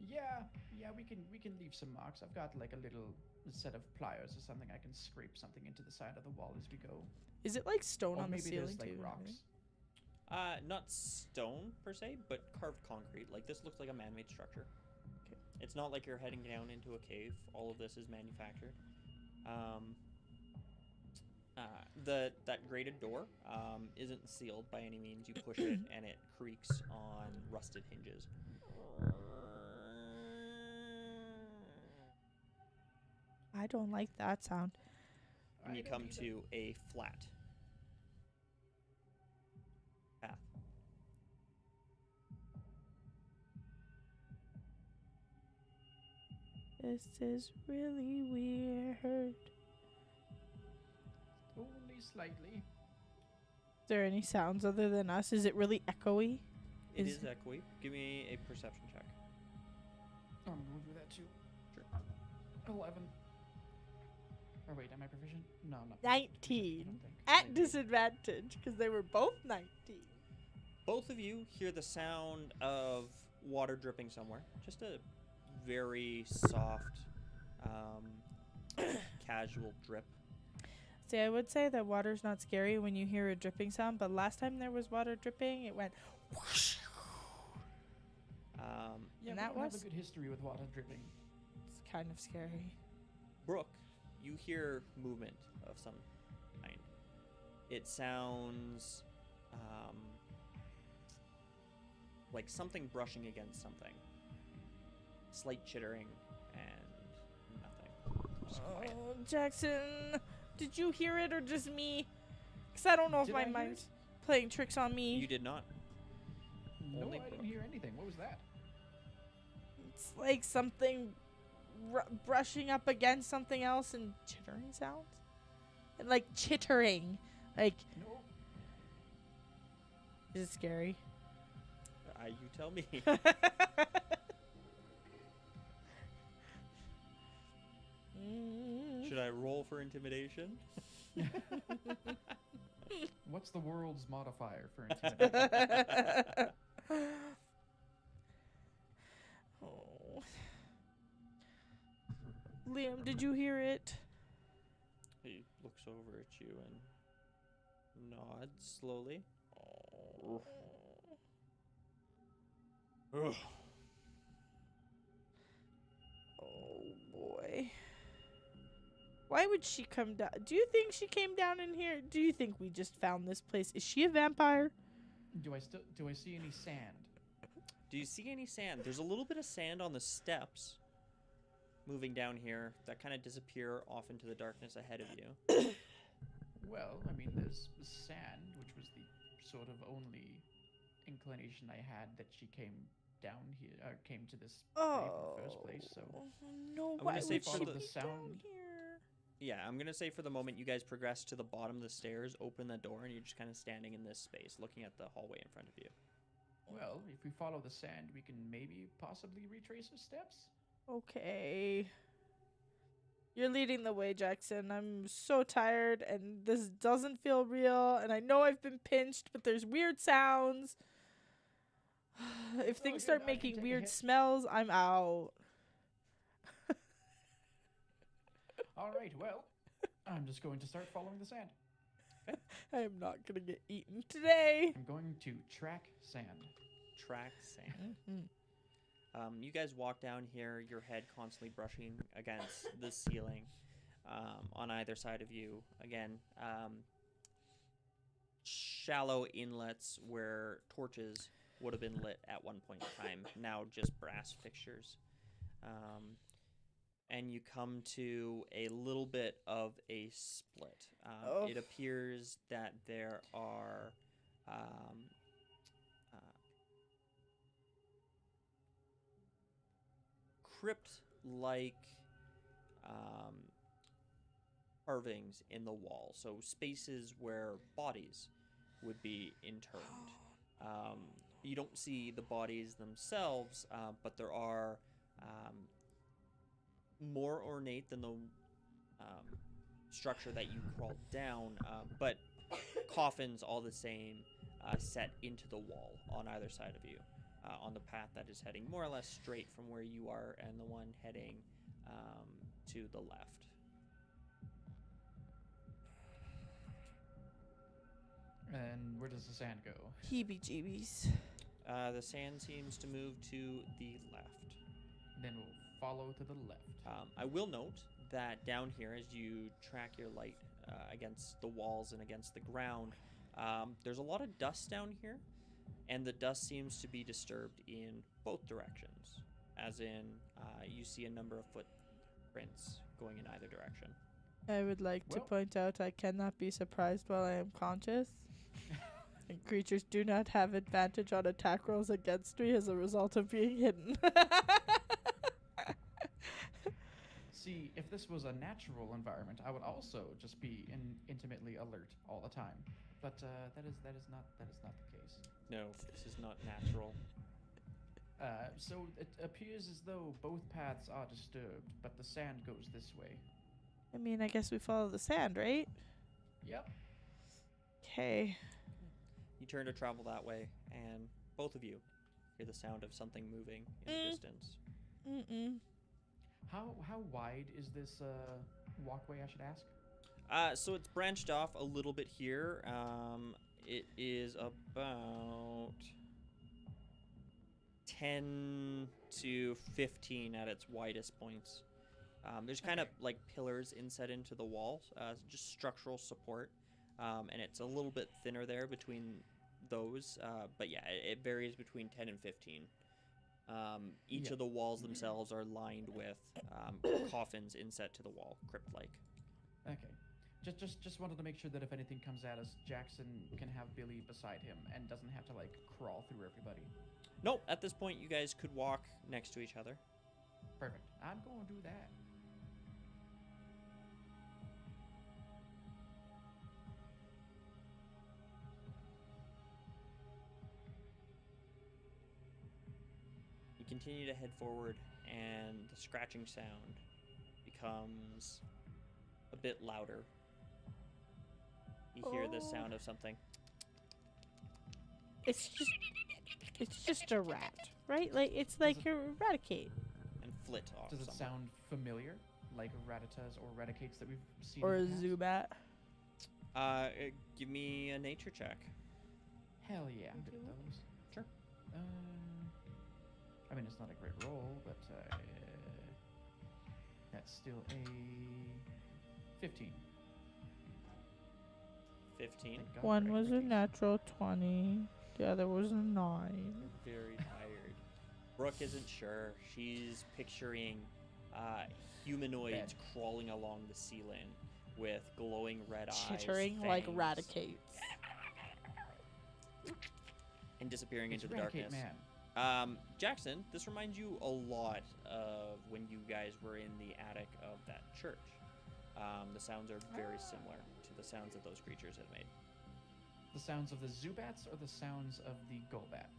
Speaker 4: Yeah, we can leave some marks. I've got like a little set of pliers or something. I can scrape something into the side of the wall as we go.
Speaker 2: Is it like stone
Speaker 4: Or
Speaker 2: on the
Speaker 4: maybe
Speaker 2: ceiling
Speaker 4: there's like
Speaker 2: too?
Speaker 4: rocks.
Speaker 1: Not stone per se, but carved concrete. Like this looks like a man-made structure.
Speaker 2: Okay.
Speaker 1: It's not like you're heading down into a cave. All of this is manufactured. That grated door isn't sealed by any means. You push it and it creaks on rusted hinges.
Speaker 2: I don't like that sound.
Speaker 1: And you
Speaker 4: I don't
Speaker 1: come
Speaker 4: either.
Speaker 1: to a flat path.
Speaker 2: This is really weird.
Speaker 4: Only slightly.
Speaker 2: Is there any sounds other than us? Is it really echoey?
Speaker 1: It is echoey. Give me a perception check.
Speaker 4: I'm gonna do that too.
Speaker 1: Sure.
Speaker 4: 11. Or wait, am I proficient? No, I'm not.
Speaker 2: 19.
Speaker 4: I don't think.
Speaker 2: At
Speaker 1: Maybe.
Speaker 2: disadvantage, because they were both 19.
Speaker 1: Both of you hear the sound of water dripping somewhere. Just a very soft, casual drip.
Speaker 2: See, I would say that water's not scary when you hear a dripping sound, but last time there was water dripping, it went whoosh.
Speaker 4: Yeah,
Speaker 2: And
Speaker 4: we
Speaker 2: that
Speaker 4: don't have
Speaker 2: was-
Speaker 4: a good history with water dripping.
Speaker 2: It's kind of scary.
Speaker 1: Brooke, you hear movement of some kind. It sounds like something brushing against something. Slight chittering and nothing. Just quiet.
Speaker 2: Oh, Jackson, did you hear it or just me? Because I don't know if
Speaker 4: Did
Speaker 2: my
Speaker 4: I hear
Speaker 2: mind's playing tricks on me.
Speaker 1: You did not.
Speaker 4: No,
Speaker 1: Only
Speaker 4: I
Speaker 1: Brooke.
Speaker 4: didn't hear anything. What was that?
Speaker 2: It's like something brushing up against something else and chittering sounds. And like chittering. Like,
Speaker 4: No.
Speaker 2: is it scary?
Speaker 1: You tell me. Should I roll for intimidation?
Speaker 4: What's the world's modifier for intimidation?
Speaker 2: Oh. Liam, did you hear it?
Speaker 1: He looks over at you and nods slowly. Ugh.
Speaker 2: Oh boy. Why would she come down? Do you think she came down in here? Do you think we just found this place? Is she a vampire?
Speaker 4: Do I see any sand?
Speaker 1: Do you see any sand? There's a little bit of sand on the steps moving down here that kind of disappear off into the darkness ahead of you.
Speaker 4: Well, I mean, there's sand, which was the sort of only inclination I had that she came down here, came to this cave in the first place. So
Speaker 2: no,
Speaker 1: I'm
Speaker 2: why
Speaker 1: gonna say
Speaker 2: would
Speaker 1: for
Speaker 2: she
Speaker 1: the
Speaker 2: be down
Speaker 4: sound-
Speaker 2: here?
Speaker 1: Yeah, I'm gonna say for the moment you guys progress to the bottom of the stairs, open the door, and you're just kind of standing in this space, looking at the hallway in front of you.
Speaker 4: well, if we follow the sand, we can maybe possibly retrace her steps.
Speaker 2: Okay. You're leading the way, Jackson. I'm so tired, and this doesn't feel real, and I know I've been pinched, but there's weird sounds. If things
Speaker 4: good,
Speaker 2: start
Speaker 4: I can
Speaker 2: making
Speaker 4: take a
Speaker 2: weird
Speaker 4: hit.
Speaker 2: smells, I'm out.
Speaker 4: All right, well, I'm just going to start following the sand.
Speaker 2: I am not going to get eaten today.
Speaker 4: I'm going to track sand.
Speaker 1: Track sand.
Speaker 2: Mhm.
Speaker 1: You guys walk down here, your head constantly brushing against the ceiling on either side of you. Again, shallow inlets where torches would have been lit at one point in time, now just brass fixtures. And you come to a little bit of a split.
Speaker 2: Oh.
Speaker 1: It appears that there are crypt-like carvings in the wall, so spaces where bodies would be interred. You don't see the bodies themselves, but there are more ornate than the structure that you crawled down, but coffins all the same set into the wall on either side of you, on the path that is heading more or less straight from where you are and the one heading to the left.
Speaker 4: And where does the sand go?
Speaker 2: Heebie-jeebies.
Speaker 1: The sand seems to move to the left.
Speaker 4: Then we'll follow to the left.
Speaker 1: I will note that down here, as you track your light against the walls and against the ground, there's a lot of dust down here, and the dust seems to be disturbed in both directions, as in you see a number of footprints going in either direction.
Speaker 2: I would like to
Speaker 4: Well-
Speaker 2: point out I cannot be surprised while I am conscious. And creatures do not have advantage on attack rolls against me as a result of being hidden.
Speaker 4: See, if this was a natural environment, I would also just be intimately alert all the time. But that is not the case.
Speaker 1: No, this is not natural.
Speaker 4: So it appears as though both paths are disturbed, but the sand goes this way.
Speaker 2: I mean, I guess we follow the sand, right?
Speaker 4: Yep.
Speaker 2: Okay.
Speaker 1: You turn to travel that way, and both of you hear the sound of something moving in the distance.
Speaker 2: Mm-mm.
Speaker 4: How wide is this walkway, I should ask?
Speaker 1: So it's branched off a little bit here. It is about 10 to 15 at its widest points. There's kind of like pillars inset into the wall, just structural support. And it's a little bit thinner there between those. But yeah, it varies between 10 and 15. Each
Speaker 4: Yeah.
Speaker 1: of the walls themselves are lined with coffins inset to the wall, crypt-like.
Speaker 4: Okay. Just wanted to make sure that if anything comes at us, Jackson can have Billy beside him and doesn't have to like crawl through everybody.
Speaker 1: Nope, at this point you guys could walk next to each other.
Speaker 4: Perfect. I'm going to do that.
Speaker 1: You continue to head forward, and the scratching sound becomes a bit louder. You hear the sound of something.
Speaker 2: It's just a rat, right? Like it's like eradicate
Speaker 1: And flit off.
Speaker 4: Does it
Speaker 1: somewhere.
Speaker 4: sound familiar, like Ratatas or Raticates that we've seen?
Speaker 2: or a
Speaker 4: in the past?
Speaker 2: Zubat.
Speaker 1: Give me a nature check.
Speaker 4: Hell yeah, I'm good at
Speaker 2: Okay.
Speaker 4: those.
Speaker 1: Sure.
Speaker 4: I mean, it's not a great roll, but that's still a 15.
Speaker 1: 15.
Speaker 4: Thank God
Speaker 2: One
Speaker 4: for
Speaker 2: was a
Speaker 4: expertise.
Speaker 2: natural 20. The other was a 9.
Speaker 1: Very tired. Brooke isn't sure. She's picturing humanoids crawling along the ceiling with glowing red eyes,
Speaker 2: Chittering like
Speaker 1: fangs,
Speaker 2: Raticates.
Speaker 1: and disappearing
Speaker 4: It's
Speaker 1: into the
Speaker 4: Eradicate
Speaker 1: darkness.
Speaker 4: Man.
Speaker 1: Jackson, this reminds you a lot of when you guys were in the attic of that church. The sounds are very similar to the sounds that those creatures had made.
Speaker 4: The sounds of the Zubats or the sounds of the Golbat?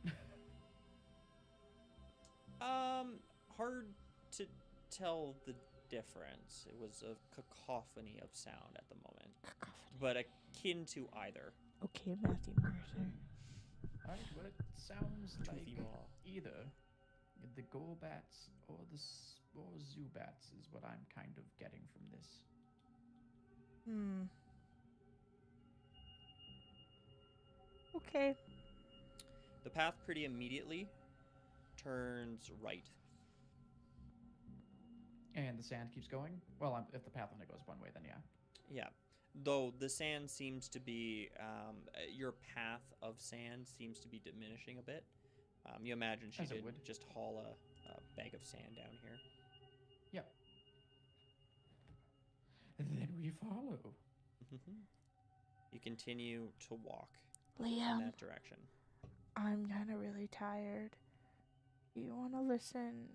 Speaker 1: Hard to tell the difference. It was a cacophony of sound at the moment, but akin to either.
Speaker 2: Okay, Matthew Mercer.
Speaker 4: Alright, well, it sounds like
Speaker 1: Toothy Maw.
Speaker 4: either the Golbats or the or Zubats is what I'm kind of getting from this.
Speaker 2: Okay.
Speaker 1: The path pretty immediately turns right.
Speaker 4: And the sand keeps going? Well, if the path only goes one way, then yeah.
Speaker 1: Yeah. Though the sand seems to be, your path of sand seems to be diminishing a bit. You imagine she
Speaker 4: As it
Speaker 1: did
Speaker 4: would.
Speaker 1: just haul a bag of sand down here.
Speaker 4: Yep. And then we follow.
Speaker 1: You continue to walk in
Speaker 2: Liam,
Speaker 1: that direction.
Speaker 2: I'm kind of really tired. Do you want to listen?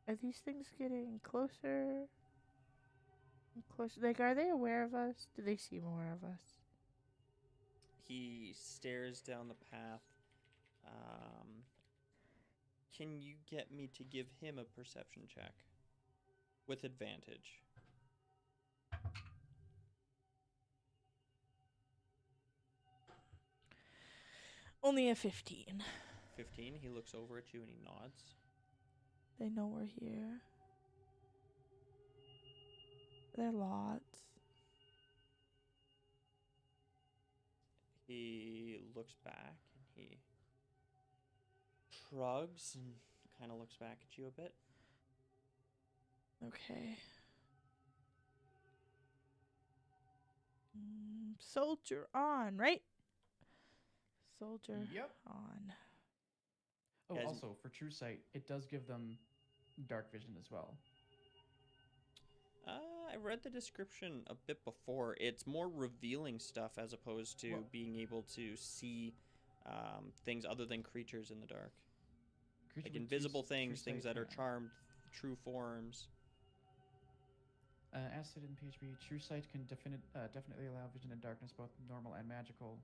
Speaker 2: Are these things getting closer? Closer? Like, are they aware of us? Do they seem aware of us?
Speaker 1: He stares down the path. Can you get me to give him a perception check? With advantage.
Speaker 2: Only a 15.
Speaker 1: 15. He looks over at you and he nods.
Speaker 2: They know we're here. They're lots.
Speaker 1: He looks back and he shrugs and kind of looks back at you a bit.
Speaker 2: Okay. Soldier on, right? Soldier
Speaker 4: Yep.
Speaker 2: on.
Speaker 4: Oh,
Speaker 1: Guys-
Speaker 4: also, for True Sight, it does give them dark vision as well.
Speaker 1: I read the description a bit before. It's more revealing stuff as opposed to
Speaker 4: Well-
Speaker 1: being able to see things other than creatures in the dark.
Speaker 4: Creature
Speaker 1: Like
Speaker 4: with
Speaker 1: invisible
Speaker 4: True
Speaker 1: things,
Speaker 4: Sight
Speaker 1: things that are
Speaker 4: can.
Speaker 1: charmed, true forms.
Speaker 4: As stated in PHP, True Sight can definitely allow vision in darkness, both normal and magical.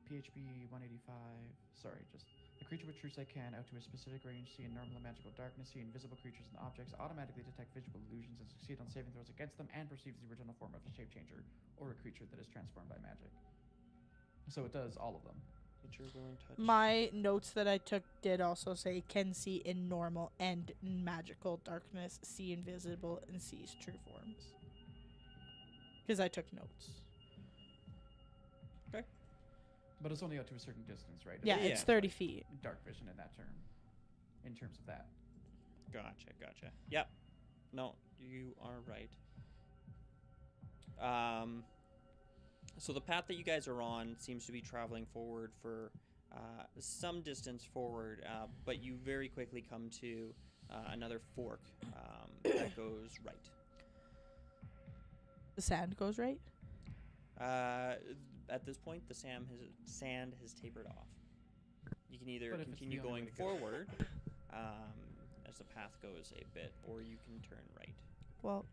Speaker 4: PHP 185. Sorry, just the creature with True Sight can, out to a specific range, see in normal and magical darkness, see invisible creatures and objects, automatically detect visual illusions and succeed on saving throws against them, and perceives the original form of a shape changer or a creature that is transformed by magic. So it does all of them.
Speaker 1: Creature willing touch.
Speaker 2: My notes that I took did also say can see in normal and magical darkness, see invisible, and sees true forms. Because I took notes.
Speaker 4: But it's only out to a certain distance, right?
Speaker 2: Yeah,
Speaker 1: Yeah.
Speaker 2: it's 30 feet.
Speaker 4: Dark vision in that term. In terms of that.
Speaker 1: Gotcha. Yep. No, you are right. So the path that you guys are on seems to be traveling forward for some distance forward, but you very quickly come to another fork that goes right.
Speaker 2: The sand goes right.
Speaker 1: At this point, the sand has tapered off. You can either
Speaker 4: But if it's
Speaker 1: continue
Speaker 4: the only
Speaker 1: going
Speaker 4: way to go.
Speaker 1: forward as the path goes a bit, or you can turn right.
Speaker 2: Well,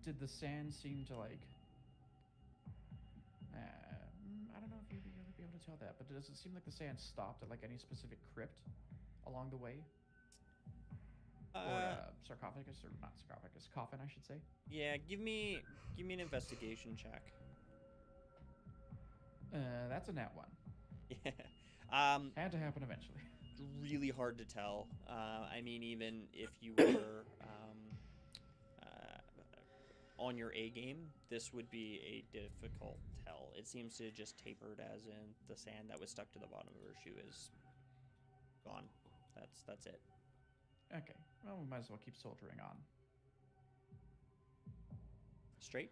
Speaker 4: Did the sand seem to like? I don't know if you'd really be able to tell that, but does it seem like the sand stopped at like any specific crypt along the way, or sarcophagus, or not sarcophagus, coffin, I should say?
Speaker 1: Yeah, give me an investigation check.
Speaker 4: That's a nat one.
Speaker 1: Yeah.
Speaker 4: Had to happen eventually.
Speaker 1: Really hard to tell. I mean, even if you were on your A game, this would be a difficult tell. It seems to just tapered, as in the sand that was stuck to the bottom of her shoe is gone. That's it.
Speaker 4: Okay. Well, we might as well keep soldiering on.
Speaker 1: Straight.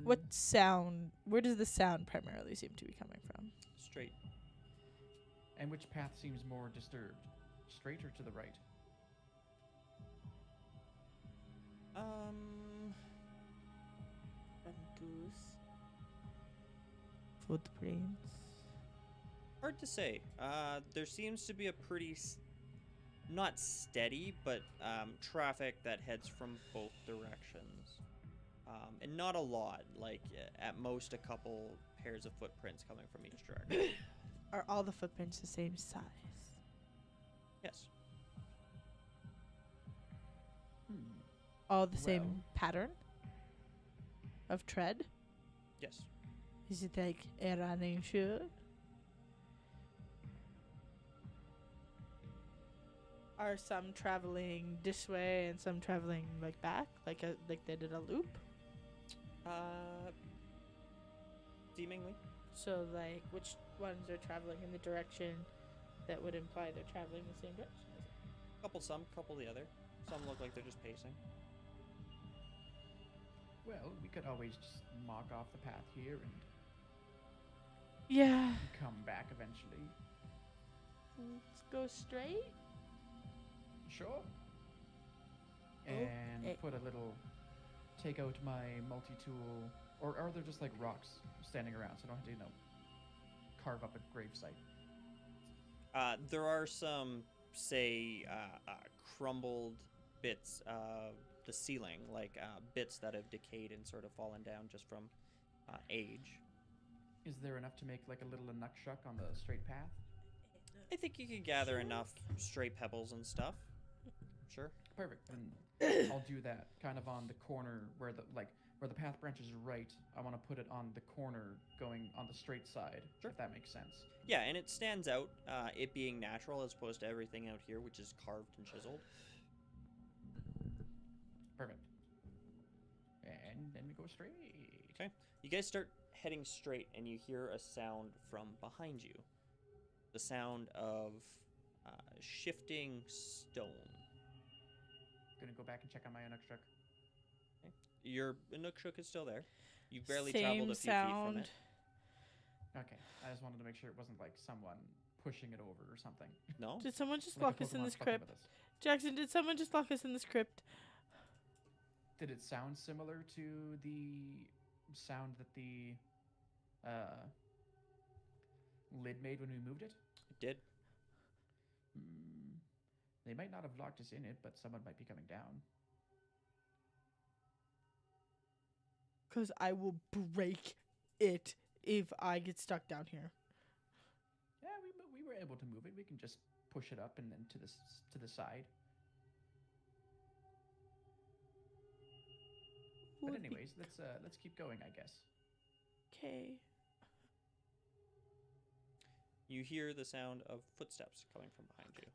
Speaker 2: What sound? Where does the sound primarily seem to be coming from?
Speaker 1: Straight.
Speaker 4: And which path seems more disturbed? Straight or to the right?
Speaker 2: Footprints.
Speaker 1: Hard to say. There seems to be a pretty, not steady, but traffic that heads from both directions. And not a lot, like at most a couple pairs of footprints coming from each direction.
Speaker 2: Are all the footprints the same size?
Speaker 1: Yes.
Speaker 2: All the same
Speaker 4: Well.
Speaker 2: pattern of tread?
Speaker 1: Yes.
Speaker 2: Is it like a running shoe? Are some traveling this way and some traveling like back, like they did a loop?
Speaker 1: Seemingly.
Speaker 2: So like, which ones are traveling in the direction that would imply they're traveling the same direction?
Speaker 1: Couple some, couple the other. Some look like they're just pacing.
Speaker 4: Well, we could always just mark off the path here and
Speaker 2: Yeah.
Speaker 4: come back eventually.
Speaker 2: Let's go straight.
Speaker 4: Sure. And put a little. Take out my multi-tool, or are there just like rocks standing around, so I don't have to, carve up a grave site?
Speaker 1: There are some, say, crumbled bits of the ceiling, like bits that have decayed and sort of fallen down just from age.
Speaker 4: Is there enough to make like a little nukshuk on the straight path?
Speaker 1: I think you could gather enough stray pebbles and stuff. Sure.
Speaker 4: Perfect. Then I'll do that kind of on the corner where the path branches right. I want to put it on the corner going on the straight side,
Speaker 1: Sure.
Speaker 4: if that makes sense.
Speaker 1: Yeah, and it stands out, it being natural as opposed to everything out here, which is carved and chiseled.
Speaker 4: Perfect. And then we go straight.
Speaker 1: Okay. You guys start heading straight, and you hear a sound from behind you. The sound of shifting stone.
Speaker 4: Gonna go back and check on my nukshuk.
Speaker 1: Your Inukshuk is still there. You've barely
Speaker 2: Same
Speaker 1: traveled a few feet from
Speaker 2: sound.
Speaker 1: it.
Speaker 4: Okay, I just wanted to make sure it wasn't like someone pushing it over or something.
Speaker 1: No?
Speaker 2: Did someone just
Speaker 4: Like a
Speaker 2: lock us in
Speaker 4: Pokemon
Speaker 2: this
Speaker 4: fucking
Speaker 2: crypt?
Speaker 4: with us.
Speaker 2: Jackson, did someone just lock us in this crypt?
Speaker 4: Did it sound similar to the sound that the lid made when we moved it?
Speaker 1: It did.
Speaker 4: They might not have locked us in it, but someone might be coming down.
Speaker 2: Because I will break it if I get stuck down here.
Speaker 4: Yeah, we were able to move it. We can just push it up and then to the side. But anyways, let's keep going, I guess.
Speaker 2: Okay.
Speaker 1: You hear the sound of footsteps coming from behind you.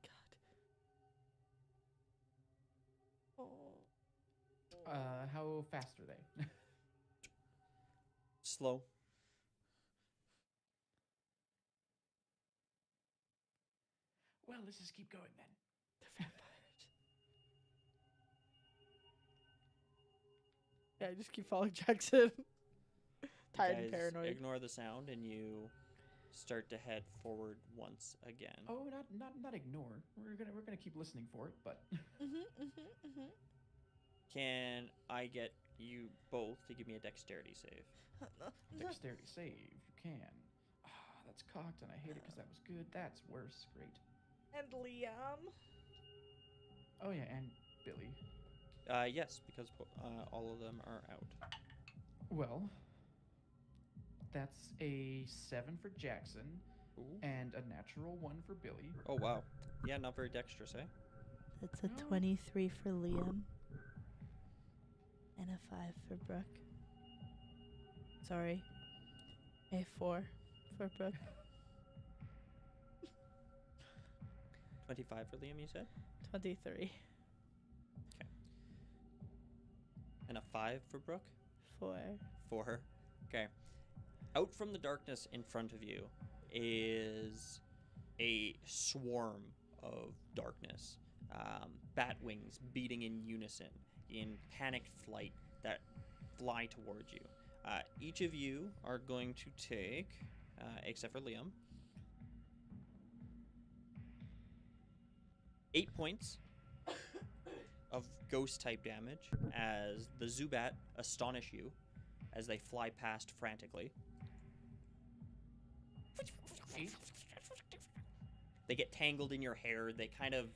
Speaker 2: God. Oh.
Speaker 4: How fast are they?
Speaker 1: Slow.
Speaker 4: Well, let's just keep going then.
Speaker 2: They're vampires. Yeah, I just keep following Jackson. Tired and
Speaker 1: You guys
Speaker 2: paranoid.
Speaker 1: ignore the sound, and you start to head forward once again.
Speaker 4: Oh, not ignore. We're gonna keep listening for it, but
Speaker 1: Can I get you both to give me a dexterity save?
Speaker 4: dexterity save. You can. Ah, that's cocked, and I hate it because that was good. That's worse. Great.
Speaker 2: And Liam.
Speaker 4: Oh yeah, and Billy.
Speaker 1: Yes, because all of them are out.
Speaker 4: Well, that's a 7 for Jackson
Speaker 1: Ooh.
Speaker 4: and a natural 1 for Billy.
Speaker 1: Oh, wow. Yeah, not very dexterous, eh?
Speaker 2: That's a
Speaker 4: No.
Speaker 2: 23 for Liam. And a 5 for Brooke. Sorry. A 4 for Brooke.
Speaker 1: 25 for Liam, you said?
Speaker 2: 23.
Speaker 1: And a 5 for Brooke?
Speaker 2: 4.
Speaker 1: 4. Okay. Out from the darkness in front of you is a swarm of darkness, bat wings beating in unison in panicked flight that fly towards you. Each of you are going to take, except for Liam, 8 points of ghost type damage as the Zubat astonish you as they fly past frantically. They get tangled in your hair. They kind of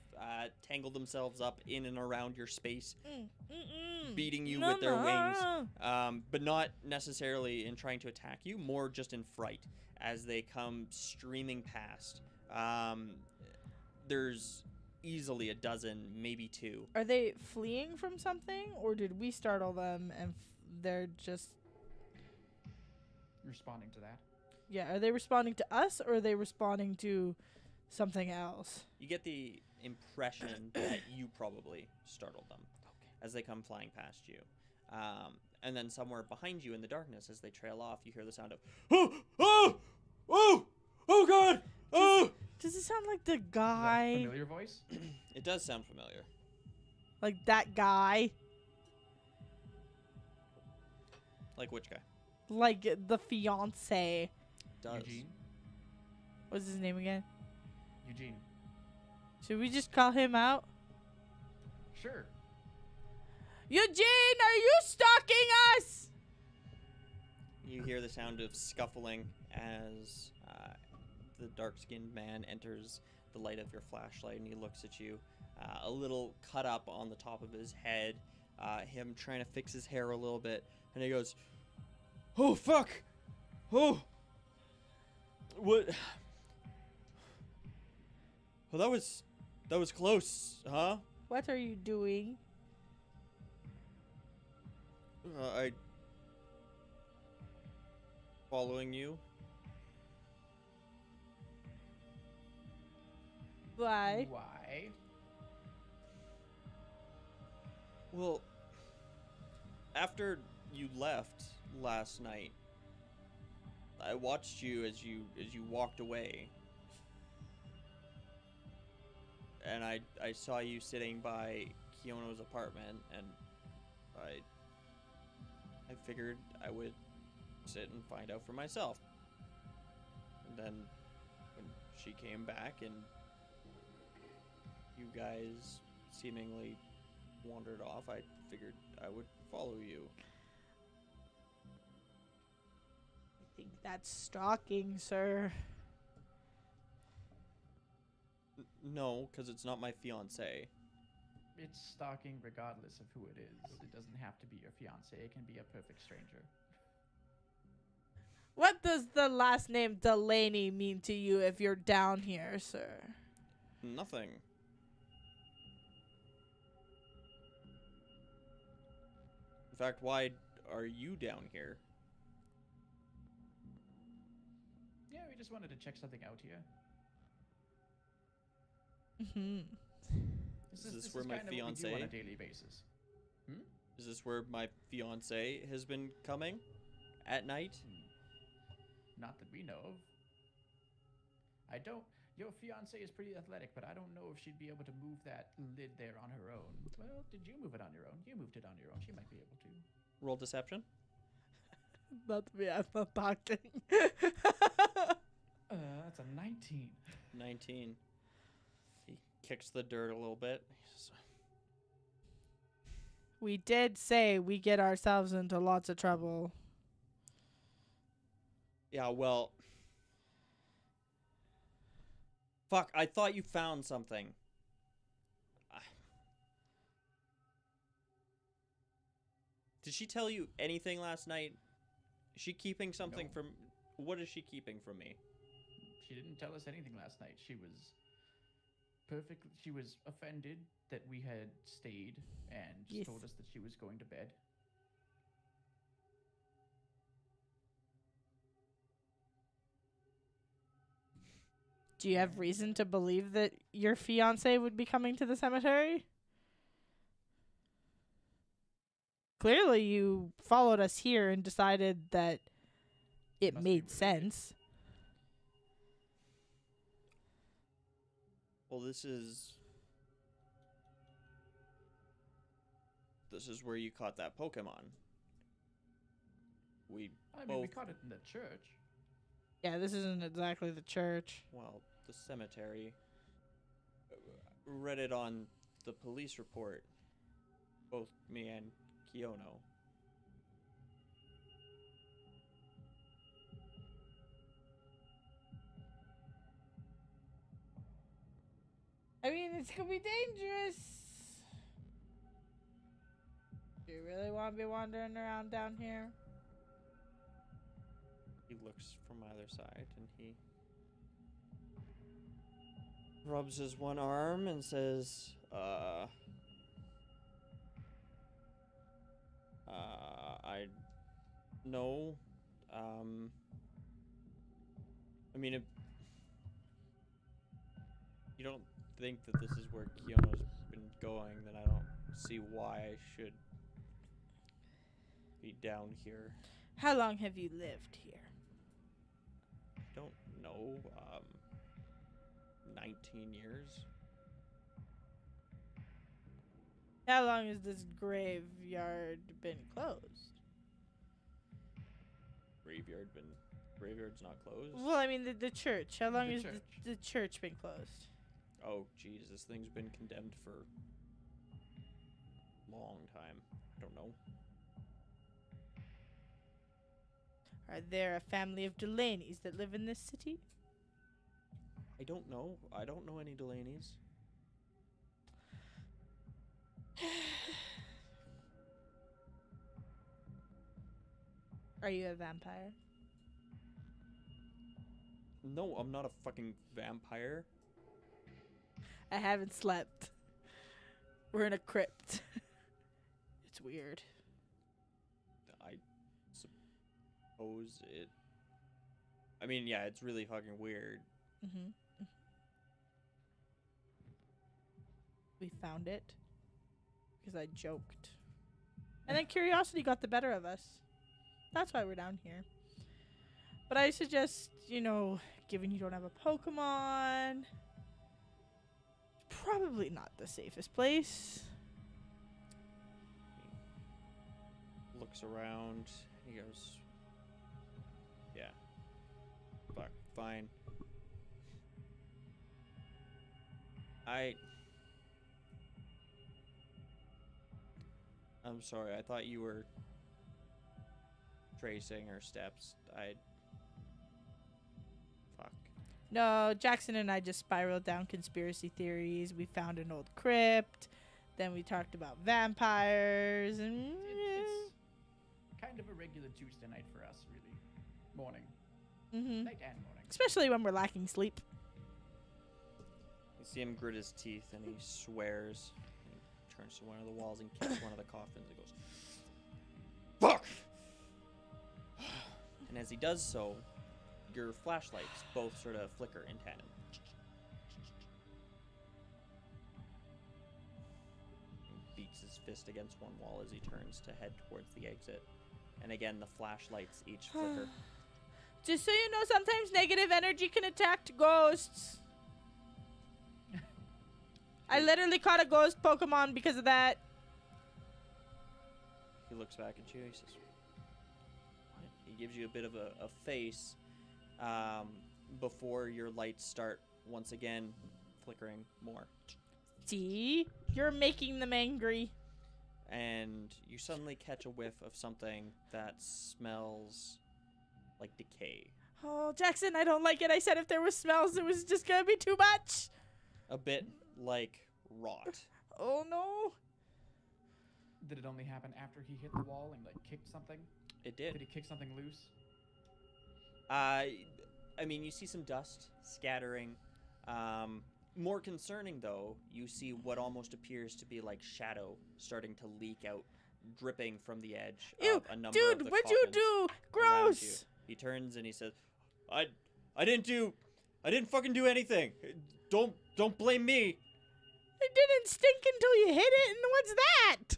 Speaker 1: tangle themselves up in and around your space, beating you with their wings, but not necessarily in trying to attack you, more just in fright as they come streaming past. There's easily a dozen, maybe 2.
Speaker 2: Are they fleeing from something, or did we startle them and they're just...
Speaker 4: Responding to that.
Speaker 2: Yeah, are they responding to us, or are they responding to something else?
Speaker 1: You get the impression that you probably startled them as they come flying past you. And then somewhere behind you in the darkness, as they trail off, you hear the sound of, oh, oh, oh, oh God, oh!
Speaker 2: Does it sound like the
Speaker 4: Is that a
Speaker 2: guy?
Speaker 4: familiar voice?
Speaker 1: It does sound familiar.
Speaker 2: Like that guy?
Speaker 1: Like which guy?
Speaker 2: Like the fiancé.
Speaker 1: Does.
Speaker 4: Eugene.
Speaker 2: What's his name again?
Speaker 4: Eugene.
Speaker 2: Should we just call him out?
Speaker 4: Sure.
Speaker 2: Eugene, are you stalking us?
Speaker 1: You hear the sound of scuffling as the dark-skinned man enters the light of your flashlight, and he looks at you, a little cut up on the top of his head, him trying to fix his hair a little bit, and he goes, "Oh fuck! Oh, what? Well, that was close, huh?
Speaker 2: What are you doing?
Speaker 1: I following you."
Speaker 2: Why?
Speaker 4: Why?
Speaker 1: Well, after you left last night, I watched you as you walked away. And I saw you sitting by Kiono's apartment, and I figured I would sit and find out for myself. And then when she came back and you guys seemingly wandered off, I figured I would follow you.
Speaker 2: I think that's stalking, sir.
Speaker 1: No, because it's not my fiancé.
Speaker 4: It's stalking regardless of who it is. It doesn't have to be your fiance. It can be a perfect stranger.
Speaker 2: What does the last name Delaney mean to you if you're down here, sir?
Speaker 1: Nothing. In fact, why are you down here?
Speaker 4: Yeah, we just wanted to check something out here.
Speaker 2: Mm-hmm.
Speaker 1: Is this where my
Speaker 4: kind of what we do on a
Speaker 1: fiancé?
Speaker 4: daily basis.
Speaker 1: Is this where my fiancé has been coming at night?
Speaker 4: Not that we know of. I don't. Your fiance is pretty athletic, but I don't know if she'd be able to move that lid there on her own. Well, did you move it on your own? You moved it on your own. She might be able to.
Speaker 1: Roll deception.
Speaker 2: Not me, I'm not talking.
Speaker 4: That's a 19.
Speaker 1: 19. He kicks the dirt a little bit.
Speaker 2: We did say we get ourselves into lots of trouble.
Speaker 1: Yeah, well. Fuck, I thought you found something. Did she tell you anything last night? Is she keeping something
Speaker 4: No.
Speaker 1: from... What is she keeping from me?
Speaker 4: She didn't tell us anything last night. She was perfectly. She was offended that we had stayed and just
Speaker 2: Yes.
Speaker 4: told us that she was going to bed.
Speaker 2: Do you have reason to believe that your fiance would be coming to the cemetery? Clearly, you followed us here and decided that it
Speaker 4: Must be
Speaker 2: made
Speaker 4: related.
Speaker 2: sense.
Speaker 1: Well, this is where you caught that Pokemon. We
Speaker 4: we caught it in the church.
Speaker 2: Yeah, this isn't exactly the church.
Speaker 1: Well, the cemetery. Read it on the police report. Both me and Kiono.
Speaker 2: I mean, it's gonna be dangerous. Do you really want to be wandering around down here?
Speaker 1: He looks from either side and he rubs his one arm and says, I know, I mean, if you don't think that this is where Kiono's been going, then I don't see why I should be down here.
Speaker 2: How long have you lived here?
Speaker 1: Don't know, 19 years.
Speaker 2: How long has this graveyard been closed?
Speaker 1: Graveyard's not closed?
Speaker 2: Well, I mean, the church. How long
Speaker 4: The
Speaker 2: has
Speaker 4: church.
Speaker 2: the church been closed?
Speaker 1: Oh, geez, this thing's been condemned for long time. I don't know.
Speaker 2: Are there a family of Delaney's that live in this city?
Speaker 1: I don't know. I don't know any Delaney's.
Speaker 2: Are you a vampire?
Speaker 1: No, I'm not a fucking vampire.
Speaker 2: I haven't slept. We're in a crypt. It's weird.
Speaker 1: I suppose it... I mean, yeah, it's really fucking weird.
Speaker 2: Mm-hmm. We found it because I joked. And then curiosity got the better of us. That's why we're down here. But I suggest, given you don't have a Pokemon, probably not the safest place.
Speaker 1: He looks around. He goes, yeah. Fuck, fine. I'm sorry, I thought you were tracing her steps. Fuck.
Speaker 2: No, Jackson and I just spiraled down conspiracy theories. We found an old crypt. Then we talked about vampires. And
Speaker 4: It's kind of a regular Tuesday night for us, really. Morning.
Speaker 2: Mhm.
Speaker 4: Night and morning.
Speaker 2: Especially when we're lacking sleep.
Speaker 1: You see him grit his teeth and he swears. He turns to one of the walls and kicks one of the coffins and goes, "Fuck!" And as he does so, your flashlights both sort of flicker in tandem. He beats his fist against one wall as he turns to head towards the exit. And again, the flashlights each flicker.
Speaker 2: Just so you know, sometimes negative energy can attack ghosts. I literally caught a ghost Pokemon because of that.
Speaker 1: He looks back at you. He says, "What?" He gives you a bit of a face before your lights start once again flickering more.
Speaker 2: See? You're making them angry.
Speaker 1: And you suddenly catch a whiff of something that smells like decay.
Speaker 2: Oh, Jackson, I don't like it. I said if there were smells, it was just gonna be too much.
Speaker 1: A bit like rot.
Speaker 2: Oh, no.
Speaker 4: Did it only happen after he hit the wall and kicked something?
Speaker 1: It
Speaker 4: Did
Speaker 1: did.
Speaker 4: he kick something loose?
Speaker 1: I mean, you see some dust scattering. More concerning, though, you see what almost appears to be like shadow starting to leak out, dripping from the edge
Speaker 2: Ew,
Speaker 1: of a number
Speaker 2: dude,
Speaker 1: of the
Speaker 2: what'd you
Speaker 1: coffins
Speaker 2: do?
Speaker 1: around you.
Speaker 2: Gross.
Speaker 1: He turns and he says, I didn't fucking do anything. Don't blame me."
Speaker 2: It didn't stink until you hit it, and what's that?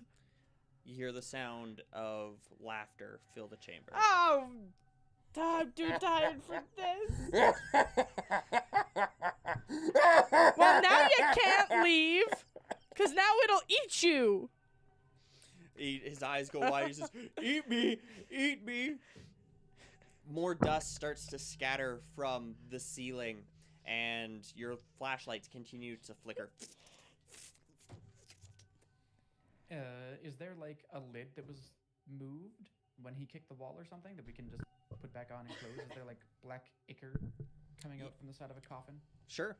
Speaker 1: You hear the sound of laughter fill the chamber.
Speaker 2: Oh, I'm too tired for this. Well, now you can't leave, because now it'll eat you.
Speaker 1: His eyes go wide. He says, "Eat me! Eat me!" More dust starts to scatter from the ceiling, and your flashlights continue to flicker.
Speaker 4: Is there like a lid that was moved when he kicked the wall or something that we can just put back on and close? Is there like black ichor coming out from the side of a coffin?
Speaker 1: Sure.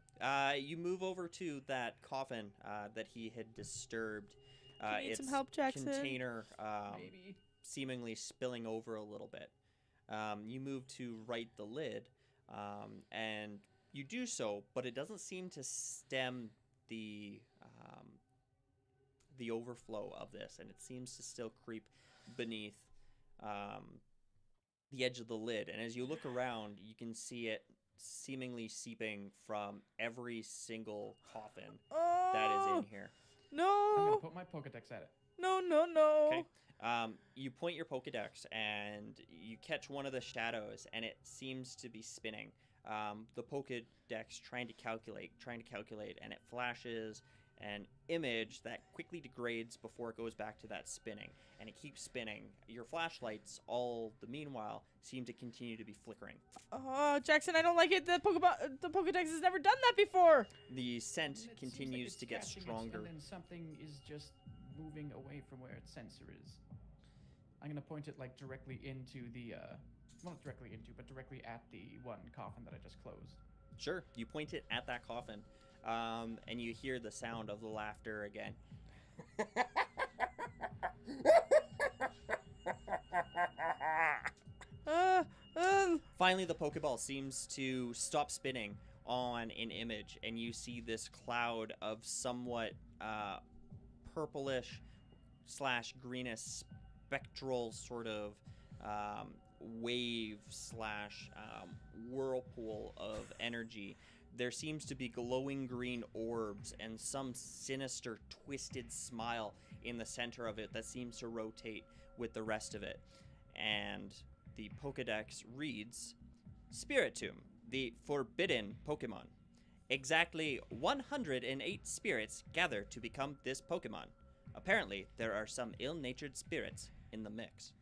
Speaker 1: You move over to that coffin that he had disturbed.
Speaker 2: Do you need
Speaker 1: its
Speaker 2: some help, Jackson?
Speaker 1: container
Speaker 4: Maybe.
Speaker 1: seemingly spilling over a little bit. You move to right the lid, and you do so, but it doesn't seem to stem the overflow of this, and it seems to still creep beneath the edge of the lid. And as you look around, you can see it seemingly seeping from every single coffin that is in here.
Speaker 4: I'm gonna
Speaker 2: No.
Speaker 4: put my Pokedex at it.
Speaker 2: No.
Speaker 1: Okay. You point your Pokedex and you catch one of the shadows, and it seems to be spinning. The Pokedex trying to calculate, and it flashes an image that quickly degrades before it goes back to that spinning, and it keeps spinning. Your flashlights, all the meanwhile, seem to continue to be flickering.
Speaker 2: Oh, Jackson, I don't like it. The Pokedex has never done that before.
Speaker 1: The scent
Speaker 4: And it seems like
Speaker 1: continues
Speaker 4: it's
Speaker 1: to get
Speaker 4: catching it,
Speaker 1: stronger.
Speaker 4: and then something is just moving away from where its sensor is. I'm gonna point it like directly into the, well, not directly into, but directly at the one coffin that I just closed.
Speaker 1: Sure, you point it at that coffin, and you hear the sound of the laughter again. Finally, the Pokeball seems to stop spinning on an image, and you see this cloud of somewhat purplish / greenish spectral sort of wave / whirlpool of energy. There seems to be glowing green orbs and some sinister twisted smile in the center of it that seems to rotate with the rest of it. And the Pokedex reads, Spiritomb, the forbidden Pokemon. Exactly 108 spirits gather to become this Pokemon. Apparently, there are some ill-natured spirits in the mix.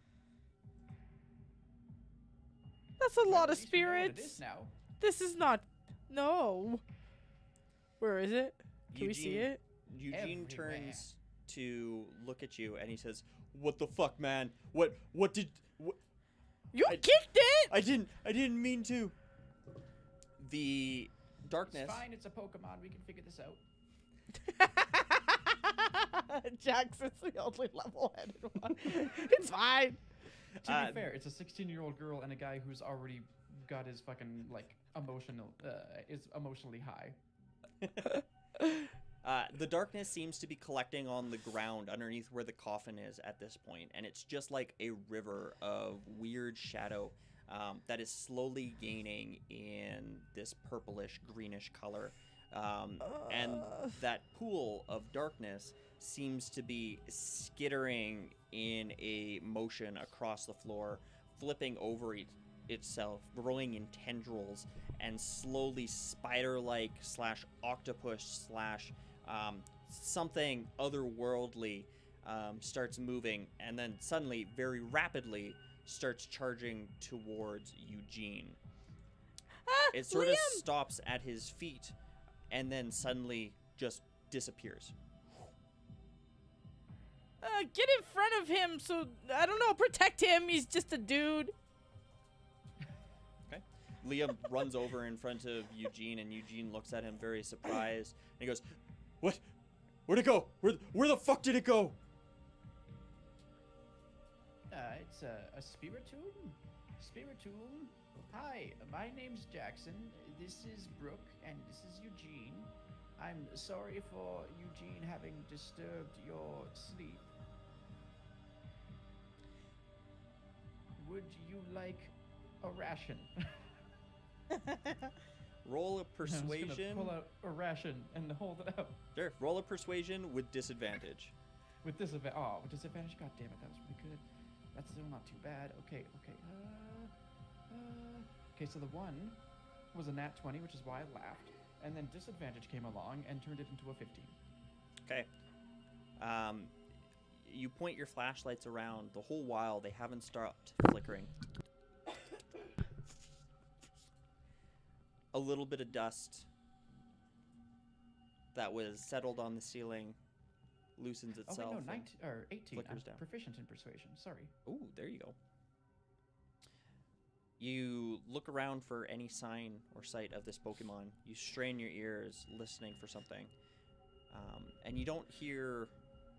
Speaker 2: That's a
Speaker 4: Well,
Speaker 2: lot
Speaker 4: at
Speaker 2: of
Speaker 4: least we know what
Speaker 2: spirits.
Speaker 4: it is now.
Speaker 2: This is not. No. Where is it? Can we see it?
Speaker 1: Eugene
Speaker 4: Everywhere.
Speaker 1: turns to look at you, and he says, "What the fuck, man? What did...
Speaker 2: You
Speaker 1: I-
Speaker 2: kicked it!
Speaker 1: I didn't mean to." The darkness...
Speaker 4: It's fine, it's a Pokemon, we can figure this out.
Speaker 2: Jackson's the only level-headed one. It's fine.
Speaker 4: To be fair, it's a 16-year-old girl and a guy who's already got his fucking, like, is emotionally high.
Speaker 1: The darkness seems to be collecting on the ground underneath where the coffin is at this point, and it's just like a river of weird shadow that is slowly gaining in this purplish greenish color. And that pool of darkness seems to be skittering in a motion across the floor, flipping over itself, growing in tendrils, and slowly spider-like / octopus / something otherworldly starts moving, and then suddenly, very rapidly, starts charging towards Eugene. It sort of
Speaker 2: Liam!
Speaker 1: stops at his feet, and then suddenly just disappears.
Speaker 2: Get in front of him so, I don't know, protect him. He's just a dude.
Speaker 1: Okay. Liam runs over in front of Eugene, and Eugene looks at him very surprised, and he goes, "What? Where'd it go? Where the fuck did it go?"
Speaker 4: It's a Spiritomb. Spiritomb. Hi, my name's Jackson. This is Brooke, and this is Eugene. I'm sorry for Eugene having disturbed your sleep. Would you like a ration?
Speaker 1: Roll a
Speaker 4: I'm
Speaker 1: persuasion.
Speaker 4: just gonna pull out a ration and hold it up.
Speaker 1: Sure. Roll a persuasion with disadvantage.
Speaker 4: With disadvantage. Oh, with disadvantage. God damn it, that was pretty good. That's still not too bad. Okay. Okay, so the 1 was a nat 20, which is why I laughed. And then disadvantage came along and turned it into a 15.
Speaker 1: Okay. You point your flashlights around. The whole while, they haven't stopped flickering. A little bit of dust that was settled on the ceiling loosens itself.
Speaker 4: Oh, wait, no, 19, or 18. I'm
Speaker 1: flickers down.
Speaker 4: proficient in persuasion. Sorry.
Speaker 1: Ooh, there you go. You look around for any sign or sight of this Pokemon. You strain your ears, listening for something. And you don't hear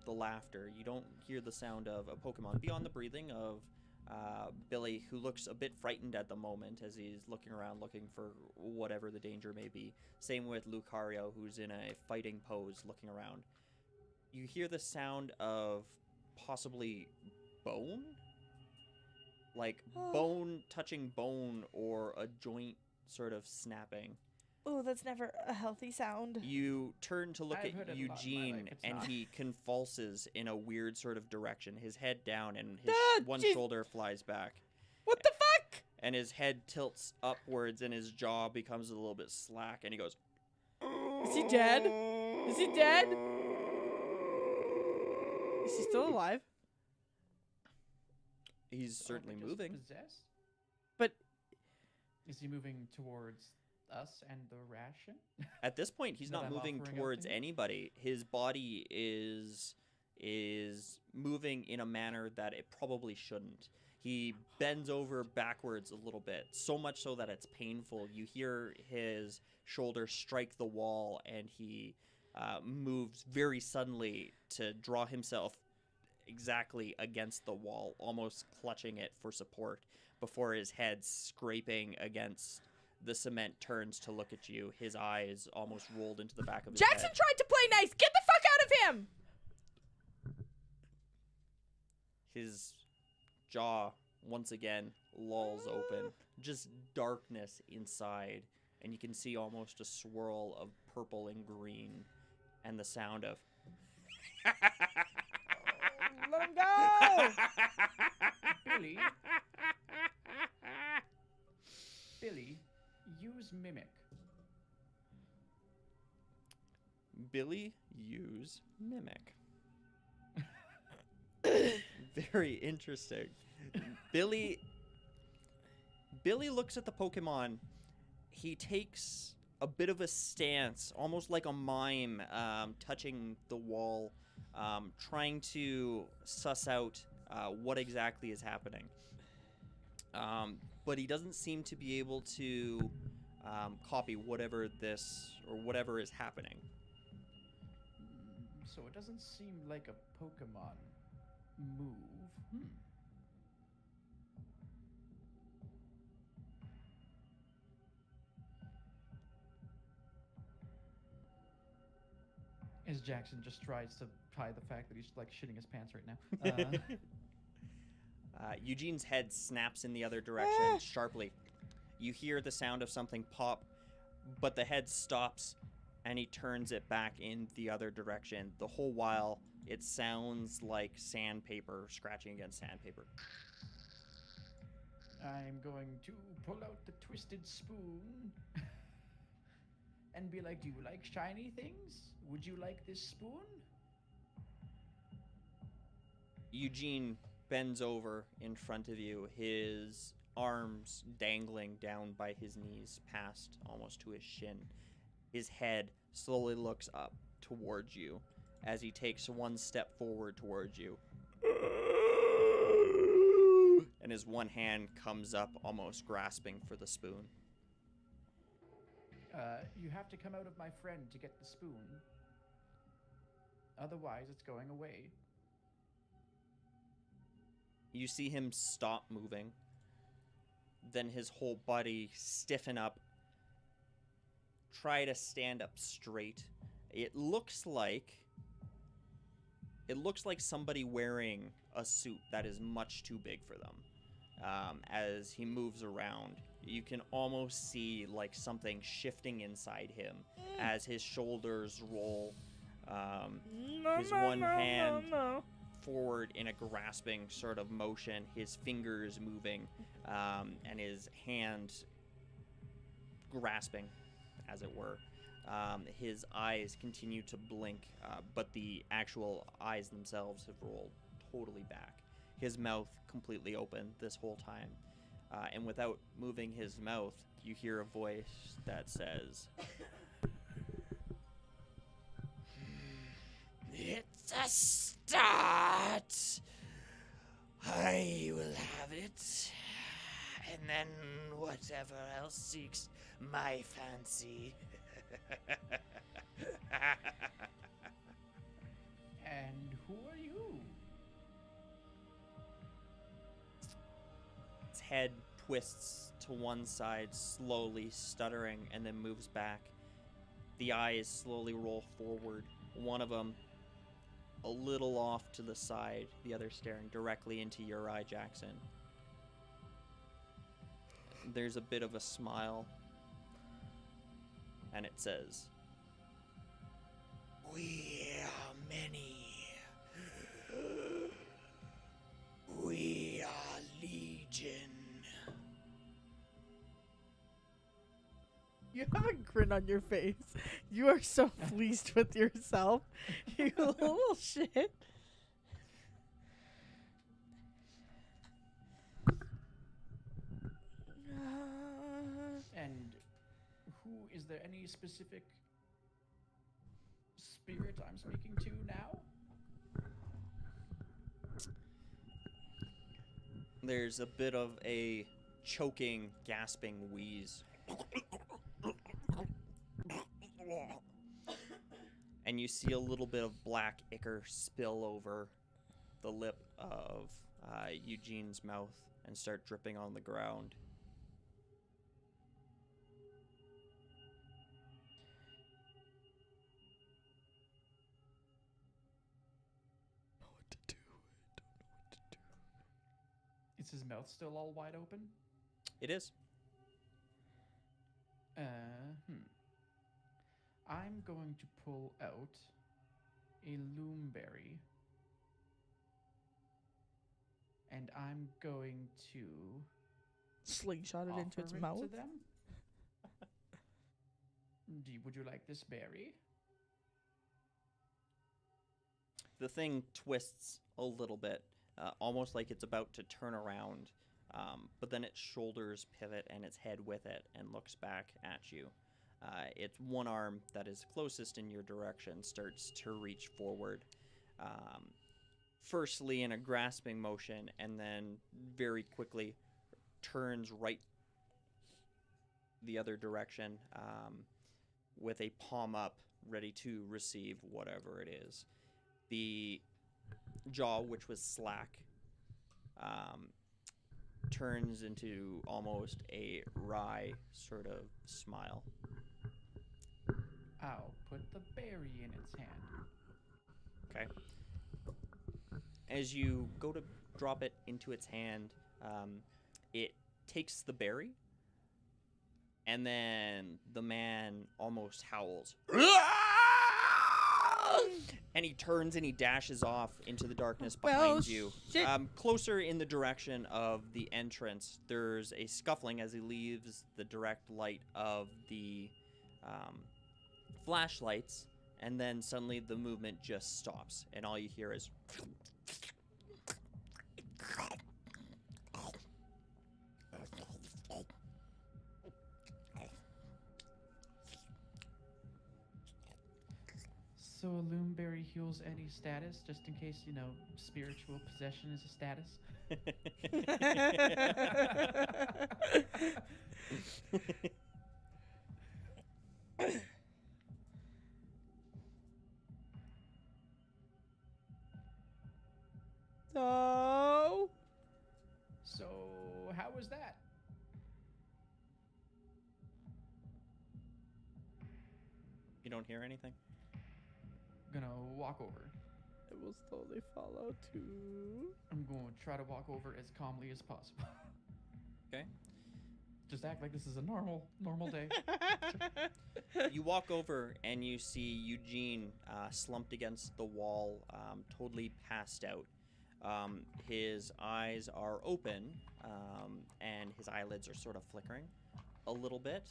Speaker 1: the laughter. You don't hear the sound of a Pokemon beyond the breathing of Billy, who looks a bit frightened at the moment as he's looking around, looking for whatever the danger may be. Same with Lucario, who's in a fighting pose, looking around. You hear the sound of possibly bone? Like bone touching bone, or a joint sort of snapping.
Speaker 2: Oh, that's never a healthy sound.
Speaker 1: You turn to look
Speaker 4: I've heard
Speaker 1: at
Speaker 4: it a lot in my
Speaker 1: Eugene,
Speaker 4: life, it's
Speaker 1: and
Speaker 4: not.
Speaker 1: he convulses in a weird sort of direction. His head down, and his one
Speaker 2: jeez.
Speaker 1: shoulder flies back.
Speaker 2: What the fuck?
Speaker 1: And his head tilts upwards, and his jaw becomes a little bit slack, and he goes...
Speaker 2: Is he dead? Is he dead? Is he still alive?
Speaker 1: He's certainly moving.
Speaker 4: Possessed?
Speaker 2: But
Speaker 4: Is he moving towards us and the ration?
Speaker 1: At this point, he's
Speaker 4: That
Speaker 1: not
Speaker 4: I'm
Speaker 1: moving
Speaker 4: offering up
Speaker 1: towards
Speaker 4: to him?
Speaker 1: anybody. His body is moving in a manner that it probably shouldn't. He bends over backwards a little bit, so much so that it's painful. You hear his shoulder strike the wall, and he moves very suddenly to draw himself exactly against the wall, almost clutching it for support, before his head scraping against the cement turns to look at you. His eyes almost rolled into the back of his
Speaker 2: Jackson
Speaker 1: head.
Speaker 2: tried to play nice. Get the fuck out of him!
Speaker 1: His jaw once again lolls open. Just darkness inside, and you can see almost a swirl of purple and green, and the sound of...
Speaker 2: Let him go!
Speaker 4: Billy? Billy, use Mimic.
Speaker 1: Billy, use Mimic. Very interesting. Billy looks at the Pokemon. He takes a bit of a stance, almost like a mime, touching the wall, trying to suss out what exactly is happening. But he doesn't seem to be able to copy whatever is happening.
Speaker 4: So it doesn't seem like a Pokemon move. As Jackson just tries to hide the fact that he's like shitting his pants right now.
Speaker 1: Eugene's head snaps in the other direction sharply. You hear the sound of something pop, but the head stops, and he turns it back in the other direction. The whole while, it sounds like sandpaper scratching against sandpaper.
Speaker 4: I'm going to pull out the twisted spoon and be like, do you like shiny things? Would you like this spoon?
Speaker 1: Eugene bends over in front of you, his arms dangling down by his knees past almost to his shin. His head slowly looks up towards you as he takes one step forward towards you. And his one hand comes up, almost grasping for the spoon.
Speaker 4: You have to come out of my friend to get the spoon. Otherwise, it's going away.
Speaker 1: You see him stop moving. Then his whole body stiffen up. Try to stand up straight. It looks like somebody wearing a suit that is much too big for them. As he moves around, you can almost see like something shifting inside him as his shoulders roll. His one hand forward in a grasping sort of motion, his fingers moving, and his hand grasping, as it were. His eyes continue to blink, but the actual eyes themselves have rolled totally back. His mouth completely open this whole time. And without moving his mouth, you hear a voice that says, "It's a start. I will have it. And then whatever else seeks my fancy."
Speaker 4: And who are you?
Speaker 1: Its head twists to one side, slowly stuttering, and then moves back. The eyes slowly roll forward. One of them a little off to the side, the other staring directly into your eye, Jackson. There's a bit of a smile, and it says, "We are many. We are legion."
Speaker 2: You have a grin on your face. You are so pleased with yourself. You little shit.
Speaker 4: And is there any specific spirit I'm speaking to now?
Speaker 1: There's a bit of a choking, gasping wheeze. And you see a little bit of black ichor spill over the lip of Eugene's mouth and start dripping on the ground.
Speaker 4: Is his mouth still all wide open?
Speaker 1: It is.
Speaker 4: I'm going to pull out a loomberry. And I'm going to
Speaker 2: Slingshot it into its
Speaker 4: offer
Speaker 2: mouth.
Speaker 4: to them. Would you like this berry?
Speaker 1: The thing twists a little bit, almost like it's about to turn around, but then its shoulders pivot and its head with it and looks back at you. Its one arm that is closest in your direction starts to reach forward, firstly in a grasping motion, and then very quickly turns right the other direction with a palm up, ready to receive whatever it is. The jaw, which was slack, turns into almost a wry sort of smile.
Speaker 4: I'll put the berry in its hand.
Speaker 1: Okay. As you go to drop it into its hand, it takes the berry, and then the man almost howls. And he turns and he dashes off into the darkness behind you.
Speaker 2: Shit.
Speaker 1: Closer in the direction of the entrance, there's a scuffling as he leaves the direct light of the flashlights, and then suddenly the movement just stops, and all you hear is...
Speaker 4: So a loomberry heals any status, just in case, spiritual possession is a status? So, how was that?
Speaker 1: You don't hear anything?
Speaker 4: Gonna walk over.
Speaker 2: It will slowly follow too.
Speaker 4: I'm going to try to walk over as calmly as possible.
Speaker 1: Okay.
Speaker 4: Just act like this is a normal day.
Speaker 1: You walk over and you see Eugene slumped against the wall, totally passed out. His eyes are open, and his eyelids are sort of flickering a little bit.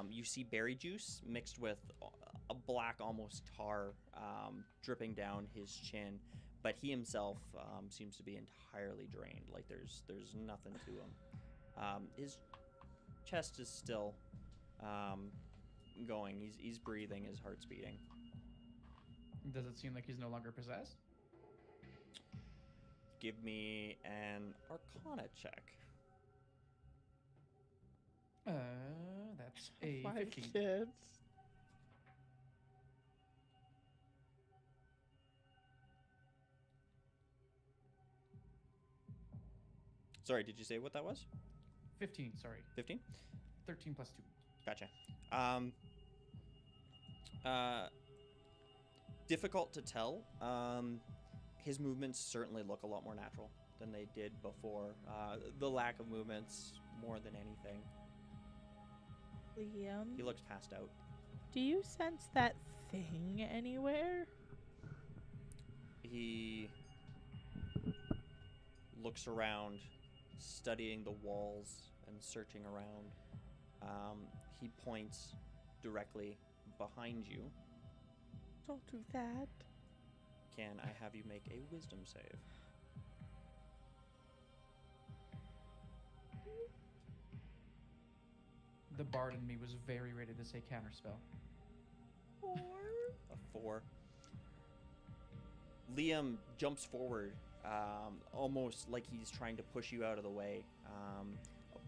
Speaker 1: You see berry juice mixed with a black, almost tar, dripping down his chin, but he himself seems to be entirely drained. Like there's nothing to him. His chest is still going. He's breathing. His heart's beating.
Speaker 4: Does it seem like he's no longer possessed?
Speaker 1: Give me an Arcana check.
Speaker 4: That's a
Speaker 2: My
Speaker 4: 15.
Speaker 2: kids.
Speaker 1: Sorry, did you say what that was?
Speaker 4: 15, sorry.
Speaker 1: 15?
Speaker 4: 13 plus 2.
Speaker 1: Gotcha. Difficult to tell. His movements certainly look a lot more natural than they did before. The lack of movements more than anything.
Speaker 2: Liam,
Speaker 1: He looks passed out.
Speaker 2: do you sense that thing anywhere?
Speaker 1: He looks around, studying the walls and searching around. He points directly behind you.
Speaker 2: Don't do that.
Speaker 1: Can I have you make a wisdom save?
Speaker 4: The bard in me was very ready to say counterspell.
Speaker 2: 4.
Speaker 1: A 4. Liam jumps forward, almost like he's trying to push you out of the way,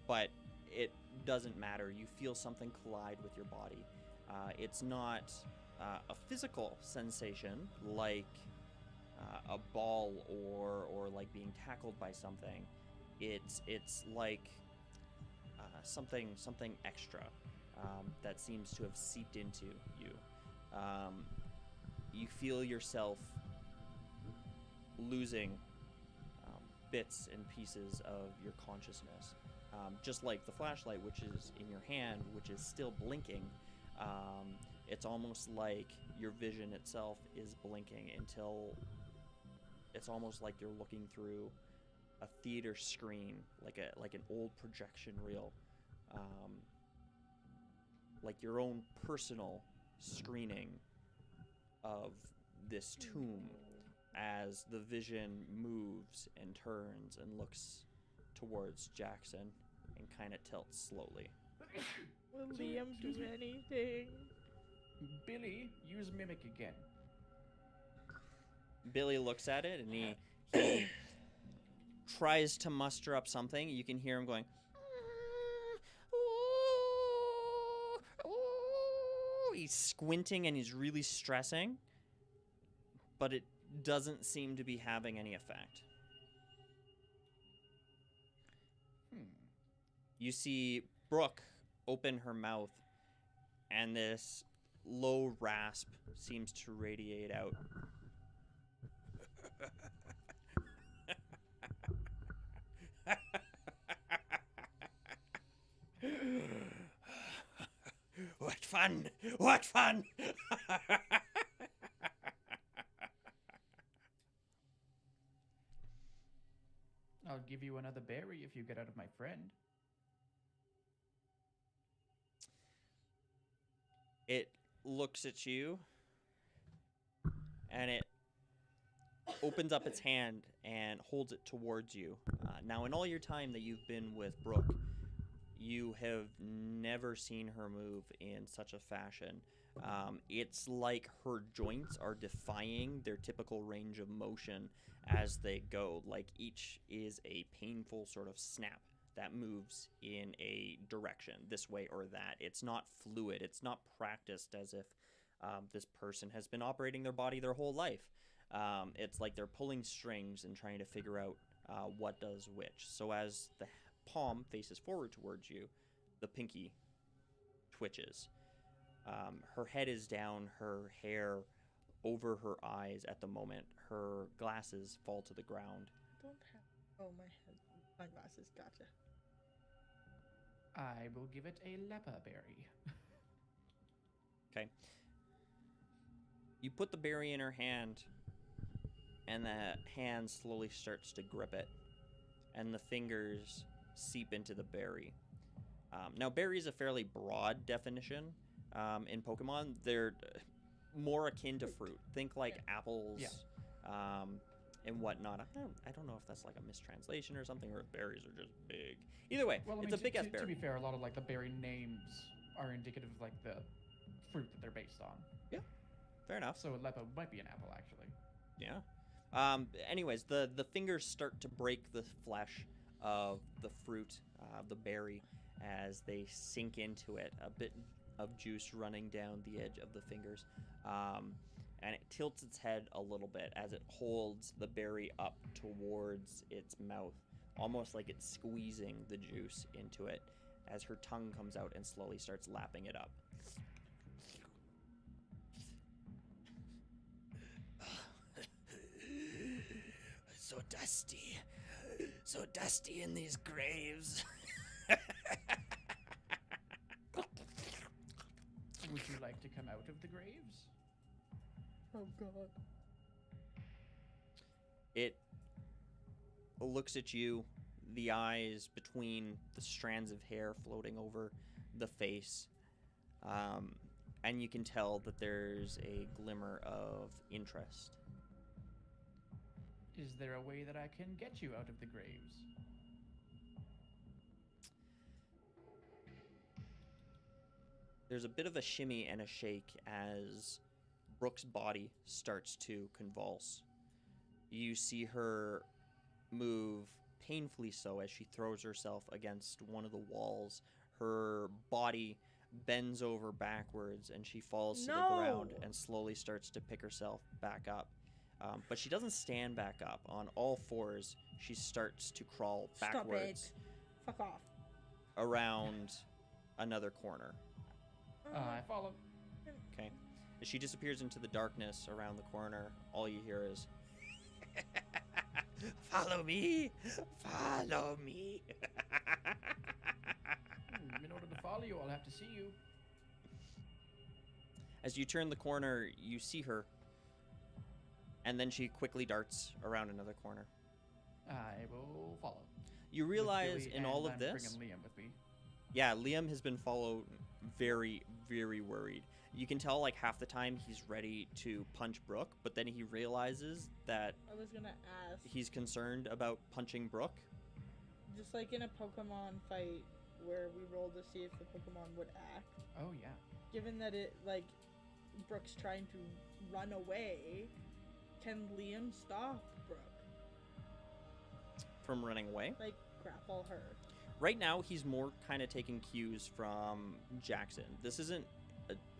Speaker 1: but it doesn't matter. You feel something collide with your body. It's not a physical sensation like a ball or like being tackled by something. It's like something extra that seems to have seeped into you. You feel yourself losing bits and pieces of your consciousness, just like the flashlight, which is in your hand, which is still blinking. It's almost like your vision itself is blinking until it's almost like you're looking through a theater screen, like an old projection reel, like your own personal screening of this tomb, as the vision moves and turns and looks towards Jackson and kind of tilts slowly.
Speaker 2: Will Liam do anything?
Speaker 4: Billy, use mimic again.
Speaker 1: Billy looks at it and he tries to muster up something. You can hear him going, he's squinting and he's really stressing, but it doesn't seem to be having any effect. You see Brooke open her mouth, and this low rasp seems to radiate out. What fun! What fun!
Speaker 4: I'll give you another berry if you get out of my friend.
Speaker 1: It looks at you, and it opens up its hand and holds it towards you. Now, in all your time that you've been with Brooke, you have never seen her move in such a fashion. It's like her joints are defying their typical range of motion as they go. Like each is a painful sort of snap that moves in a direction, this way or that. It's not fluid. It's not practiced as if this person has been operating their body their whole life. It's like they're pulling strings and trying to figure out what does which. So as the palm faces forward towards you, the pinky twitches. Her head is down, her hair over her eyes at the moment. Her glasses fall to the ground.
Speaker 2: Don't have. Oh, my head. My glasses. Gotcha.
Speaker 4: I will give it a leper berry.
Speaker 1: Okay. You put the berry in her hand, and the hand slowly starts to grip it, and the fingers seep into the berry. Now, berry is a fairly broad definition in Pokemon. They're more akin to fruit. Think like apples and whatnot. I don't know if that's like a mistranslation or something, or if berries are just big. Either way,
Speaker 4: Well, I mean,
Speaker 1: it's a big-ass berry.
Speaker 4: To be fair, a lot of like the berry names are indicative of like the fruit that they're based on.
Speaker 1: Yeah, fair enough.
Speaker 4: So Aleppo might be an apple, actually.
Speaker 1: Yeah. Anyways, the fingers start to break the flesh of the fruit, the berry, as they sink into it. A bit of juice running down the edge of the fingers. And it tilts its head a little bit as it holds the berry up towards its mouth, almost like it's squeezing the juice into it, as her tongue comes out and slowly starts lapping it up. So dusty in these graves.
Speaker 4: Would you like to come out of the graves?
Speaker 2: Oh god.
Speaker 1: It looks at you, the eyes between the strands of hair floating over the face, and you can tell that there's a glimmer of interest.
Speaker 4: Is there a way that I can get you out of the graves?
Speaker 1: There's a bit of a shimmy and a shake as Brooke's body starts to convulse. You see her move painfully so as she throws herself against one of the walls. Her body bends over backwards and she falls to the ground and slowly starts to pick herself back up. But she doesn't stand back up. On all fours, she starts to crawl backwards.
Speaker 2: Fuck off.
Speaker 1: Around another corner.
Speaker 4: I follow.
Speaker 1: Okay. As she disappears into the darkness around the corner, all you hear is, "Follow me! Follow me!"
Speaker 4: In order to follow you, I'll have to see you.
Speaker 1: As you turn the corner, you see her, and then she quickly darts around another corner.
Speaker 4: I will follow.
Speaker 1: You
Speaker 4: With
Speaker 1: realize
Speaker 4: Billy,
Speaker 1: in
Speaker 4: and
Speaker 1: all of
Speaker 4: I'm
Speaker 1: this,
Speaker 4: bringing Liam with me.
Speaker 1: yeah, Liam has been followed, very, very worried. You can tell like half the time he's ready to punch Brooke, but then he realizes that
Speaker 2: I was gonna ask.
Speaker 1: he's concerned about punching Brooke.
Speaker 2: Just like in a Pokemon fight where we rolled to see if the Pokemon would act.
Speaker 4: Oh, yeah.
Speaker 2: Given that it, like, Brooke's trying to run away, can Liam stop Brooke?
Speaker 1: From running away.
Speaker 2: Like, grapple her.
Speaker 1: Right now, he's more kind of taking cues from Jackson. This isn't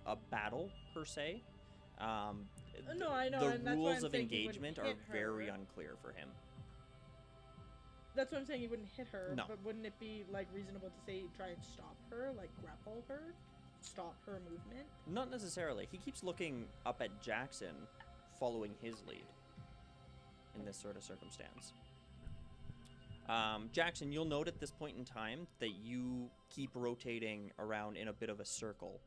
Speaker 1: a battle, per se.
Speaker 2: No, I know,
Speaker 1: The
Speaker 2: and that's why
Speaker 1: rules
Speaker 2: I'm
Speaker 1: of
Speaker 2: saying he
Speaker 1: engagement
Speaker 2: wouldn't
Speaker 1: are
Speaker 2: hit her.
Speaker 1: very unclear for him.
Speaker 2: That's what I'm saying, he wouldn't hit her.
Speaker 1: No.
Speaker 2: But wouldn't it be, like, reasonable to say try and stop her? Like, grapple her? Stop her movement?
Speaker 1: Not necessarily. He keeps looking up at Jackson, following his lead in this sort of circumstance. Jackson, you'll note at this point in time that you keep rotating around in a bit of a circle.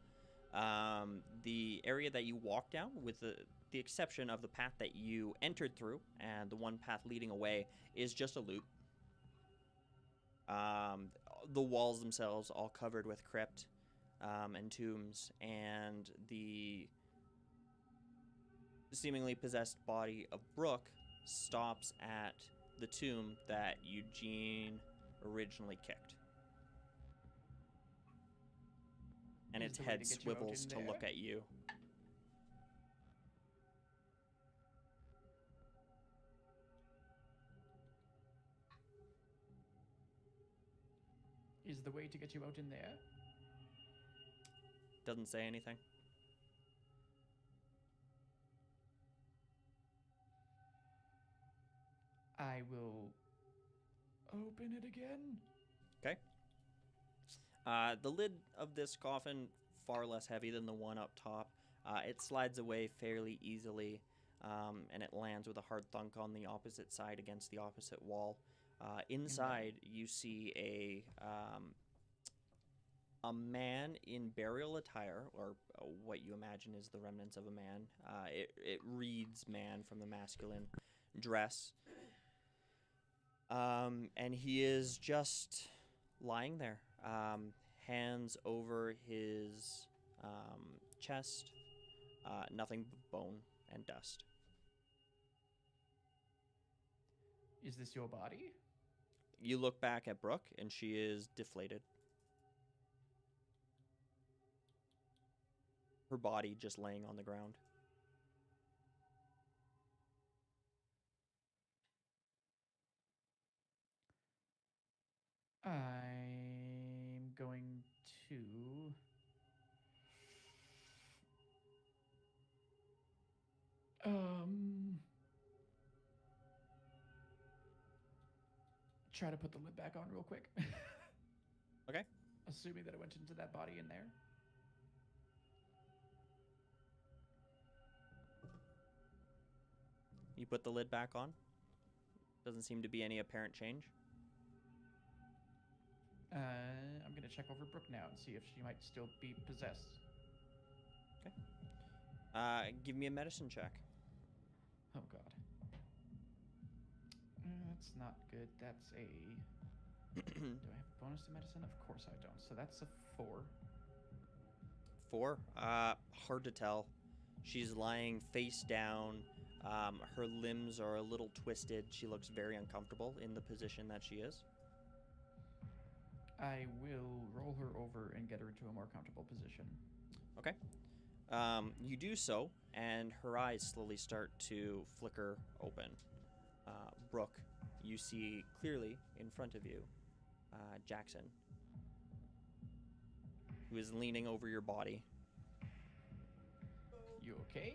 Speaker 1: The area that you walk down, with the exception of the path that you entered through and the one path leading away, is just a loop. The walls themselves all covered with crypt and tombs, and the seemingly possessed body of Brooke stops at the tomb that Eugene originally kicked. And
Speaker 4: Is
Speaker 1: its
Speaker 4: the way
Speaker 1: head
Speaker 4: to get you out
Speaker 1: swivels
Speaker 4: in
Speaker 1: to
Speaker 4: there?
Speaker 1: look at you.
Speaker 4: Is the way to get you out in there?
Speaker 1: Doesn't say anything.
Speaker 4: I will open it again.
Speaker 1: Okay. The lid of this coffin, far less heavy than the one up top. It slides away fairly easily, and it lands with a hard thunk on the opposite side against the opposite wall. Inside, you see a man in burial attire, or what you imagine is the remnants of a man. It reads man from the masculine dress. And he is just lying there, hands over his chest, nothing but bone and dust.
Speaker 4: Is this your body?
Speaker 1: You look back at Brooke, and she is deflated. Her body just laying on the ground.
Speaker 4: I'm going to try to put the lid back on real quick.
Speaker 1: Okay.
Speaker 4: Assuming that it went into that body in there.
Speaker 1: You put the lid back on. Doesn't seem to be any apparent change.
Speaker 4: I'm going to check over Brooke now and see if she might still be possessed.
Speaker 1: Give me a medicine check.
Speaker 4: Oh, God. That's not good. That's a... Do I have a bonus to medicine? Of course I don't. So that's a 4.
Speaker 1: 4. Hard to tell. She's lying face down. Her limbs are a little twisted. She looks very uncomfortable in the position that she is.
Speaker 4: I will roll her over and get her into a more comfortable position.
Speaker 1: Okay. You do so, and her eyes slowly start to flicker open. Brooke, you see clearly in front of you Jackson, who is leaning over your body.
Speaker 4: You okay?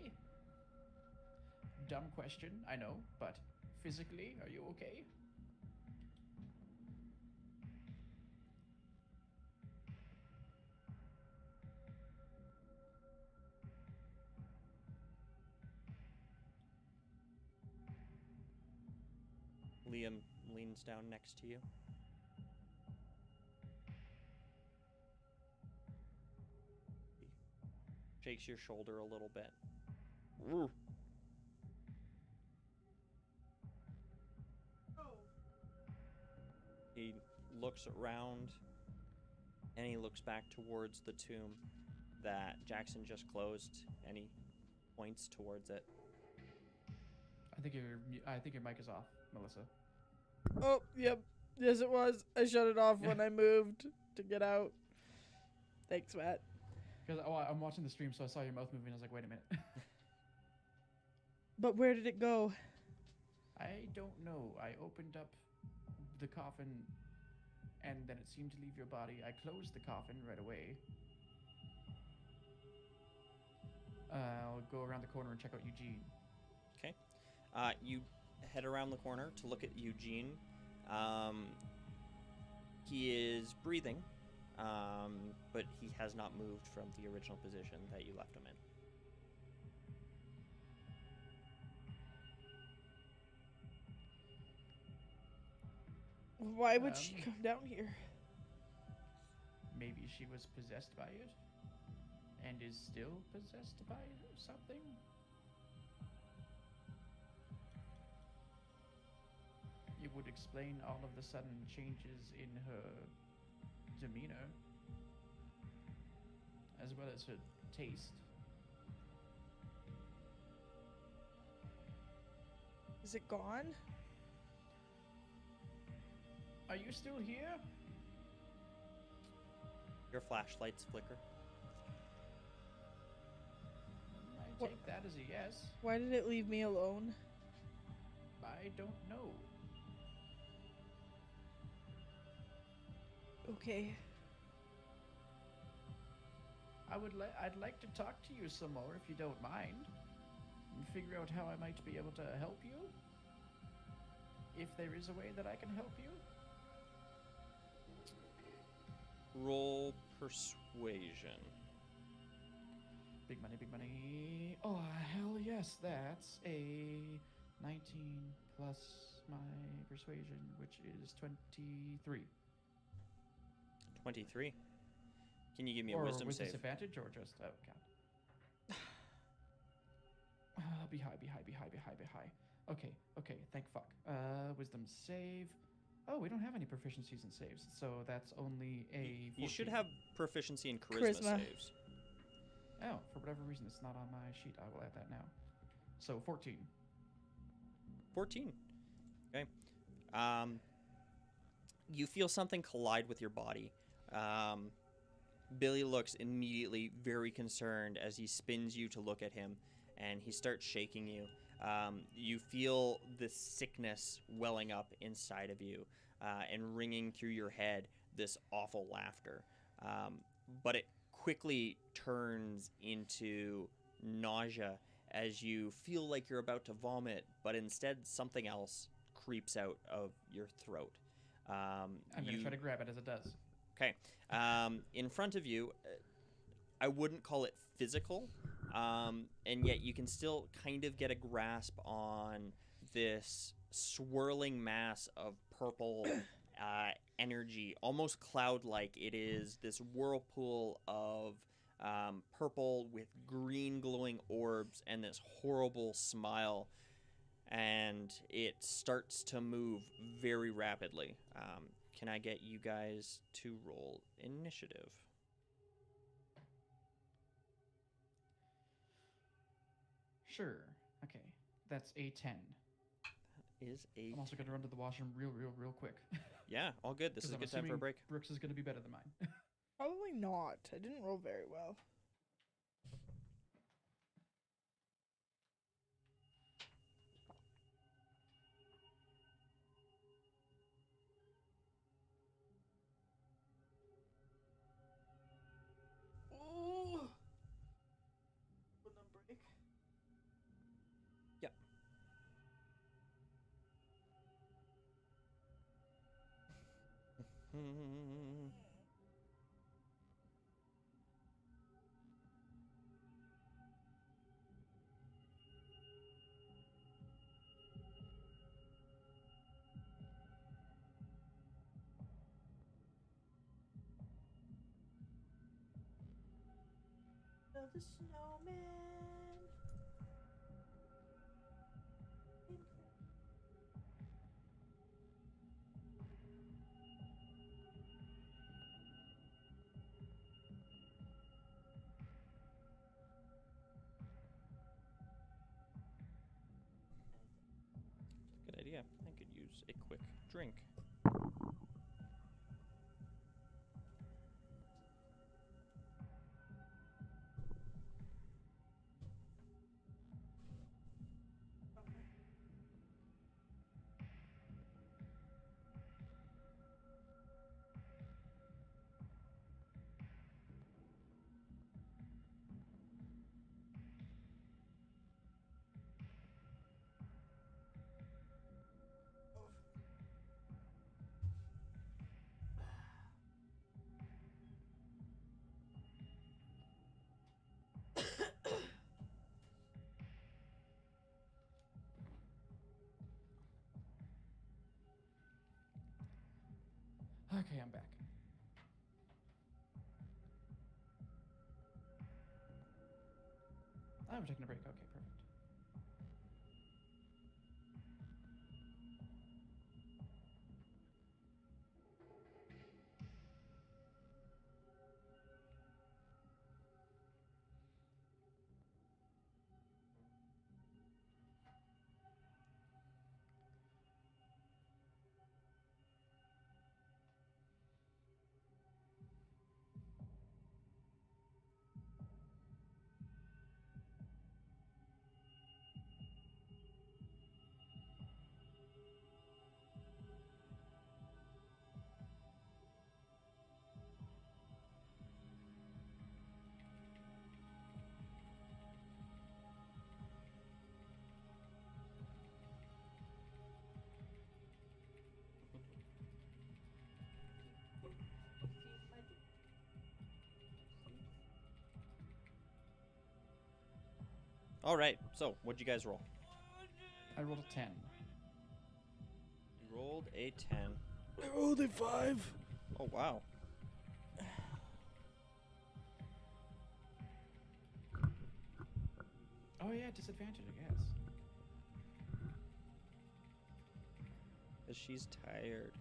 Speaker 4: Dumb question, I know, but physically, are you okay?
Speaker 1: Liam leans down next to you. He shakes your shoulder a little bit. Ooh. He looks around, and he looks back towards the tomb that Jackson just closed, and he points towards it.
Speaker 4: I think your mic is off, Melissa.
Speaker 2: Oh, yep. Yes, it was. I shut it off when I moved to get out. Thanks, Matt.
Speaker 4: Because I'm watching the stream, so I saw your mouth moving. I was like, wait a minute.
Speaker 2: But where did it go?
Speaker 4: I don't know. I opened up the coffin, and then it seemed to leave your body. I closed the coffin right away. I'll go around the corner and check out Eugene.
Speaker 1: Okay. You head around the corner to look at Eugene. He is breathing, but he has not moved from the original position that you left him in.
Speaker 2: Why would she come down here?
Speaker 4: Maybe she was possessed by it, and is still possessed by something? It would explain all of the sudden changes in her demeanor, as well as her taste.
Speaker 2: Is it gone?
Speaker 4: Are you still here?
Speaker 1: Your flashlights flicker.
Speaker 4: I take that as a yes.
Speaker 2: Why did it leave me alone?
Speaker 4: I don't know.
Speaker 2: Okay.
Speaker 4: I'd like to talk to you some more if you don't mind, and figure out how I might be able to help you. If there is a way that I can help you.
Speaker 1: Roll persuasion.
Speaker 4: Big money, big money. Oh, hell yes. That's a 19 plus my persuasion, which is 23.
Speaker 1: 23. Can you give me a
Speaker 4: or
Speaker 1: wisdom
Speaker 4: with
Speaker 1: save?
Speaker 4: disadvantage or just... Oh, God. Be high, be high, be high, be high, be high. Okay, thank fuck. Wisdom save. Oh, we don't have any proficiencies in saves, so that's only a 14.
Speaker 1: You should have proficiency in charisma saves.
Speaker 4: Oh, for whatever reason, it's not on my sheet. I will add that now. So 14.
Speaker 1: 14. Okay. You feel something collide with your body. Billy looks immediately very concerned as he spins you to look at him, and he starts shaking you. You feel the sickness welling up inside of you and ringing through your head this awful laughter. But it quickly turns into nausea as you feel like you're about to vomit, but instead something else creeps out of your throat.
Speaker 4: I'm going to try to grab it as it does.
Speaker 1: Okay. In front of you, I wouldn't call it physical, and yet you can still kind of get a grasp on this swirling mass of purple energy, almost cloud-like. It is this whirlpool of purple with green glowing orbs and this horrible smile, and it starts to move very rapidly. Can I get you guys to roll initiative?
Speaker 4: Sure. Okay. That's a 10.
Speaker 1: Is a
Speaker 4: I'm also going to run to the washroom real quick.
Speaker 1: Yeah, all good. This is a good time for a break.
Speaker 4: Brooks is going to be better than mine.
Speaker 2: Probably not. I didn't roll very well. Oh. Wouldn't that break?
Speaker 1: Yep.
Speaker 2: The snowman.
Speaker 1: Good idea. I could use a quick drink.
Speaker 4: Okay, I'm back. Oh, we're taking a break. Okay, perfect.
Speaker 1: All right. So, what'd you guys roll?
Speaker 4: I rolled a 10.
Speaker 1: You rolled a 10.
Speaker 2: I rolled a 5.
Speaker 1: Oh, wow.
Speaker 4: Oh yeah, disadvantage, I guess.
Speaker 1: because she's tired.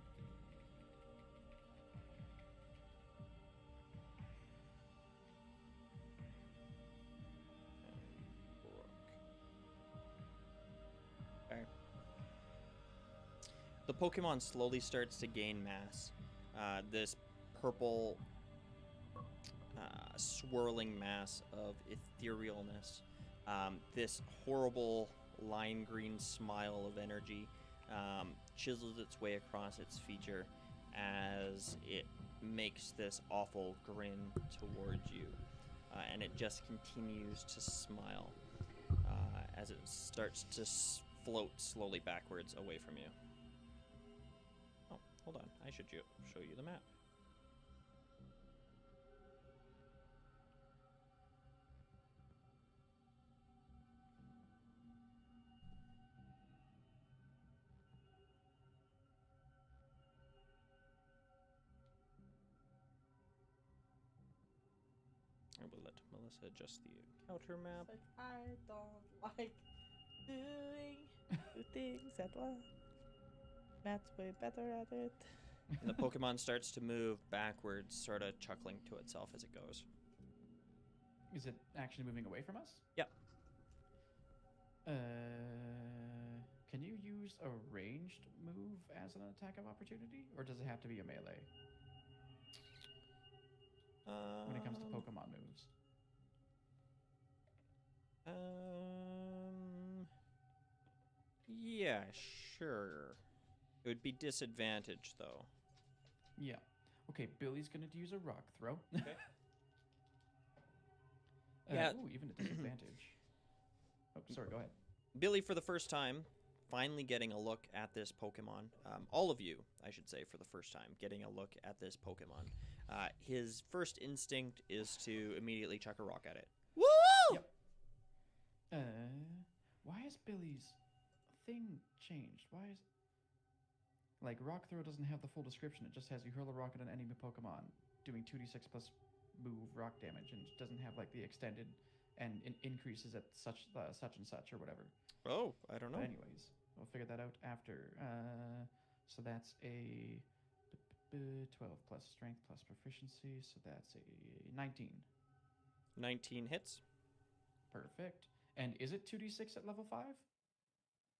Speaker 1: Okay. The Pokemon slowly starts to gain mass. This purple swirling mass of etherealness. This horrible lime green smile of energy chisels its way across its feature as it makes this awful grin towards you. And it just continues to smile as it starts to float slowly backwards away from you. Oh, hold on. I should show you the map. I will let Melissa adjust the encounter map.
Speaker 2: It's like, I don't like doing two things at once. Matt's way better at it.
Speaker 1: And the Pokemon starts to move backwards, sort of chuckling to itself as it goes.
Speaker 4: Is it actually moving away from us?
Speaker 1: Yep.
Speaker 4: Can you use a ranged move as an attack of opportunity? Or does it have to be a melee? When it comes to Pokemon moves.
Speaker 1: Yeah, sure. It would be disadvantaged, though.
Speaker 4: Yeah. Okay, Billy's going to use a rock throw.
Speaker 1: Okay. Yeah.
Speaker 4: Ooh, even a disadvantage. Oh, sorry, go ahead.
Speaker 1: Billy, for the first time, finally getting a look at this Pokemon. All of you, I should say, for the first time, getting a look at this Pokemon. His first instinct is to immediately chuck a rock at it.
Speaker 2: Woo!
Speaker 4: Yep. Why is Billy's thing changed? Why is... Like, Rock Throw doesn't have the full description. It just has you hurl a rock at an enemy Pokemon, doing 2d6 plus move rock damage, and it doesn't have, like, the extended and increases at such and such or whatever.
Speaker 1: Oh, I don't know.
Speaker 4: But anyways, we'll figure that out after. So that's a 12 plus strength plus proficiency, so that's a 19.
Speaker 1: 19 hits.
Speaker 4: Perfect. And is it 2d6 at level 5?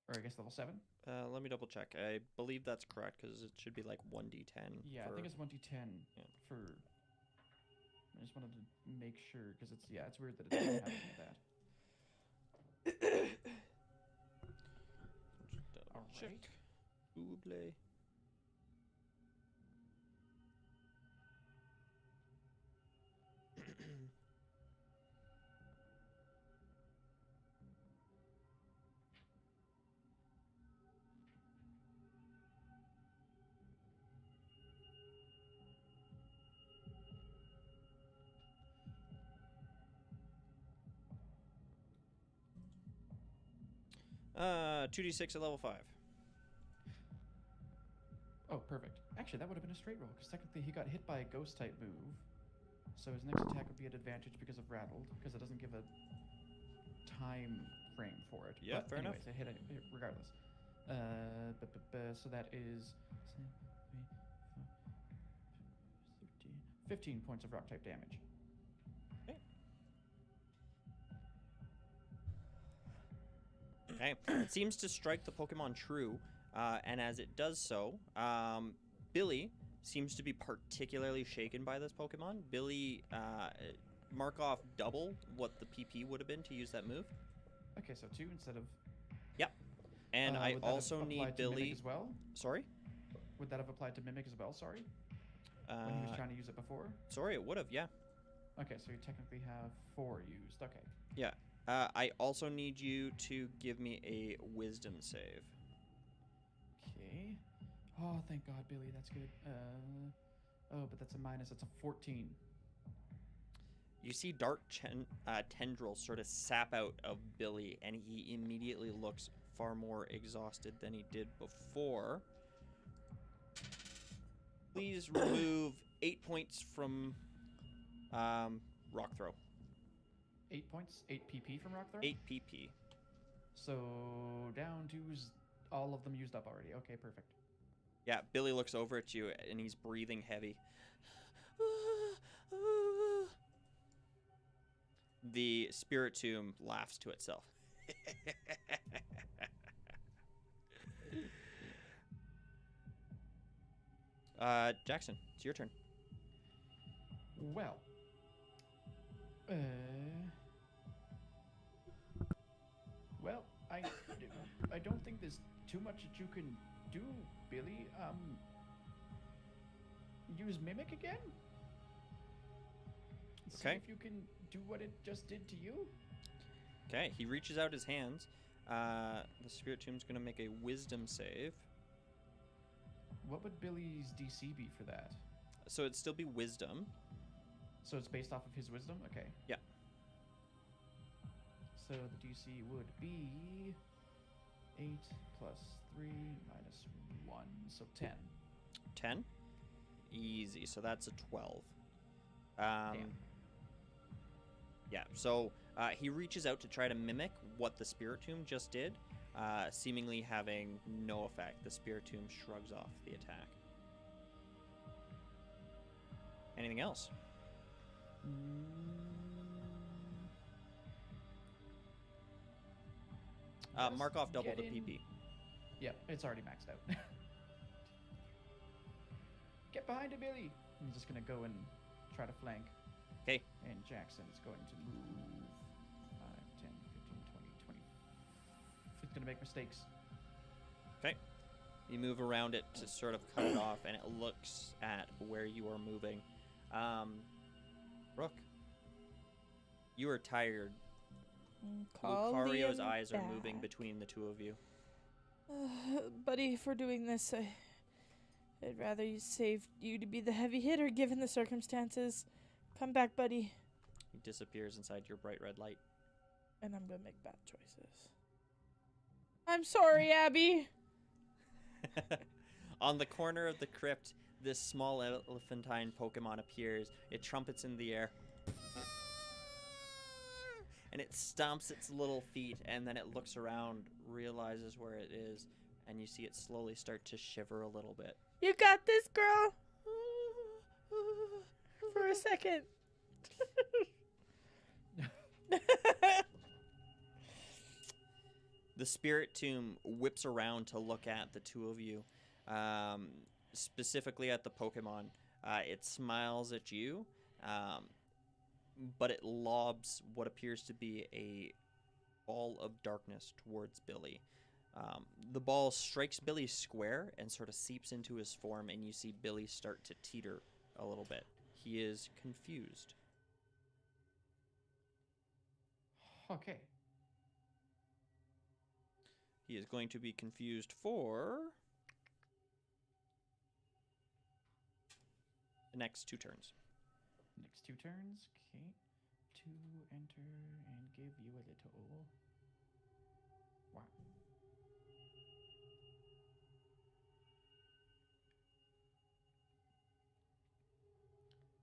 Speaker 4: Or I guess level 7?
Speaker 1: Let me double check. I believe that's correct because it should be like 1d10.
Speaker 4: Yeah, I think it's 1d10 for... I just wanted to make sure because it's weird that it doesn't have any of that.
Speaker 1: Double
Speaker 4: All
Speaker 1: check.
Speaker 4: right.
Speaker 1: Ooble. Uh, 2d6 at level 5.
Speaker 4: Oh, perfect. Actually, that would have been a straight roll, because technically he got hit by a ghost-type move. So his next attack would be at advantage because of rattled, because it doesn't give a time frame for it.
Speaker 1: Yeah,
Speaker 4: but
Speaker 1: fair
Speaker 4: anyways,
Speaker 1: enough.
Speaker 4: It hit it regardless. So that is 15 points of rock-type damage.
Speaker 1: Okay. It seems to strike the Pokemon true, and as it does so, Billy seems to be particularly shaken by this Pokemon. Billy, mark off double what the PP would have been to use that move.
Speaker 4: Okay, so 2 instead of...
Speaker 1: Yep. And I
Speaker 4: would that have
Speaker 1: also need
Speaker 4: applied to
Speaker 1: Billy...
Speaker 4: Mimic as well?
Speaker 1: Sorry?
Speaker 4: Would that have applied to Mimic as well, sorry? When he was trying to use it before?
Speaker 1: Sorry, it would have, yeah.
Speaker 4: Okay, so you technically have 4 used. Okay.
Speaker 1: Yeah. I also need you to give me a wisdom save.
Speaker 4: Okay. Oh, thank God, Billy. That's good. Oh, but that's a minus. That's a 14.
Speaker 1: You see dark tendrils sort of sap out of Billy, and he immediately looks far more exhausted than he did before. Please remove 8 points from rock throw.
Speaker 4: 8 points? 8 PP from rock throw?
Speaker 1: 8 PP.
Speaker 4: So down to all of them used up already. Okay, perfect.
Speaker 1: Yeah, Billy looks over at you and he's breathing heavy. The spirit tomb laughs to itself. Jackson, it's your turn.
Speaker 4: Well. Well, I don't think there's too much that you can do, Billy. Use Mimic again? See
Speaker 1: Okay.
Speaker 4: if you can do what it just did to you.
Speaker 1: Okay, he reaches out his hands. The spirit tomb's gonna make a wisdom save.
Speaker 4: What would Billy's DC be for that?
Speaker 1: So it'd still be wisdom.
Speaker 4: So it's based off of his wisdom? Okay.
Speaker 1: Yeah.
Speaker 4: So the DC would be 8 plus 3 minus 1, so 10.
Speaker 1: 10? Easy, so that's a 12.
Speaker 4: Damn.
Speaker 1: Yeah, so he reaches out to try to mimic what the spirit tomb just did, seemingly having no effect. The spirit tomb shrugs off the attack. Anything else? Mark off double the PP.
Speaker 4: Yep, it's already maxed out. Get behind it, Billy! I'm just gonna go and try to flank.
Speaker 1: Okay.
Speaker 4: And Jackson's going to move 5, 10, 15, 20, 20. He's gonna make mistakes.
Speaker 1: Okay. You move around it to sort of cut it off, and it looks at where you are moving. Brooke, you are tired. Lucario's eyes are moving between the two of you.
Speaker 2: Buddy, if we're doing this, I'd rather you save you to be the heavy hitter given the circumstances. Come back, buddy.
Speaker 1: He disappears inside your bright red light.
Speaker 2: And I'm gonna make bad choices. I'm sorry, Abby.
Speaker 1: On the corner of the crypt, this small elephantine Pokemon appears. It trumpets in the air. And it stomps its little feet, and then it looks around, realizes where it is, and you see it slowly start to shiver a little bit.
Speaker 2: You got this, girl. For a second.
Speaker 1: The spirit tomb whips around to look at the two of you, specifically at the Pokemon. It smiles at you, but it lobs what appears to be a ball of darkness towards Billy. The ball strikes Billy square and sort of seeps into his form, and you see Billy start to teeter a little bit. He is confused.
Speaker 4: Okay.
Speaker 1: He is going to be confused for the next 2 turns.
Speaker 4: Next 2 turns. Okay. To enter and give you a little. Wow.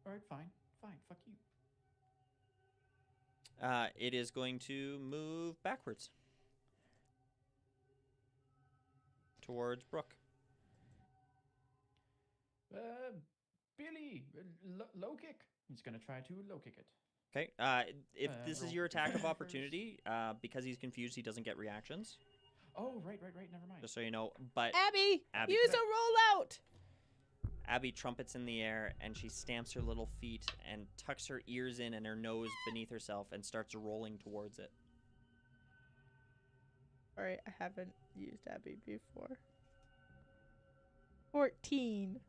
Speaker 4: Alright, fine. Fine. Fuck you.
Speaker 1: It is going to move backwards towards Brooke.
Speaker 4: Billy, low kick. He's gonna try to low kick it.
Speaker 1: Okay. If this is
Speaker 4: roll
Speaker 1: your attack of
Speaker 4: first.
Speaker 1: opportunity, because he's confused, he doesn't get reactions.
Speaker 4: Oh, right. Never mind.
Speaker 1: Just so you know. But
Speaker 2: Abby,
Speaker 1: Abby,
Speaker 2: use a rollout.
Speaker 1: Abby trumpets in the air, and she stamps her little feet and tucks her ears in and her nose beneath herself and starts rolling towards it.
Speaker 2: Alright, I haven't used Abby before. 14.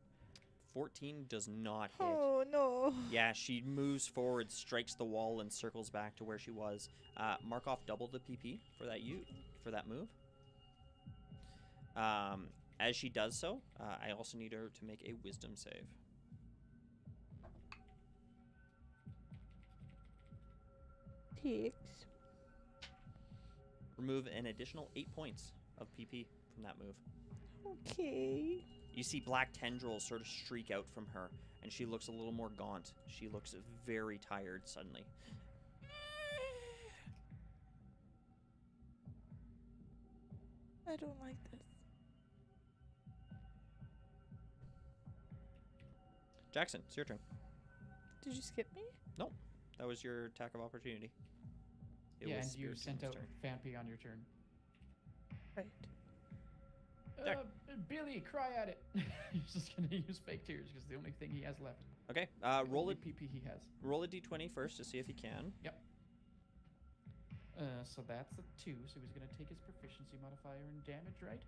Speaker 1: 14 does not hit.
Speaker 2: Oh, no.
Speaker 1: Yeah, she moves forward, strikes the wall, and circles back to where she was. Mark off double the PP for that move. As she does so, I also need her to make a wisdom save.
Speaker 2: Ticks.
Speaker 1: Remove an additional 8 points of PP from that move.
Speaker 2: Okay.
Speaker 1: You see black tendrils sort of streak out from her, and she looks a little more gaunt. She looks very tired suddenly.
Speaker 2: I don't like this.
Speaker 1: Jackson, it's your turn.
Speaker 2: Did you skip me?
Speaker 1: That was your attack of opportunity. It
Speaker 4: yeah,
Speaker 1: was
Speaker 4: and you
Speaker 1: Spirit
Speaker 4: sent
Speaker 1: Tomb's
Speaker 4: out
Speaker 1: turn.
Speaker 4: Fampy on your turn.
Speaker 2: Right.
Speaker 1: Jack.
Speaker 4: Billy, cry at it. He's just gonna use fake tears because the only thing he has left.
Speaker 1: Okay,
Speaker 4: The
Speaker 1: roll
Speaker 4: only
Speaker 1: it.
Speaker 4: PP he has.
Speaker 1: Roll a d20 first to see if you can.
Speaker 4: Yep. So that's a 2. So he's gonna take his proficiency modifier and damage, right?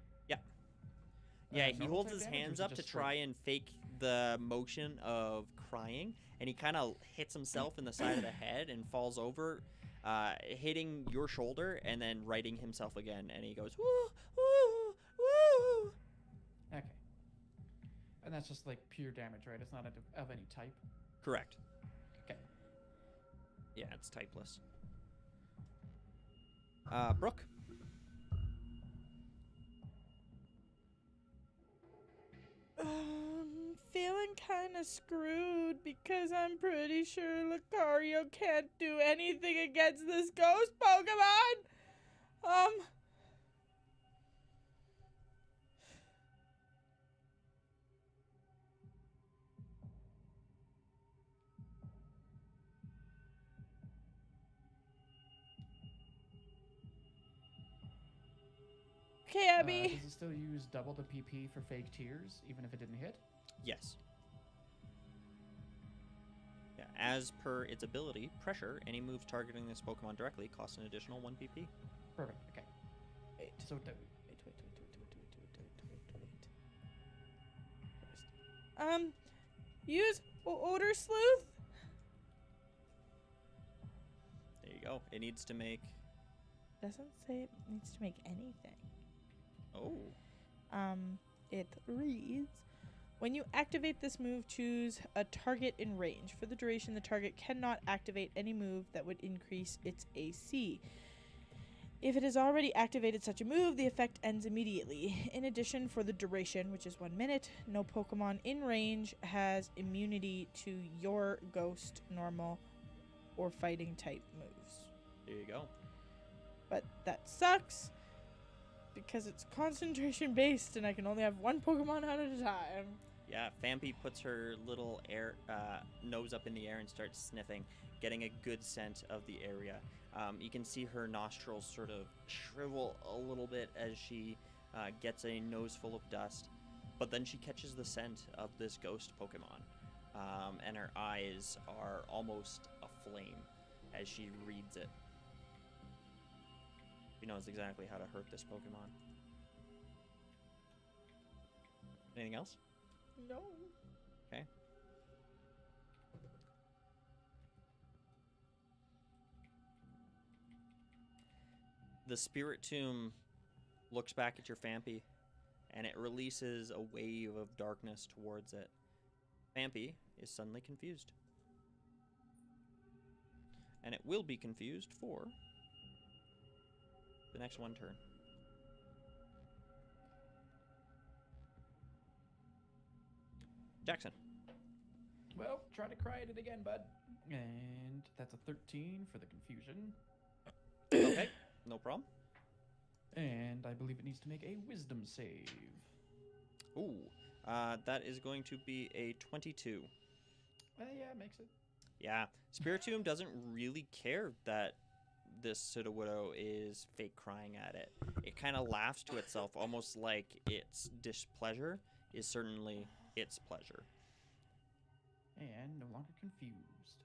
Speaker 1: Yeah, he
Speaker 4: normal
Speaker 1: holds
Speaker 4: type
Speaker 1: his
Speaker 4: damage, or
Speaker 1: hands
Speaker 4: is it
Speaker 1: up to
Speaker 4: just
Speaker 1: try and fake the motion of crying, and he kind of hits himself in the side of the head and falls over, hitting your shoulder and then righting himself again, and he goes, woo, woo, woo.
Speaker 4: Okay. And that's just like pure damage, right? It's not of any type.
Speaker 1: Correct.
Speaker 4: Okay.
Speaker 1: Yeah, it's typeless. Brooke.
Speaker 2: Feeling kind of screwed because I'm pretty sure Lucario can't do anything against this ghost Pokemon. Okay, Abby.
Speaker 4: Does it still use double the PP for fake tears, even if it didn't hit?
Speaker 1: Yes. Yeah, as per its ability, Pressure, any moves targeting this Pokemon directly cost an additional 1 PP.
Speaker 4: Perfect. Okay.
Speaker 2: Wait.
Speaker 4: So
Speaker 2: Wait. Use Odor Sleuth.
Speaker 1: There you go. It needs to make...
Speaker 2: Doesn't say it needs to make anything.
Speaker 1: Oh.
Speaker 2: It reads, when you activate this move, choose a target in range. For the duration, the target cannot activate any move that would increase its AC. If it has already activated such a move, the effect ends immediately. In addition, for the duration, which is 1 minute, no Pokemon in range has immunity to your ghost, normal, or fighting type moves.
Speaker 1: There you go.
Speaker 2: But that sucks because it's concentration based and I can only have 1 Pokemon at a time.
Speaker 1: Yeah, Fampy puts her little nose up in the air and starts sniffing, getting a good scent of the area. You can see her nostrils sort of shrivel a little bit as she gets a nose full of dust, but then she catches the scent of this ghost Pokemon, and her eyes are almost aflame as she reads it. She knows exactly how to hurt this Pokemon. Anything else?
Speaker 2: No.
Speaker 1: Okay. The Spirit Tomb looks back at your Fampy, and it releases a wave of darkness towards it. Fampy is suddenly confused. And it will be confused for the next 1 turn. Jackson.
Speaker 4: Well, try to cry at it again, bud. And that's a 13 for the confusion.
Speaker 1: Okay, no problem.
Speaker 4: And I believe it needs to make a wisdom save.
Speaker 1: Ooh, that is going to be a 22.
Speaker 4: Yeah, makes it.
Speaker 1: Yeah, Spiritomb doesn't really care that this Sudowoodo is fake crying at it. It kind of laughs to itself, almost like its displeasure is certainly its pleasure.
Speaker 4: And no longer confused.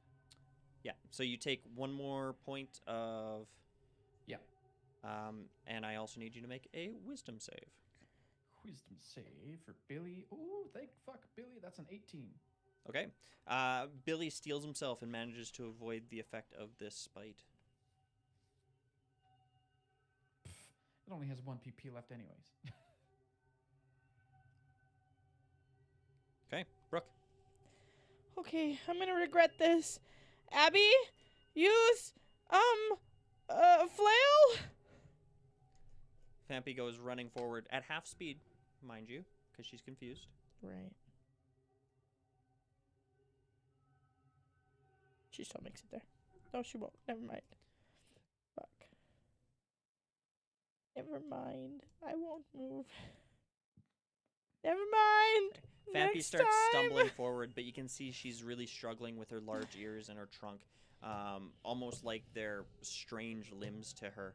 Speaker 1: Yeah, so you take 1 more point of...
Speaker 4: Yeah.
Speaker 1: And I also need you to make a wisdom save.
Speaker 4: Wisdom save for Billy. Ooh, thank fuck, Billy. That's an 18.
Speaker 1: Okay. Billy steels himself and manages to avoid the effect of this spite.
Speaker 4: It only has 1 PP left anyways.
Speaker 1: Okay, Brooke.
Speaker 2: Okay, I'm gonna regret this. Abby, use, flail?
Speaker 1: Fampy goes running forward at half speed, mind you, because she's confused.
Speaker 2: Right. She still makes it there. No, she won't. Never mind. Fuck. Never mind. I won't move. Never mind.
Speaker 1: Fampy
Speaker 2: Next
Speaker 1: starts
Speaker 2: time.
Speaker 1: stumbling forward, but you can see she's really struggling with her large ears and her trunk, almost like they're strange limbs to her.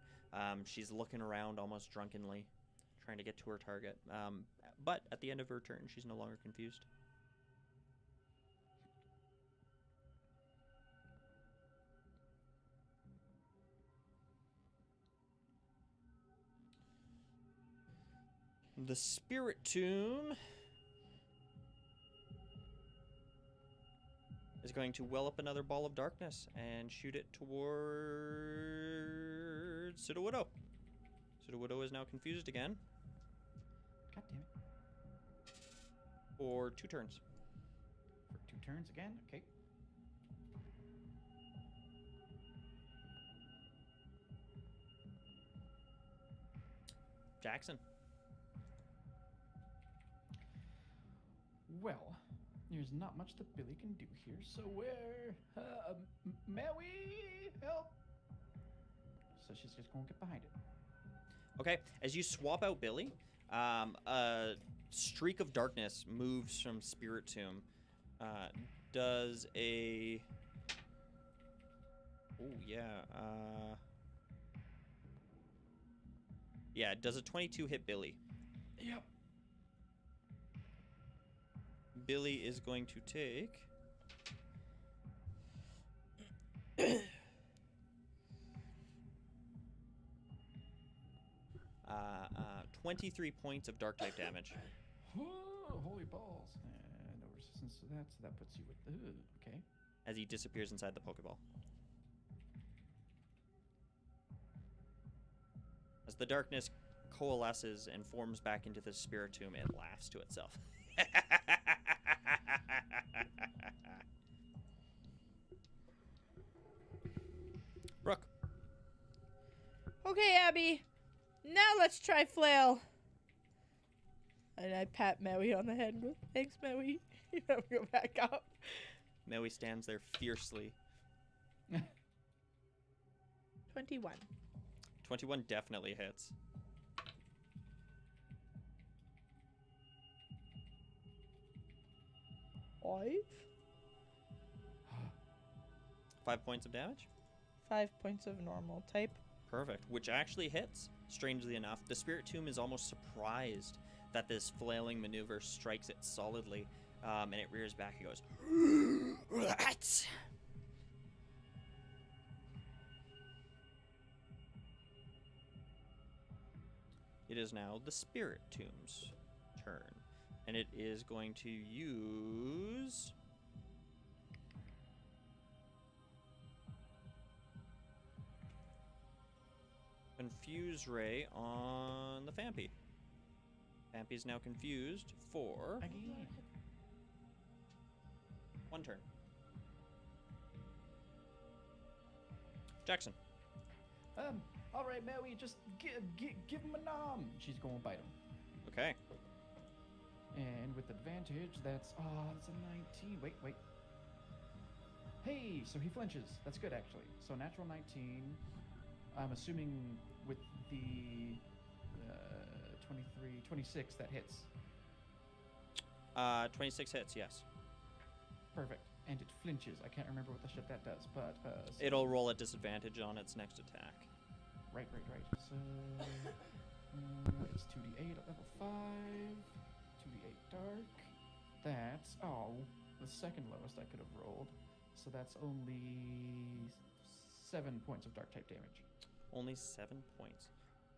Speaker 1: She's looking around almost drunkenly, trying to get to her target. But at the end of her turn, she's no longer confused. The Spirit Tomb is going to well up another ball of darkness and shoot it towards Sudowoodo. Sudowoodo is now confused again
Speaker 4: God damn it.
Speaker 1: for 2 turns.
Speaker 4: For 2 turns again? Okay.
Speaker 1: Jackson.
Speaker 4: Well, there's not much that Billy can do here, so where... Maui, help! So she's just gonna get behind it.
Speaker 1: Okay, as you swap out Billy, a streak of darkness moves from Spirit Tomb. Does a... Oh, yeah. Yeah, does a 22 hit Billy?
Speaker 4: Yep.
Speaker 1: Billy is going to take... 23 points of dark type damage.
Speaker 4: Whoa, holy balls. And no resistance to that, so that puts you with... okay.
Speaker 1: As he disappears inside the Pokeball. As the darkness coalesces and forms back into the Spirit Tomb, it laughs to itself. Brooke.
Speaker 2: Okay, Abby. Now let's try flail. And I pat Maui on the head and go, thanks, Maui. You have to go back up.
Speaker 1: Maui stands there fiercely.
Speaker 2: 21.
Speaker 1: 21 definitely hits.
Speaker 2: Five?
Speaker 1: 5 points of damage?
Speaker 2: 5 points of normal type.
Speaker 1: Perfect, which actually hits, strangely enough. The Spirit Tomb is almost surprised that this flailing maneuver strikes it solidly, and it rears back and goes, "What?" It is now the Spirit Tomb's turn, and it is going to use... Confuse Ray on the Fampy. Fampy is now confused for
Speaker 4: Again.
Speaker 1: 1 turn. Jackson.
Speaker 4: All right, Maui, just give him a nom. She's going to bite him.
Speaker 1: Okay.
Speaker 4: And with advantage, that's a 19. Wait. Hey, so he flinches. That's good, actually. So natural 19. I'm assuming with the 26, that hits.
Speaker 1: 26 hits, yes.
Speaker 4: Perfect. And it flinches. I can't remember what the shit that does, but... so
Speaker 1: It'll roll at disadvantage on its next attack.
Speaker 4: Right. So... it's 2d8 at level 5. 2d8 dark. That's... Oh, the second lowest I could have rolled. So that's only 7 points of dark type damage.
Speaker 1: Only 7 points.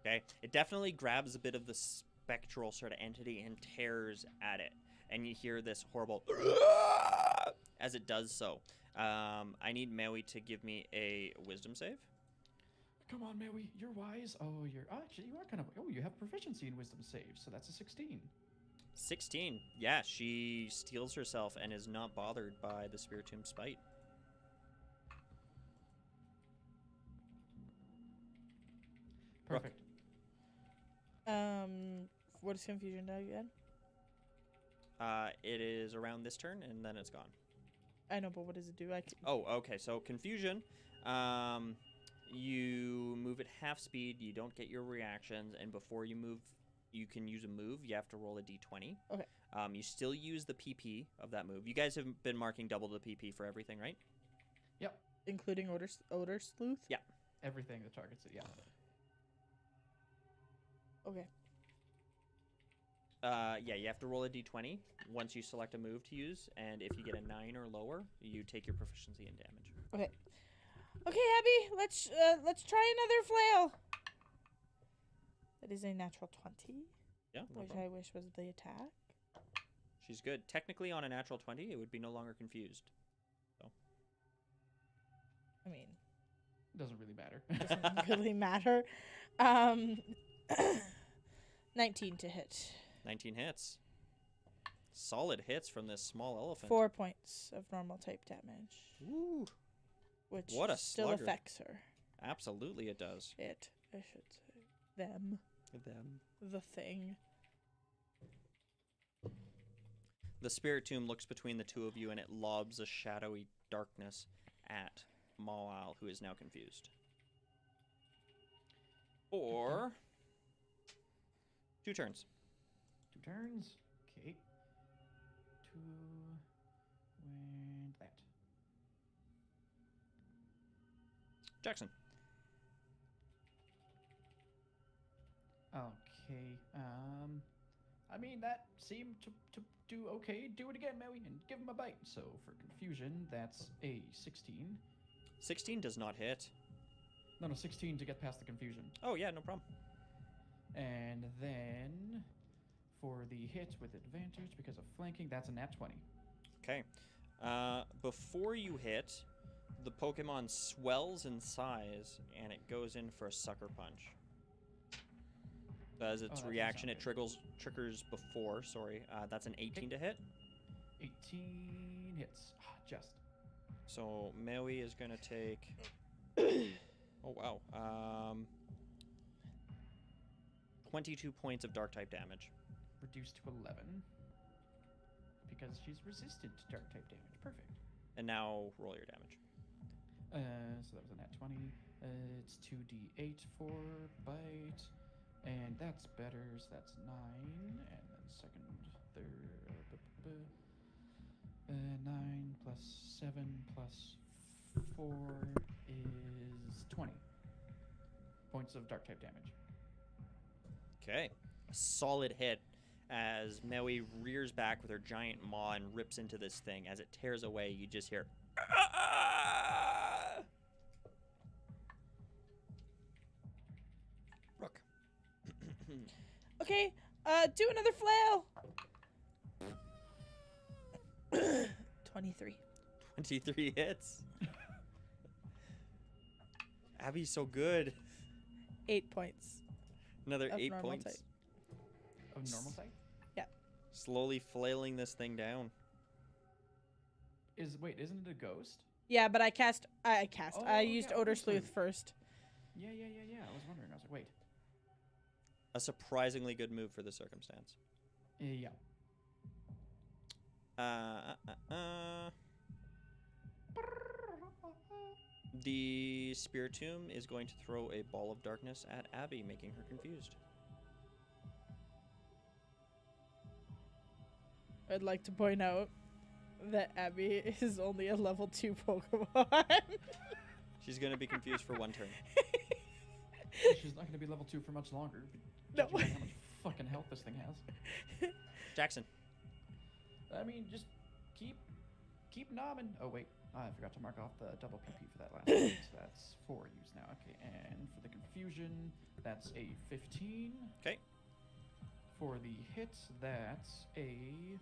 Speaker 1: Okay. It definitely grabs a bit of the spectral sort of entity and tears at it. And you hear this horrible as it does so. I need Maui to give me a wisdom save.
Speaker 4: Come on, Maui, you're wise. Oh, actually, you are kind of... Oh, you have proficiency in wisdom saves, so that's a 16.
Speaker 1: 16. Yeah, she steels herself and is not bothered by the Spirit Tomb spite.
Speaker 4: Perfect.
Speaker 2: What does confusion do again?
Speaker 1: It is around this turn, and then it's gone.
Speaker 2: I know, but what does it do?
Speaker 1: Oh, okay. So confusion. You move at half speed. You don't get your reactions, and before you move you can use a move. You have to roll a d20.
Speaker 2: Okay.
Speaker 1: You still use the PP of that move. You guys have been marking double the PP for everything, right?
Speaker 4: Yep.
Speaker 2: Including odor sleuth?
Speaker 1: Yeah.
Speaker 4: Everything that targets it, yeah.
Speaker 2: Okay.
Speaker 1: Yeah, you have to roll a d20 once you select a move to use, and if you get a 9 or lower, you take your proficiency in damage.
Speaker 2: Okay. Okay, Abby, let's try another flail. That is a natural 20,
Speaker 1: Yeah, no
Speaker 2: which
Speaker 1: problem.
Speaker 2: I wish was the attack.
Speaker 1: She's good. Technically, on a natural 20, it would be no longer confused.
Speaker 2: I mean,
Speaker 4: Doesn't really matter.
Speaker 2: doesn't really matter. 19 to hit.
Speaker 1: 19 hits. Solid hits from this small elephant.
Speaker 2: 4 points of normal type damage,
Speaker 1: Ooh,
Speaker 2: which
Speaker 1: What a
Speaker 2: still
Speaker 1: slugger.
Speaker 2: affects her.
Speaker 1: absolutely it does.
Speaker 2: It, I should say. Them.
Speaker 1: Them.
Speaker 2: The thing.
Speaker 1: The spirit tomb looks between the two of you, and it lobs a shadowy darkness at Mawile, who is now confused. Or 2 turns.
Speaker 4: 2 turns. Okay. 2 and that.
Speaker 1: Jackson.
Speaker 4: Okay. I mean, that seemed to do okay. Do it again, Maui, and give him a bite. So for confusion, that's a 16.
Speaker 1: 16 does not hit.
Speaker 4: No, 16 to get past the confusion.
Speaker 1: Oh, yeah, no problem.
Speaker 4: And then for the hit with advantage because of flanking, that's a nat 20.
Speaker 1: Okay. Before you hit, the Pokemon swells in size, and it goes in for a sucker punch. As its
Speaker 4: that doesn't
Speaker 1: reaction,
Speaker 4: sound
Speaker 1: it
Speaker 4: good.
Speaker 1: triggers before. Sorry, that's an 18 to hit.
Speaker 4: 18 hits. Just.
Speaker 1: So Maui is gonna take. Oh wow. 22 points of dark type damage.
Speaker 4: Reduced to 11. Because she's resistant to dark type damage. Perfect.
Speaker 1: And now roll your damage.
Speaker 4: So that was a nat 20. It's 2d8 for bite. And that's better, so that's 9. And then second, third, 9 plus 7 plus 4 is 20 points of dark type damage.
Speaker 1: Okay. A solid hit as Maui rears back with her giant maw and rips into this thing. As it tears away, you just hear. Rook.
Speaker 2: Okay, do another flail. 23.
Speaker 1: 23 hits. Abby's so good.
Speaker 2: 8 points.
Speaker 1: Another
Speaker 2: Of
Speaker 1: 8
Speaker 2: normal
Speaker 1: points.
Speaker 2: type.
Speaker 4: Of normal type?
Speaker 1: Slowly flailing this thing down.
Speaker 4: Isn't it a ghost?
Speaker 2: Yeah, but I
Speaker 4: Oh,
Speaker 2: used
Speaker 4: yeah,
Speaker 2: Odor
Speaker 4: Odor
Speaker 2: Sleuth
Speaker 4: Sleuth.
Speaker 2: first.
Speaker 4: Yeah. I was wondering. I was like, wait.
Speaker 1: A surprisingly good move for the circumstance.
Speaker 4: Yeah.
Speaker 1: The Spiritomb is going to throw a ball of darkness at Abby, making her confused.
Speaker 2: I'd like to point out that Abby is only a level 2 Pokemon.
Speaker 1: She's going to be confused for 1 turn.
Speaker 4: She's not going to be level 2 for much longer.
Speaker 2: No.
Speaker 4: Judging by how much fucking health this thing has.
Speaker 1: Jackson.
Speaker 4: I mean, just keep nomming. Oh wait, I forgot to mark off the double PP for that last one. So that's 4 use now. Okay, and for the confusion, that's a 15.
Speaker 1: Okay.
Speaker 4: For the hit, that's a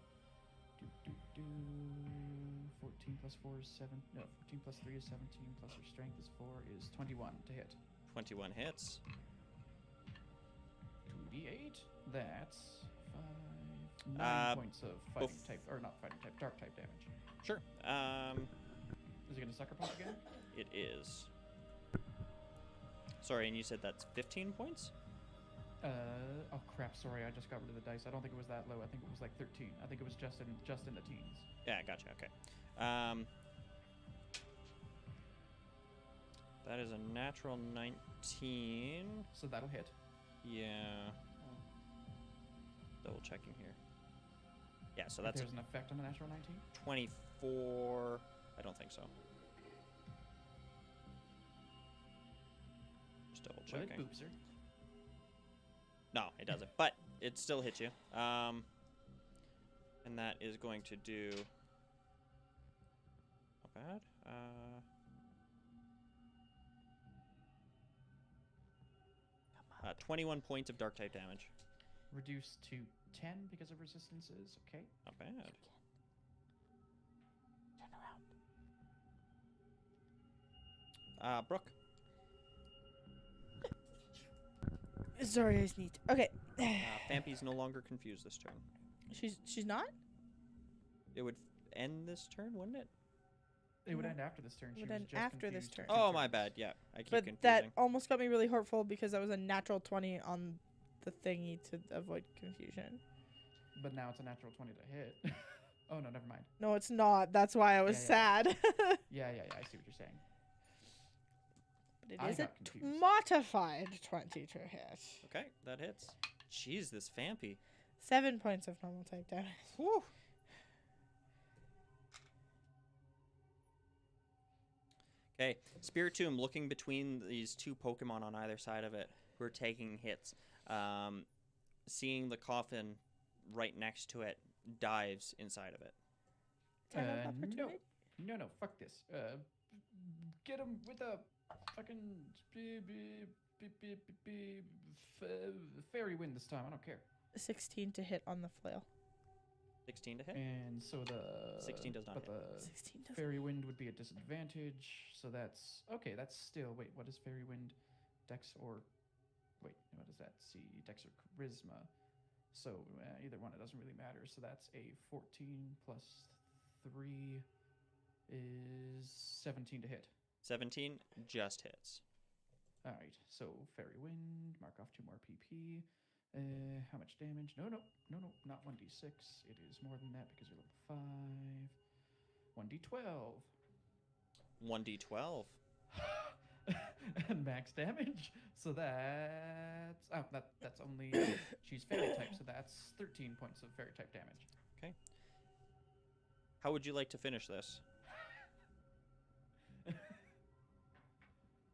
Speaker 4: 14 plus 4 is 7. No, 14 plus 3 is 17. Plus her strength is 4 is 21 to hit.
Speaker 1: 21 hits.
Speaker 4: 2d8. That's 9 points of fighting type, or not fighting type, dark type damage.
Speaker 1: Sure.
Speaker 4: Is it gonna sucker punch again?
Speaker 1: It is. Sorry, and you said that's 15 points?
Speaker 4: Oh crap! Sorry, I just got rid of the dice. I don't think it was that low. I think it was like 13. I think it was just in the teens.
Speaker 1: Yeah, gotcha. Okay. That is a natural 19.
Speaker 4: So that'll hit.
Speaker 1: Yeah. Double checking here. Yeah, so
Speaker 4: If
Speaker 1: that's a
Speaker 4: there's an effect on the natural 19?
Speaker 1: 24. I don't think so. Just double
Speaker 4: Well, it
Speaker 1: checking.
Speaker 4: boops her.
Speaker 1: No, it doesn't. But it still hits you. And that is going to do. Not bad. 21 points of dark type damage.
Speaker 4: Reduced to 10 because of resistances. Okay.
Speaker 1: Not bad.
Speaker 2: Turn around.
Speaker 1: Brooke.
Speaker 2: Sorry, I sneezed. Okay.
Speaker 1: Fampy's no longer confused this turn.
Speaker 2: She's not?
Speaker 1: It would end this turn, wouldn't it?
Speaker 4: It would end after this turn.
Speaker 2: It
Speaker 4: She
Speaker 2: would
Speaker 4: was
Speaker 2: end
Speaker 4: just
Speaker 2: after this
Speaker 4: confused
Speaker 2: turn.
Speaker 4: two
Speaker 1: Oh, my
Speaker 4: turns.
Speaker 1: bad. Yeah, I keep
Speaker 2: But
Speaker 1: confusing.
Speaker 2: that almost got me really hurtful because that was a natural 20 on the thingy to avoid confusion.
Speaker 4: But now it's a natural 20 to hit. Oh, no, never mind.
Speaker 2: No, it's not. That's why I was
Speaker 4: Yeah,
Speaker 2: sad.
Speaker 4: Yeah, I see what you're saying.
Speaker 2: But it
Speaker 4: I
Speaker 2: is a
Speaker 4: got confused.
Speaker 2: modified 20 to hit.
Speaker 1: Okay, that hits. Jeez, this Fampy.
Speaker 2: 7 points of normal type damage.
Speaker 1: Whew. Okay, Spiritomb looking between these two Pokemon on either side of it who are taking hits. Seeing the coffin right next to it, dives inside of it.
Speaker 2: Attack of
Speaker 4: No.
Speaker 2: opportunity?
Speaker 4: No, fuck this. Get him with a fucking fairy wind this time. I don't care.
Speaker 2: 16 to hit on the flail.
Speaker 1: 16 to hit.
Speaker 4: And so the
Speaker 1: 16 does not
Speaker 4: but
Speaker 1: hit.
Speaker 4: the
Speaker 2: 16 doesn't.
Speaker 4: fairy wind would be a disadvantage. So that's okay. That's still wait. What is fairy wind? Dex or wait? What is that? See, Dex or charisma. So either one, it doesn't really matter. So that's a 14 plus 3 is 17 to hit.
Speaker 1: 17 just hits.
Speaker 4: All right, so fairy wind, mark off 2 more PP. How much damage? No, not 1d6. It is more than that because you're level 5. 1d12.
Speaker 1: 1d12.
Speaker 4: And max damage. So that's that's only she's fairy type, so that's 13 points of fairy type damage.
Speaker 1: Okay. How would you like to finish this?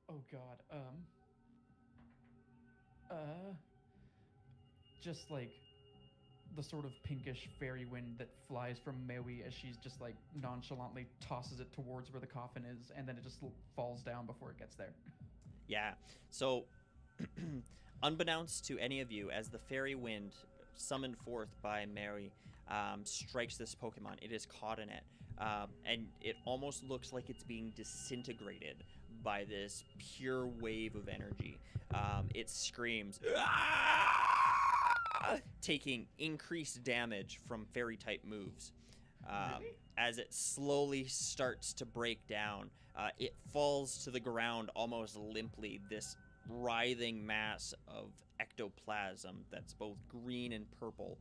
Speaker 4: Oh god. Just like the sort of pinkish fairy wind that flies from Maui as she's just like nonchalantly tosses it towards where the coffin is, and then it just falls down before it gets there.
Speaker 1: Yeah. So, unbeknownst to any of you, as the fairy wind summoned forth by Mary strikes this Pokemon, it is caught in it. And it almost looks like it's being disintegrated by this pure wave of energy. It screams, taking increased damage from fairy type moves.
Speaker 4: Really?
Speaker 1: As it slowly starts to break down, it falls to the ground almost limply, this writhing mass of ectoplasm that's both green and purple,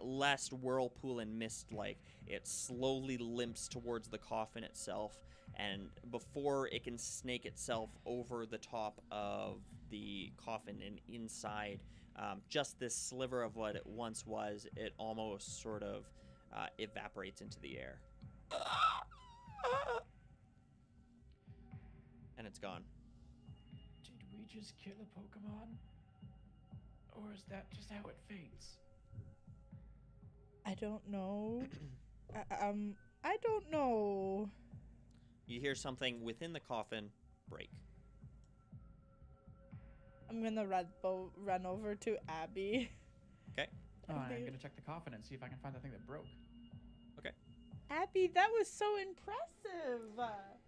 Speaker 1: less whirlpool and mist-like. It slowly limps towards the coffin itself, and before it can snake itself over the top of the coffin and inside, just this sliver of what it once was, it almost sort of evaporates into the air. And it's gone.
Speaker 4: Did we just kill a Pokemon? Or is that just how it fades?
Speaker 2: I don't know. I don't know.
Speaker 1: You hear something within the coffin break.
Speaker 2: I'm gonna run over to Abby.
Speaker 1: Okay.
Speaker 4: Oh, I'm gonna check the coffin and see if I can find the thing that broke.
Speaker 2: Abby, that was so impressive.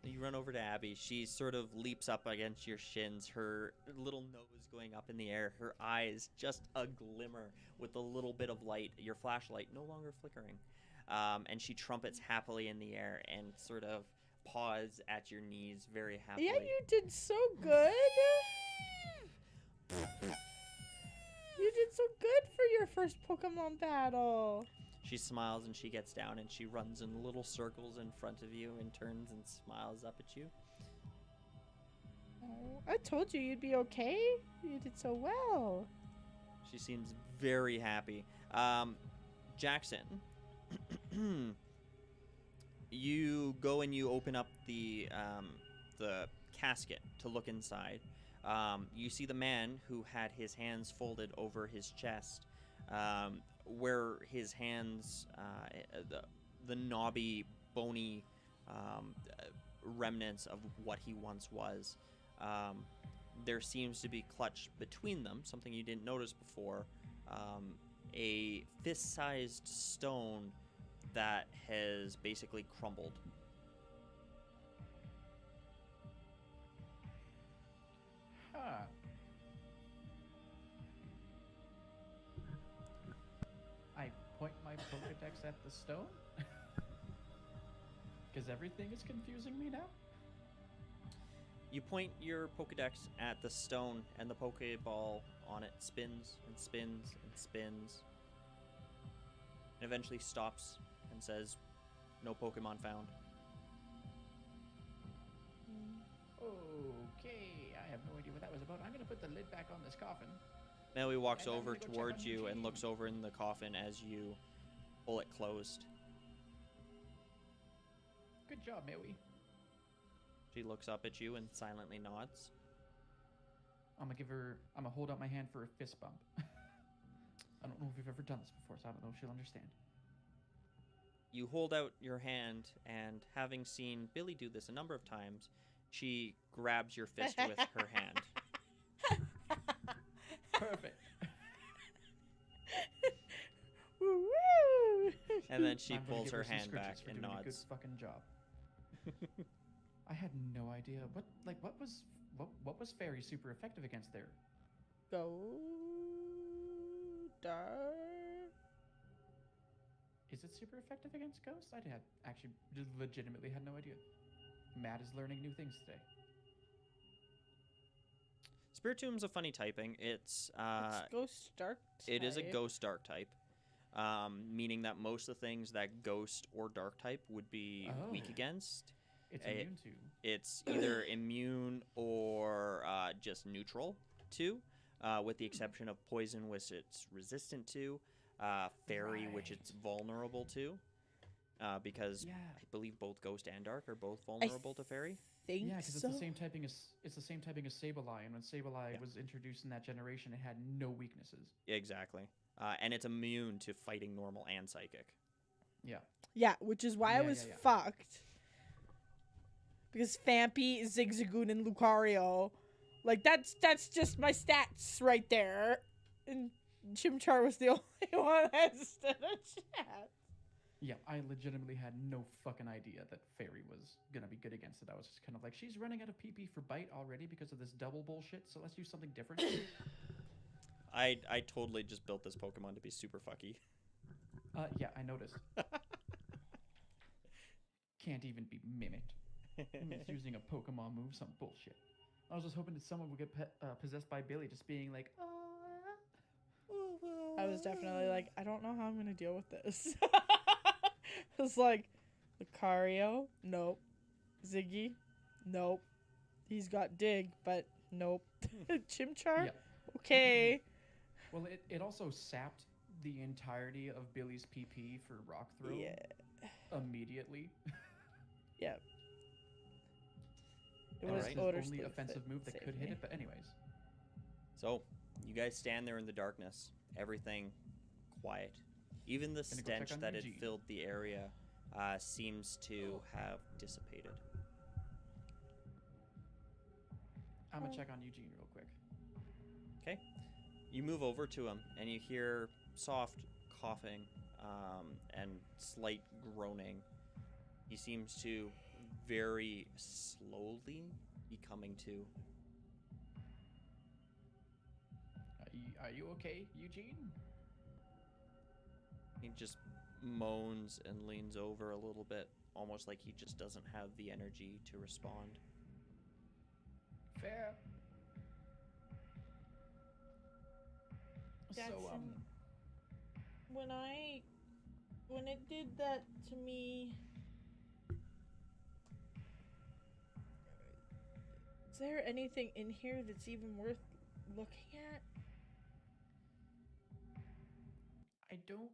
Speaker 1: You run over to Abby. She sort of leaps up against your shins, her little nose going up in the air, her eyes just a glimmer with a little bit of light, your flashlight no longer flickering. And she trumpets happily in the air and sort of paws at your knees very happily.
Speaker 2: Yeah, you did so good. You did so good for your first Pokemon battle.
Speaker 1: She smiles and she gets down and she runs in little circles in front of you and turns and smiles up at you.
Speaker 2: Oh, I told you you'd be okay. You did so well.
Speaker 1: She seems very happy. Jackson, you go and you open up the casket to look inside. You see the man who had his hands folded over his chest, where his hands, the knobby, bony remnants of what he once was. There seems to be clutched between them, something you didn't notice before, a fist-sized stone that has basically crumbled.
Speaker 4: Huh. I point my Pokedex at the stone? Because everything is confusing me now?
Speaker 1: You point your Pokedex at the stone, and the Pokeball on it spins and spins and spins, and eventually stops and says, "No Pokemon found."
Speaker 4: Okay, I have no idea what that was about. I'm gonna put the lid back on this coffin.
Speaker 1: Melly walks
Speaker 4: And I'm
Speaker 1: over
Speaker 4: gonna go check
Speaker 1: towards
Speaker 4: on
Speaker 1: you and
Speaker 4: Eugene.
Speaker 1: looks over in the coffin as you pull it closed.
Speaker 4: Good job, Maui.
Speaker 1: She looks up at you and silently nods.
Speaker 4: I'm gonna hold out my hand for a fist bump. I don't know if we've ever done this before, so I don't know if she'll understand.
Speaker 1: You hold out your hand, and having seen Billy do this a number of times, she grabs your fist with her hand.
Speaker 4: Perfect.
Speaker 2: Woo-woo!
Speaker 1: And then she
Speaker 4: I'm gonna
Speaker 1: pulls
Speaker 4: give
Speaker 1: her
Speaker 4: some
Speaker 1: hand back
Speaker 4: scritches for
Speaker 1: and
Speaker 4: doing a good
Speaker 1: nods.
Speaker 4: fucking job. I had no idea what was fairy super effective against there.
Speaker 2: Go dark.
Speaker 4: Is it super effective against ghosts? Actually legitimately had no idea. Matt is learning new things today.
Speaker 1: Spiritom's a funny typing. It's
Speaker 2: It's ghost dark.
Speaker 1: it is a
Speaker 2: type.
Speaker 1: ghost dark type, meaning that most of the things that ghost or dark type would be weak
Speaker 4: Oh.
Speaker 1: against,
Speaker 4: It's
Speaker 1: Eh,
Speaker 4: immune to.
Speaker 1: it's either immune or just neutral to, with the exception of poison, which it's resistant to, fairy, which it's
Speaker 4: Right.
Speaker 1: vulnerable to, because
Speaker 4: Yeah.
Speaker 1: I believe both ghost and dark are both vulnerable to fairy.
Speaker 2: Think
Speaker 4: Yeah, because
Speaker 2: so.
Speaker 4: it's the same typing as Sableye, and when Sableye
Speaker 1: Yeah.
Speaker 4: was introduced in that generation, it had no weaknesses.
Speaker 1: Exactly, and it's immune to fighting normal and psychic.
Speaker 4: Yeah.
Speaker 2: Yeah, which is why I
Speaker 4: Yeah,
Speaker 2: was
Speaker 4: yeah.
Speaker 2: fucked. Because Fampy, Zigzagoon, and Lucario, like that's just my stats right there. And Chimchar was the only one that stood a chance.
Speaker 4: Yeah, I legitimately had no fucking idea that Fairy was gonna be good against it. I was just kind of like, she's running out of PP for bite already because of this double bullshit, so let's use something different.
Speaker 1: I totally just built this Pokemon to be super fucky.
Speaker 4: Yeah, I noticed. Can't even be mimicked. It's using a Pokemon move, some bullshit. I was just hoping that someone would get possessed by Billy, just being like,
Speaker 2: I was definitely like, I don't know how I'm gonna deal with this. I was like, Lucario, nope. Ziggy, nope. He's got Dig, but nope. Chimchar,
Speaker 4: Yeah.
Speaker 2: okay.
Speaker 4: Well, it also sapped the entirety of Billy's PP for Rock Throw
Speaker 2: Yeah.
Speaker 4: immediately.
Speaker 2: Yep. It
Speaker 1: All
Speaker 2: was
Speaker 1: right.
Speaker 4: His
Speaker 2: Odor
Speaker 4: only
Speaker 2: Sleuth
Speaker 4: offensive move that
Speaker 2: saved
Speaker 4: could hit
Speaker 2: me.
Speaker 4: it, but anyways.
Speaker 1: So, you guys stand there in the darkness. Everything quiet. Even the
Speaker 4: Gonna go check
Speaker 1: stench
Speaker 4: on
Speaker 1: that had
Speaker 4: Eugene.
Speaker 1: filled the area seems to have dissipated.
Speaker 4: I'm gonna check on Eugene real quick.
Speaker 1: Okay. You move over to him, and you hear soft coughing and slight groaning. He seems to very slowly be coming to.
Speaker 4: Are you okay, Eugene?
Speaker 1: He just moans and leans over a little bit, almost like he just doesn't have the energy to respond.
Speaker 4: Fair. So,
Speaker 2: Jackson, when it did that to me, is there anything in here that's even worth looking at?
Speaker 4: I don't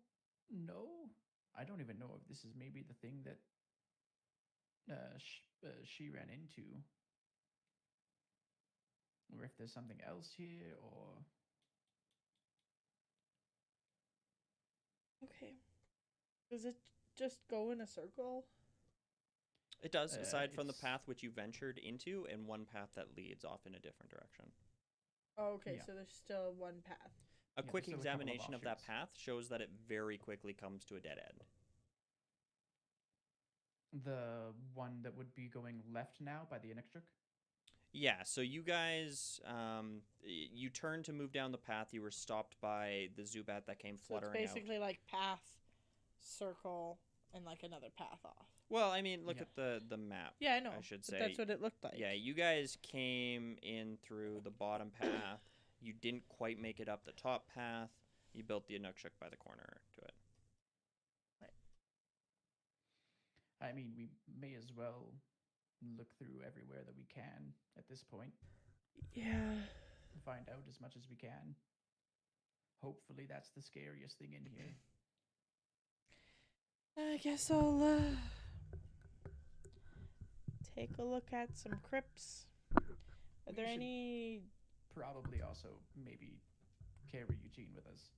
Speaker 4: know. I don't even know if this is maybe the thing that she ran into, or if there's something else here, or
Speaker 2: Okay. Does it just go in a circle?
Speaker 1: It does, aside from the
Speaker 4: it's-
Speaker 1: path which you ventured into, and one path that leads off in a different direction.
Speaker 2: Oh, okay,
Speaker 4: Yeah.
Speaker 2: so there's still one path.
Speaker 1: A
Speaker 4: Yeah,
Speaker 1: quick
Speaker 4: there's still a couple of
Speaker 1: examination of that
Speaker 4: offshoots.
Speaker 1: path shows that it very quickly comes to a dead end.
Speaker 4: The one that would be going left now by the Inextric.
Speaker 1: Yeah, so you guys, you turned to move down the path. You were stopped by the Zubat that came
Speaker 2: So it's
Speaker 1: fluttering out.
Speaker 2: basically like path, circle, and like another path off.
Speaker 1: Well, I mean, look
Speaker 4: Yeah.
Speaker 1: at the map.
Speaker 2: Yeah, I know.
Speaker 1: I should
Speaker 2: but
Speaker 1: say.
Speaker 2: that's what it looked like.
Speaker 1: Yeah, you guys came in through the bottom path. You didn't quite make it up the top path. You built the Inukshuk by the corner to it.
Speaker 4: I mean, we may as well look through everywhere that we can at this point.
Speaker 2: Yeah.
Speaker 4: Find out as much as we can. Hopefully, that's the scariest thing in here.
Speaker 2: I guess I'll take a look at some crypts. Are
Speaker 4: We
Speaker 2: there
Speaker 4: should-
Speaker 2: any?
Speaker 4: Probably also maybe carry Eugene with us.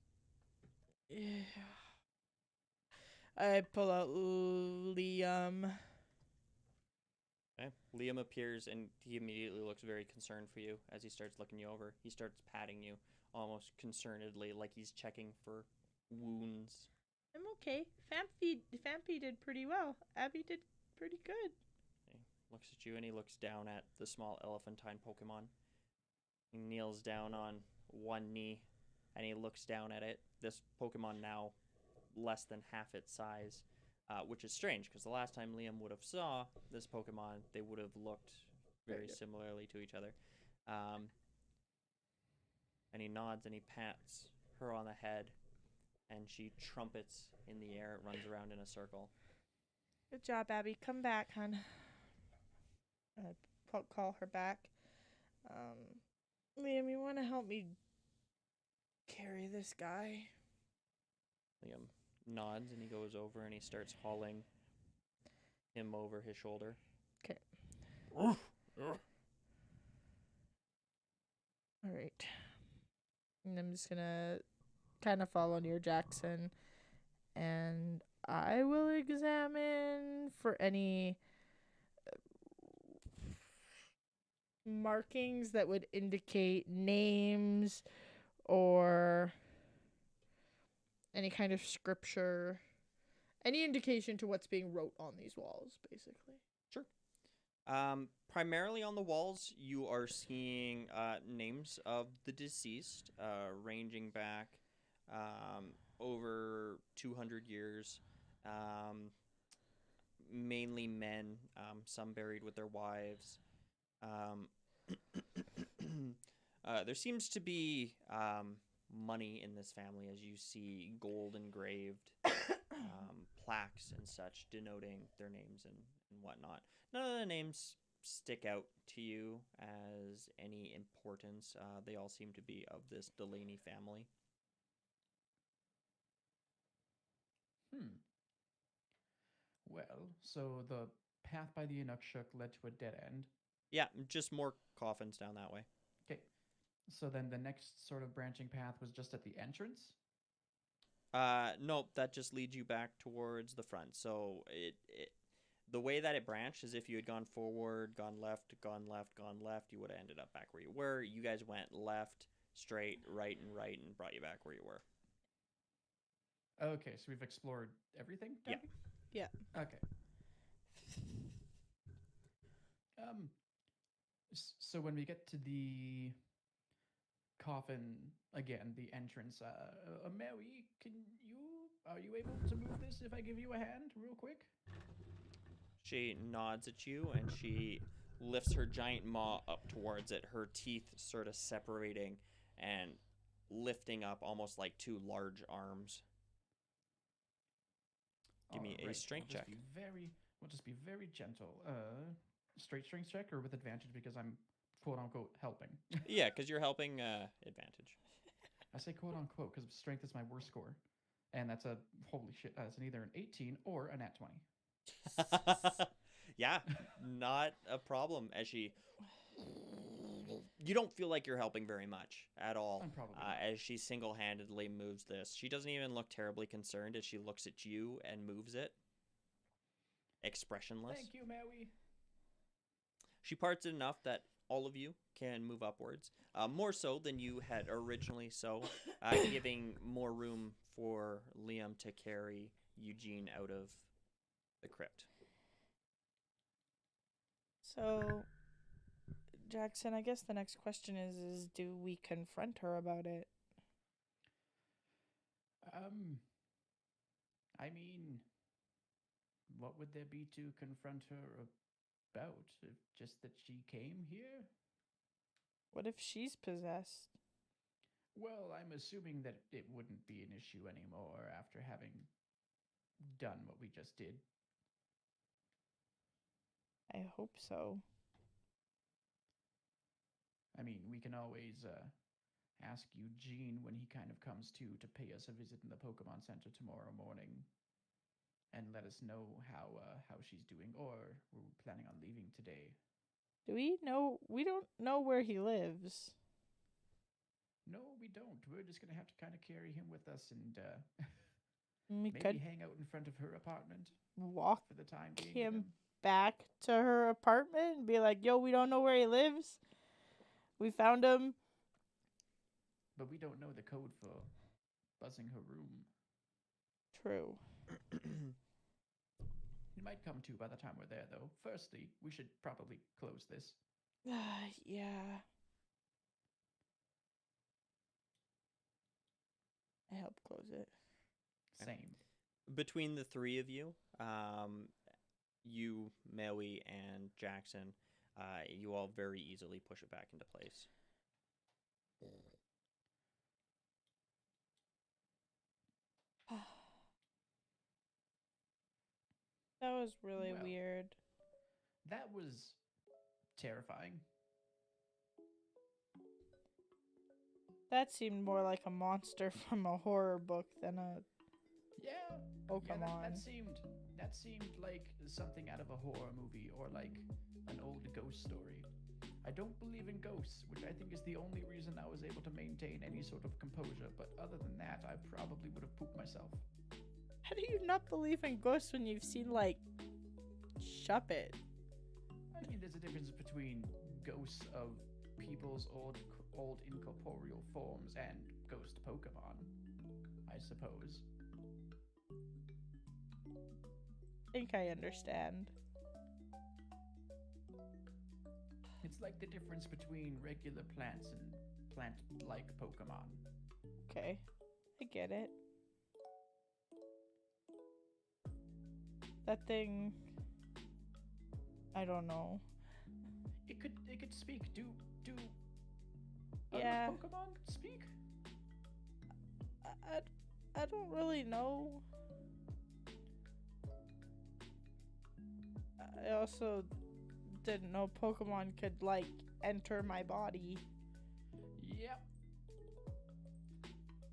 Speaker 2: Yeah. I pull out Liam.
Speaker 1: Okay. Liam appears and he immediately looks very concerned for you as he starts looking you over. He starts patting you almost concernedly, like he's checking for wounds.
Speaker 2: I'm okay. Fampy did pretty well. Abby did pretty good.
Speaker 1: He looks at you and he looks down at the small elephantine Pokemon. He kneels down on one knee and he looks down at it. This Pokemon now less than half its size, which is strange because the last time Liam would have saw this Pokemon, they would have looked very
Speaker 2: Right.
Speaker 1: similarly to each other. And he nods and he pats her on the head and she trumpets in the air. It runs around in a circle.
Speaker 2: Good job, Abby. Come back, hon. I call her back. Liam, you want to help me carry this guy?
Speaker 1: Liam nods and he goes over and he starts hauling him over his shoulder.
Speaker 2: All right. And I'm just gonna kind of follow near Jackson, and I will examine for any markings that would indicate names or any kind of scripture, any indication to what's being wrote on these walls, basically.
Speaker 1: Primarily on the walls, you are seeing names of the deceased, ranging back over 200 years. Mainly men, some buried with their wives. There seems to be money in this family, as you see gold engraved plaques and such denoting their names and whatnot. None of the names stick out to you as any importance. They all seem to be of this Delaney family.
Speaker 4: Well, so the path by the Inukshuk led to a dead end.
Speaker 1: Yeah, just more coffins down that way.
Speaker 4: Okay. So then the next sort of branching path was just at the entrance?
Speaker 1: Nope, that just leads you back towards the front. So the way that it branched is if you had gone forward, gone left, you would have ended up back where you were. You guys went left, straight, right, and brought you back where you were.
Speaker 4: Okay, so we've explored everything?
Speaker 1: Yeah.
Speaker 4: Gabby?
Speaker 2: Yeah.
Speaker 4: Okay. So when we get to the coffin again, the entrance, Mary, are you able to move this if I give you a hand real quick?
Speaker 1: She nods at you and she lifts her giant maw up towards it, her teeth sort of separating and lifting up almost like two large arms. Give me a
Speaker 4: Alright,
Speaker 1: strength check.
Speaker 4: We'll just be very gentle. Straight strength check or with advantage because I'm quote unquote helping.
Speaker 1: Yeah, because you're helping advantage.
Speaker 4: I say quote unquote because strength is my worst score. And that's a holy shit. That's either an 18 or a nat 20.
Speaker 1: Yeah, not a problem. As she, you don't feel like you're helping very much at all.
Speaker 4: I'm probably not.
Speaker 1: As she single-handedly moves this. She doesn't even look terribly concerned as she looks at you and moves it, expressionless.
Speaker 4: Thank you, Maui.
Speaker 1: She parts it enough that all of you can move upwards, more so than you had originally giving more room for Liam to carry Eugene out of the crypt.
Speaker 2: So, Jackson, I guess the next question is do we confront her about it?
Speaker 4: I mean, what would there be to confront her about? Just that she came here?
Speaker 2: What if she's possessed?
Speaker 4: Well, I'm assuming that it wouldn't be an issue anymore after having done what we just did.
Speaker 2: I hope so.
Speaker 4: I mean, we can always ask Eugene when he kind of comes to pay us a visit in the Pokemon Center tomorrow morning, and let us know how she's doing, or we're planning on leaving today.
Speaker 2: Do we know? We don't know where he lives.
Speaker 4: No, we don't. We're just gonna have to kind of carry him with us and
Speaker 2: We
Speaker 4: maybe
Speaker 2: could
Speaker 4: hang out in front of her apartment
Speaker 2: walk
Speaker 4: for the time being.
Speaker 2: him
Speaker 4: with
Speaker 2: back to her apartment and be like, yo, we don't know where he lives. We found him.
Speaker 4: But we don't know the code for buzzing her room.
Speaker 2: True.
Speaker 4: He might come to by the time we're there, though. Firstly, we should probably close this.
Speaker 2: Yeah. I help close it.
Speaker 4: Same.
Speaker 1: Between the three of you, you, Maui, and Jackson, you all very easily push it back into place.
Speaker 2: That was really
Speaker 4: Well.
Speaker 2: weird.
Speaker 4: That was terrifying.
Speaker 2: That seemed more like a monster from a horror book than a
Speaker 4: Yeah.
Speaker 2: Pokemon.
Speaker 4: That seemed like something out of a horror movie or like an old ghost story. I don't believe in ghosts, which I think is the only reason I was able to maintain any sort of composure, but other than that, I probably would have pooped myself.
Speaker 2: How do you not believe in ghosts when you've seen, like, Shuppet?
Speaker 4: I mean, there's a difference between ghosts of people's old incorporeal forms and ghost Pokemon, I suppose.
Speaker 2: I think I understand.
Speaker 4: It's like the difference between regular plants and plant-like Pokemon.
Speaker 2: Okay. I get it. That thing... I don't know.
Speaker 4: It could speak. Do
Speaker 2: Yeah.
Speaker 4: other Pokemon speak?
Speaker 2: I don't really know. I also didn't know Pokemon could, like, enter my body.
Speaker 4: Yep.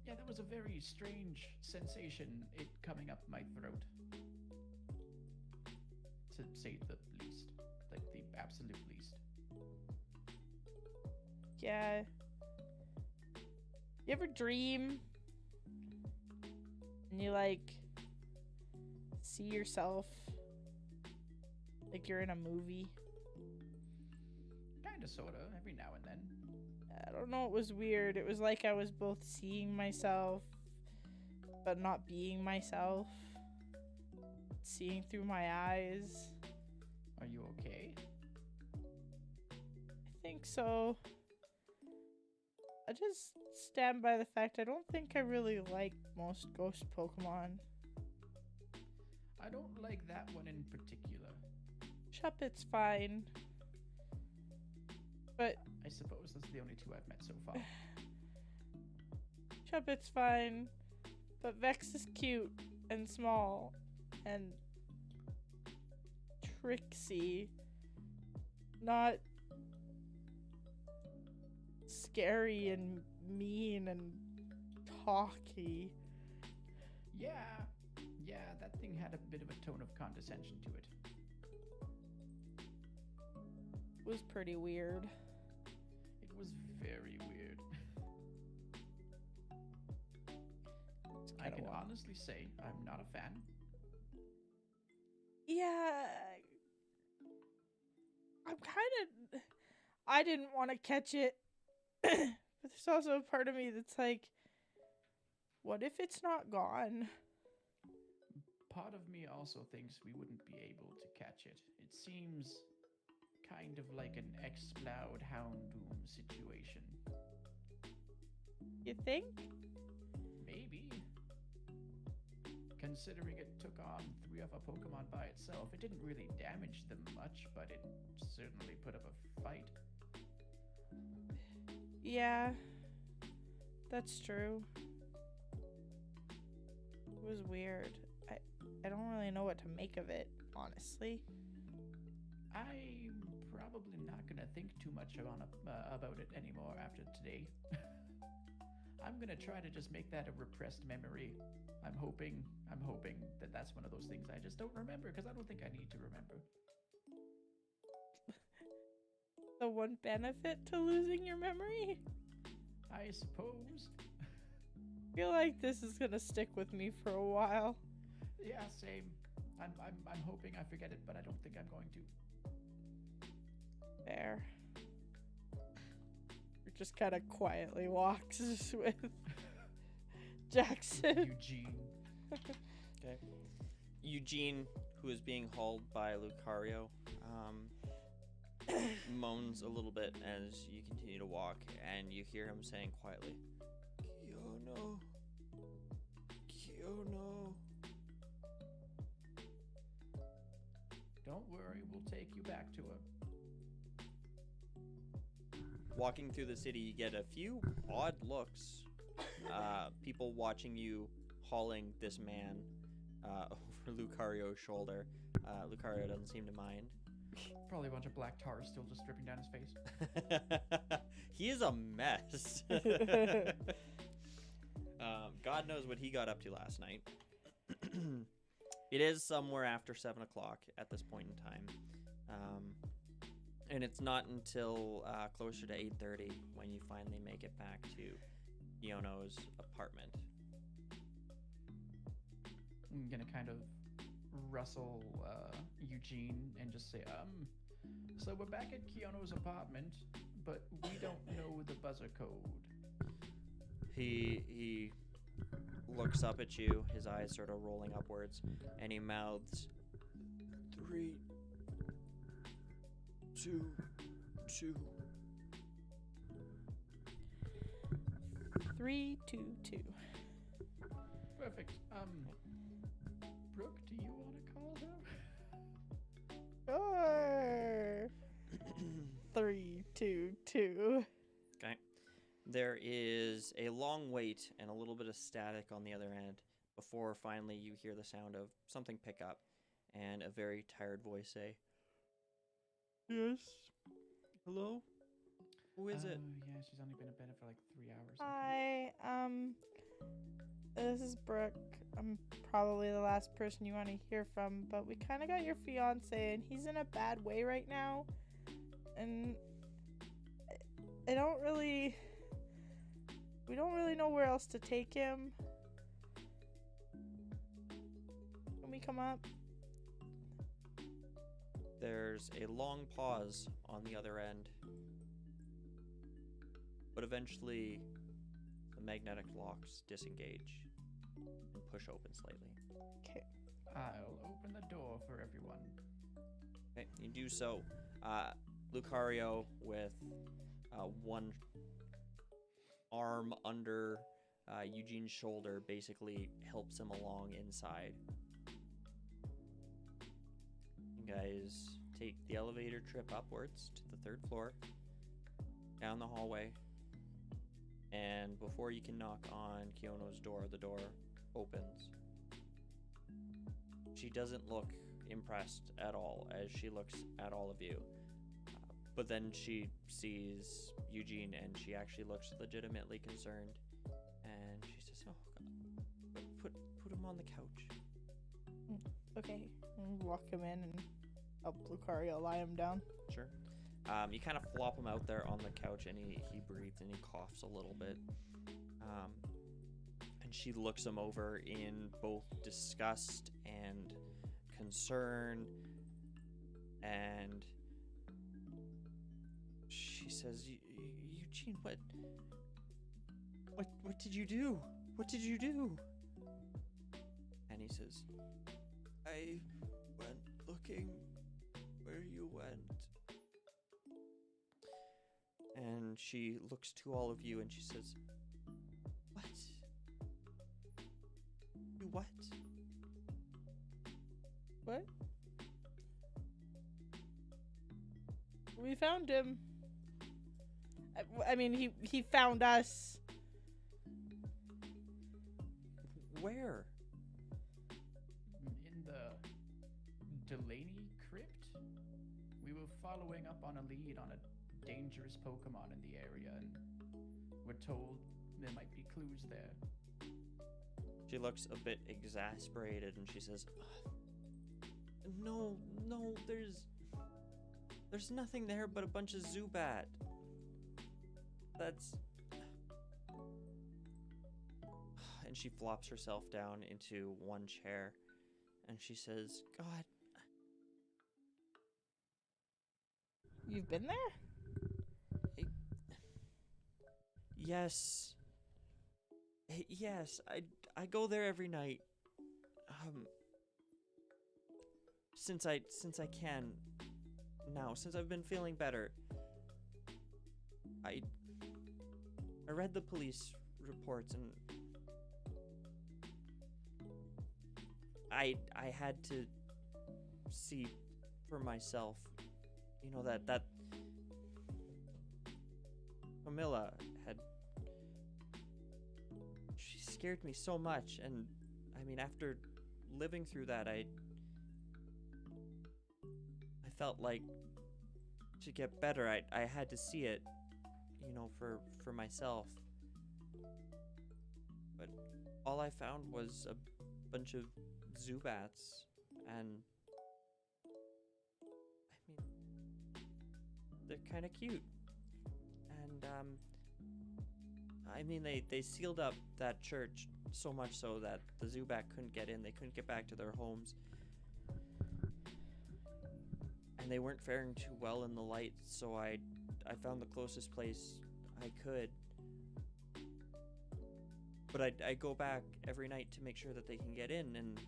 Speaker 4: Yeah, that was a very strange sensation, it coming up my throat. To say the least. Like, the absolute least.
Speaker 2: Yeah. You ever dream? And you, like, see yourself like you're in a movie?
Speaker 4: Kinda, sorta, every now and then.
Speaker 2: I don't know, it was weird. It was like I was both seeing myself, but not being myself. Seeing through my eyes.
Speaker 4: Are you okay?
Speaker 2: I think so. I just stand by the fact I don't think I really like most ghost Pokemon.
Speaker 4: I don't like that one in particular.
Speaker 2: Shuppet's fine. But
Speaker 4: I suppose those are the only two I've met so far.
Speaker 2: Shuppet's fine. But Vex is cute and small and tricksy. Not scary and mean and talky.
Speaker 4: Yeah, that thing had a bit of a tone of condescension to it.
Speaker 2: It was pretty weird.
Speaker 4: It was very weird. I can honestly say I'm not a fan.
Speaker 2: Yeah. I didn't want to catch it. But there's also a part of me that's like, what if it's not gone?
Speaker 4: Part of me also thinks we wouldn't be able to catch it. It seems kind of like an Exploud Houndoom situation.
Speaker 2: You think?
Speaker 4: Maybe. Considering it took on 3 of our Pokemon by itself, it didn't really damage them much, but it certainly put up a fight.
Speaker 2: Yeah. That's true. It was weird. I don't really know what to make of it, honestly.
Speaker 4: I'm probably not gonna think too much about it anymore after today. I'm gonna try to just make that a repressed memory. I'm hoping that that's one of those things I just don't remember, because I don't think I need to remember.
Speaker 2: The one benefit to losing your memory?
Speaker 4: I suppose.
Speaker 2: I feel like this is gonna stick with me for a while.
Speaker 4: Yeah, same. I'm hoping I forget it, but I don't think I'm going to.
Speaker 2: There. Just kind of quietly walks with Jackson.
Speaker 4: Eugene.
Speaker 1: Okay. Eugene, who is being hauled by Lucario, moans a little bit as you continue to walk, and you hear him saying quietly, Kiono. Kiono.
Speaker 4: Don't worry, we'll take you back to her.
Speaker 1: Walking through the city, you get a few odd looks. People watching you hauling this man over Lucario's shoulder. Lucario doesn't seem to mind.
Speaker 4: Probably a bunch of black tar still just dripping down his face.
Speaker 1: He is a mess. God knows what he got up to last night. It is somewhere after 7 o'clock at this point in time. And it's not until closer to 8:30 when you finally make it back to Iono's apartment.
Speaker 4: I'm gonna kind of rustle Eugene and just say, so we're back at Keanu's apartment, but we don't know the buzzer code.
Speaker 1: He looks up at you, his eyes sort of rolling upwards, and he mouths, 3, 2, 2.
Speaker 2: 3, 2, 2.
Speaker 4: Perfect. Brooke, do you want to call her?
Speaker 2: Sure. 3, 2, 2.
Speaker 1: Okay. There is a long wait and a little bit of static on the other end before finally you hear the sound of something pick up and a very tired voice say, Yes. Hello? Who is it?
Speaker 4: Yeah, she's only been in bed for like 3 hours.
Speaker 2: Hi, this is Brooke. I'm probably the last person you want to hear from, but we kind of got your fiancé, and he's in a bad way right now, and we don't really know where else to take him. Can we come up?
Speaker 1: There's a long pause on the other end, but eventually the magnetic locks disengage and push open slightly.
Speaker 2: Okay.
Speaker 4: I'll open the door for everyone.
Speaker 1: Okay, you do so. Lucario, with one arm under Eugene's shoulder, basically helps him along inside. You guys take the elevator trip upwards to the 3rd floor, down the hallway, and before you can knock on Keanu's door, the door opens. She doesn't look impressed at all as she looks at all of you. But then she sees Eugene and she actually looks legitimately concerned. And she says, oh, God, put him on the couch.
Speaker 2: Okay. Walk him in and help Lucario lie him down.
Speaker 1: Sure. You kind of flop him out there on the couch, and he breathes and he coughs a little bit. And she looks him over in both disgust and concern, and she says, Eugene, what did you do? What did you do? And he says, I went looking where you went. And she looks to all of you and she says, what? You what?
Speaker 2: What? We found him. I mean, he found us.
Speaker 1: Where?
Speaker 4: In the Delaney crypt? We were following up on a lead on a dangerous Pokemon in the area, and we're told there might be clues there.
Speaker 1: She looks a bit exasperated and she says, no, there's nothing there but a bunch of Zubat. That's... And she flops herself down into one chair and she says, God.
Speaker 2: You've been there?
Speaker 1: Yes. Yes, I go there every night. Since I can now, since I've been feeling better. I read the police reports and I had to see for myself. You know that Camilla had, she scared me so much, and I mean, after living through that, I felt like to get better I had to see it, you know, for myself. But all I found was a bunch of Zubats, and I mean, they're kind of cute. And I mean, they sealed up that church so much so that the Zubat couldn't get in. They couldn't get back to their homes. And they weren't faring too well in the light, so I found the closest place I could. But I go back every night to make sure that they can get in and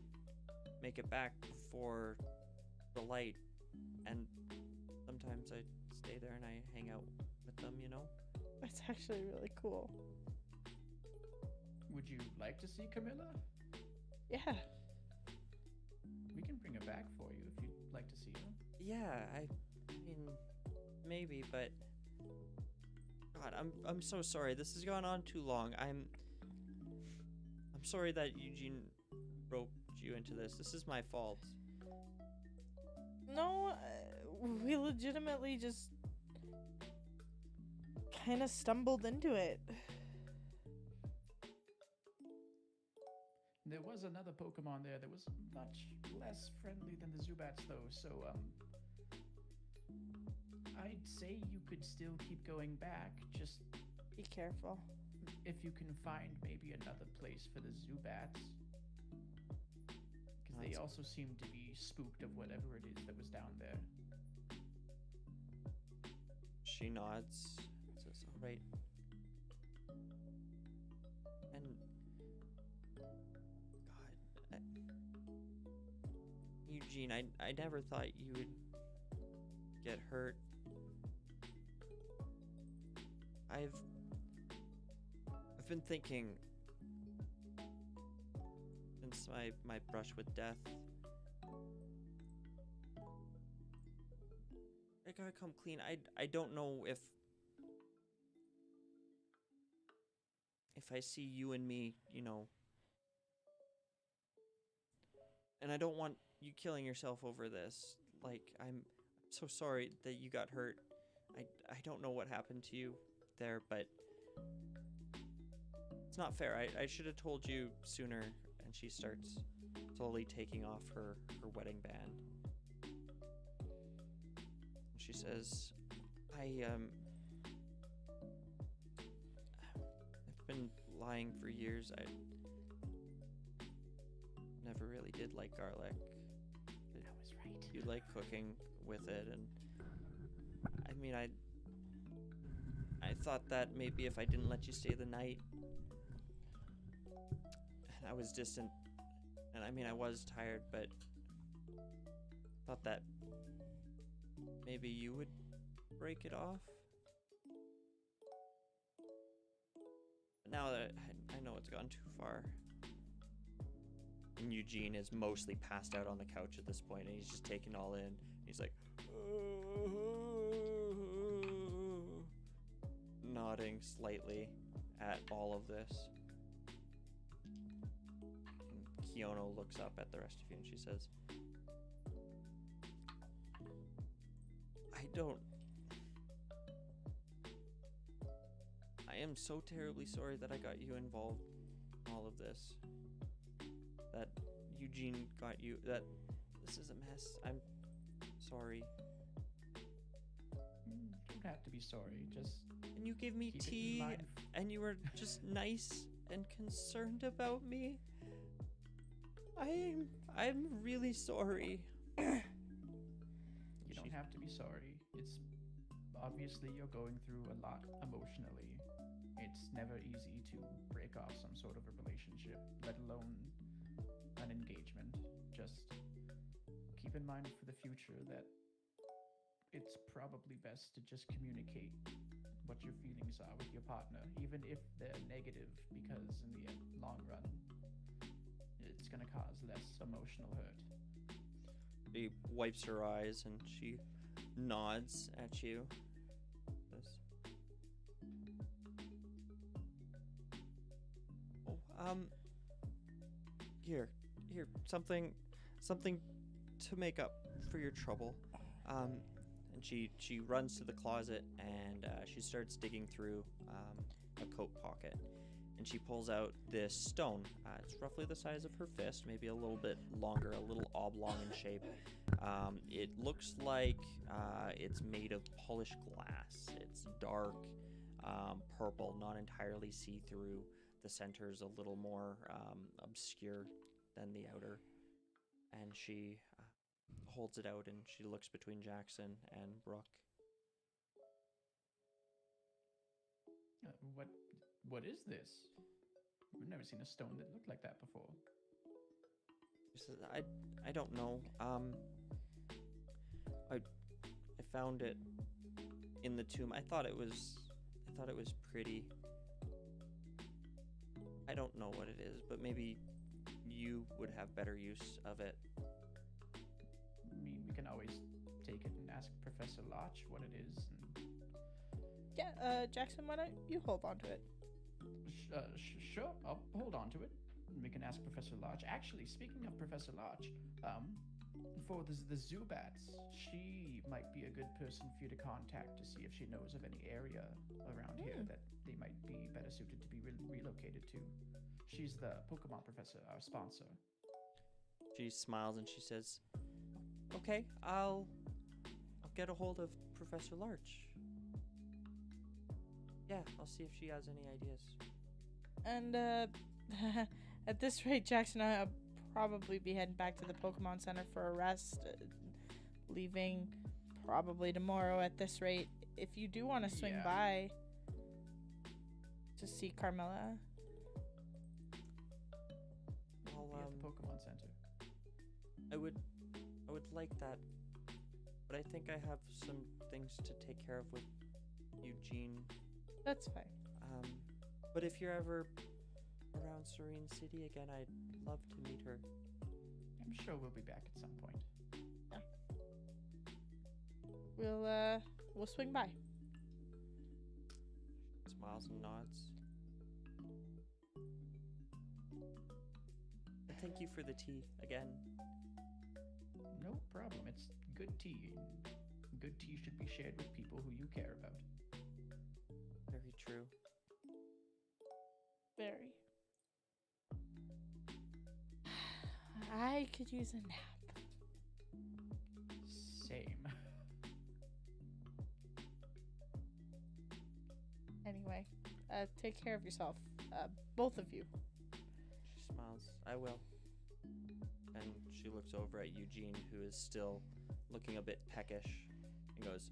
Speaker 1: make it back before the light. And sometimes I stay there and I hang out with them, you know?
Speaker 2: That's actually really cool.
Speaker 4: Would you like to see Camilla?
Speaker 2: Yeah.
Speaker 4: We can bring her back for you if you'd like to see her.
Speaker 1: Yeah, I mean, maybe, but God, I'm so sorry. This has gone on too long. I'm sorry that Eugene roped you into this. This is my fault.
Speaker 2: No, we legitimately just kind of stumbled into it.
Speaker 4: There was another Pokemon there that was much less friendly than the Zubats, though, so, I'd say you could still keep going back, just
Speaker 2: Be careful.
Speaker 4: if you can find maybe another place for the Zubats. Because they
Speaker 1: That's-
Speaker 4: also seem to be spooked of whatever it is that was down there.
Speaker 1: She nods. Says, all right. And God, Eugene, I never thought you would get hurt. I've been thinking since my brush with death. I gotta come clean. I don't know if I see you and me, you know, and I don't want you killing yourself over this. Like, I'm so sorry that you got hurt. I don't know what happened to you there, but it's not fair. I should have told you sooner, and she starts slowly taking off her wedding band. She says, I've been lying for years. I never really did like garlic.
Speaker 4: I was right.
Speaker 1: You like cooking with it, and I mean, I thought that maybe if I didn't let you stay the night, and I was distant, and I mean, I was tired, but thought that maybe you would break it off. But now that I know it's gone too far. And Eugene is mostly passed out on the couch at this point, and he's just taking it all in. He's like, nodding slightly at all of this. And Kiono looks up at the rest of you and she says, I am so terribly sorry that I got you involved in all of this. That Eugene got you, that this is a mess. I'm sorry.
Speaker 4: You don't have to be sorry, just
Speaker 1: And you gave me
Speaker 4: keep it in
Speaker 1: tea,
Speaker 4: mind.
Speaker 1: and you were just nice and concerned about me. I'm really sorry.
Speaker 4: You don't have to be sorry. It's obviously you're going through a lot emotionally. It's never easy to break off some sort of a relationship, let alone an engagement. Just keep in mind for the future that it's probably best to just communicate what your feelings are with your partner, even if they're negative, because in the long run, it's going to cause less emotional hurt.
Speaker 1: She wipes her eyes and she nods at you. Says, oh, here, something to make up for your trouble. And she runs to the closet and she starts digging through a coat pocket, and she pulls out this stone. It's roughly the size of her fist, maybe a little bit longer, a little oblong in shape. It looks like it's made of polished glass. It's dark purple, not entirely see-through. The center's a little more obscure than the outer. And she holds it out and she looks between Jackson and Brooke.
Speaker 4: What is this? I've never seen a stone that looked like that before.
Speaker 1: She says, I don't know. I found it in the tomb. I thought it was pretty. I don't know what it is, but maybe you would have better use of it.
Speaker 4: I mean, we can always take it and ask Professor Lodge what it is. And
Speaker 2: Yeah, Jackson, why don't you hold on to it?
Speaker 4: Sure, I'll hold on to it. We can ask Professor Lodge. Actually, speaking of Professor Lodge, for the Zubats, she might be a good person for you to contact to see if she knows of any area around here that they might be better suited to be relocated to. She's the Pokemon professor, our sponsor.
Speaker 1: She smiles and she says, "Okay, I'll get a hold of Professor Larch. Yeah, I'll see if she has any ideas."
Speaker 2: And at this rate, Jackson and I will probably be heading back to the Pokemon Center for a rest, leaving probably tomorrow at this rate. If you do want to swing by to see Carmela.
Speaker 1: Well,
Speaker 4: Be at the Pokemon Center.
Speaker 1: I would like that, but I think I have some things to take care of with Eugene.
Speaker 2: That's fine.
Speaker 1: But if you're ever around Serene City again, I'd love to meet her.
Speaker 4: I'm sure we'll be back at some point.
Speaker 2: We'll swing by.
Speaker 1: Smiles and nods. And thank you for the tea again.
Speaker 4: No problem. It's good tea. Good tea should be shared with people who you care about.
Speaker 1: Very true.
Speaker 2: Very. I could use a nap.
Speaker 4: Same.
Speaker 2: Anyway, take care of yourself, both of you.
Speaker 1: She smiles. I will. And she looks over at Eugene, who is still looking a bit peckish, and goes,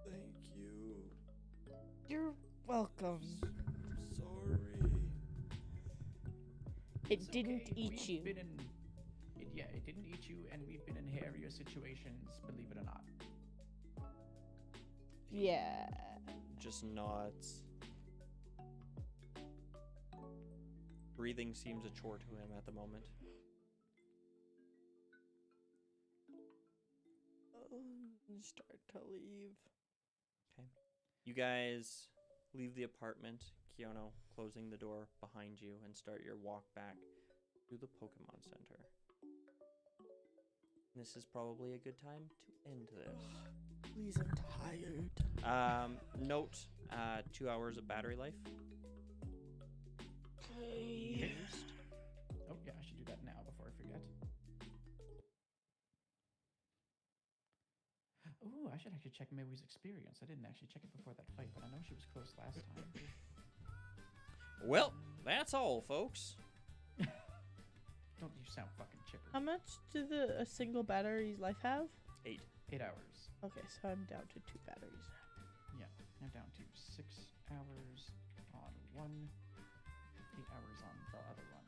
Speaker 1: "Thank you.
Speaker 2: You're welcome.
Speaker 1: Sorry."
Speaker 2: It
Speaker 4: It's
Speaker 2: didn't
Speaker 4: okay,
Speaker 2: eat
Speaker 4: we've
Speaker 2: you.
Speaker 4: Been in, it didn't eat you, and we've been in hairier situations, believe it or not.
Speaker 2: Yeah.
Speaker 1: Just nods. Breathing seems a chore to him at the moment.
Speaker 2: Start to leave.
Speaker 1: Okay. You guys leave the apartment, Kiyono closing the door behind you, and start your walk back to the Pokemon Center. This is probably a good time to end this.
Speaker 2: Please, I'm tired.
Speaker 1: Note, 2 hours of battery life.
Speaker 2: Okay.
Speaker 4: Oh yeah, I should do that now before I forget. Ooh, I should actually check Mayui's experience. I didn't actually check it before that fight, but I know she was close last time.
Speaker 1: Well, that's all, folks.
Speaker 4: Don't you sound fucking chipper.
Speaker 2: How much do a single battery's life have?
Speaker 1: 8.
Speaker 4: 8 hours.
Speaker 2: Okay, so I'm down to 2 batteries.
Speaker 4: Yeah, I'm down to 6 hours on one, 8 hours on the other one.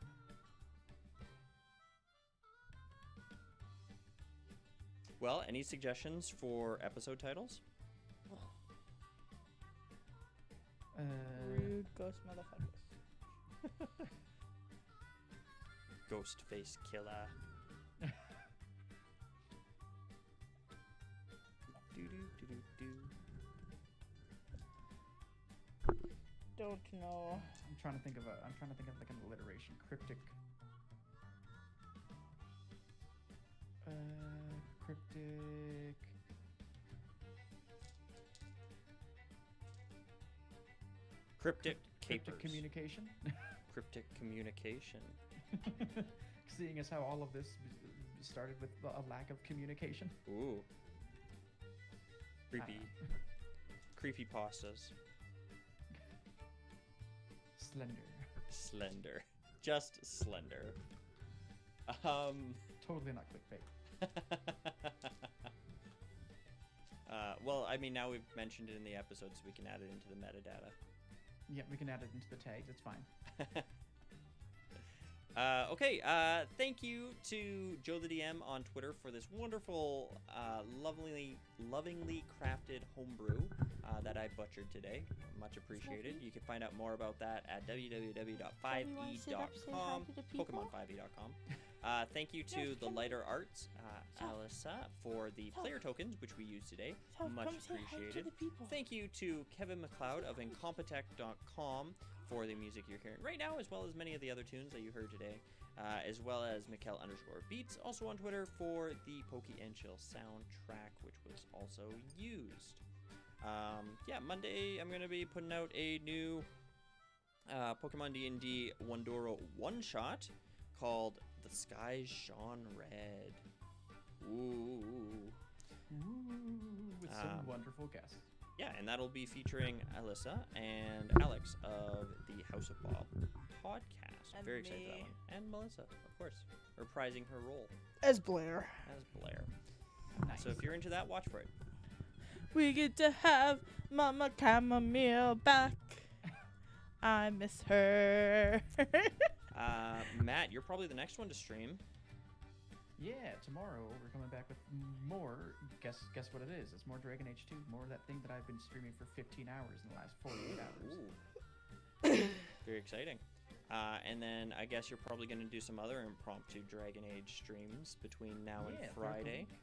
Speaker 1: Well, any suggestions for episode titles?
Speaker 2: Rude ghost motherfuckers.
Speaker 1: Ghostface Killer. Do-do-do-do-do.
Speaker 2: Don't know.
Speaker 4: I'm trying to think of like an alliteration. Cryptic. Cryptic.
Speaker 1: Cryptic
Speaker 4: Cryptic
Speaker 1: capers.
Speaker 4: communication.
Speaker 1: Cryptic communication.
Speaker 4: Seeing as how all of this started with a lack of communication.
Speaker 1: Ooh. Creepy.
Speaker 4: Uh,
Speaker 1: Creepy pastas.
Speaker 4: Slender.
Speaker 1: Slender. Just slender.
Speaker 4: Totally not clickbait.
Speaker 1: Well, I mean, now we've mentioned it in the episode, so we can add it into the metadata.
Speaker 4: Yeah, we can add it into the tags. It's fine.
Speaker 1: Okay, thank you to Joe the DM on Twitter for this wonderful, lovingly crafted homebrew that I butchered today. Much appreciated. You can find out more about that at www.5e.com, Pokemon5e.com. Thank you to the Lighter Arts, Alyssa, for the player tokens, which we used today. Much appreciated. Thank you to Kevin McLeod of Incompetech.com for the music you're hearing right now, as well as many of the other tunes that you heard today, as well as Mikkel_Beats, also on Twitter, for the Pokey and Chill soundtrack, which was also used. Yeah, Monday I'm going to be putting out a new Pokemon D&D Wundoro one-shot called The Skies Shone Red. Ooh.
Speaker 4: With some wonderful guests.
Speaker 1: Yeah, and that'll be featuring Alyssa and Alex of the House of Bob podcast.
Speaker 2: And
Speaker 1: Very excited for that
Speaker 2: me.
Speaker 1: one. And Melissa, of course, reprising her role
Speaker 2: As Blair.
Speaker 1: as Blair.
Speaker 4: Nice.
Speaker 1: So if you're into that, watch for it.
Speaker 2: We get to have Mama Chamomile back. I miss her.
Speaker 1: Matt, you're probably the next one to stream.
Speaker 4: Yeah, tomorrow we're coming back with more. Guess what it is? It's more Dragon Age 2, more of that thing that I've been streaming for 15 hours in the last 48 hours.
Speaker 1: Ooh. Very exciting. And then I guess you're probably going to do some other impromptu Dragon Age streams between now and
Speaker 4: Yeah, throughout the
Speaker 1: Friday.
Speaker 4: week.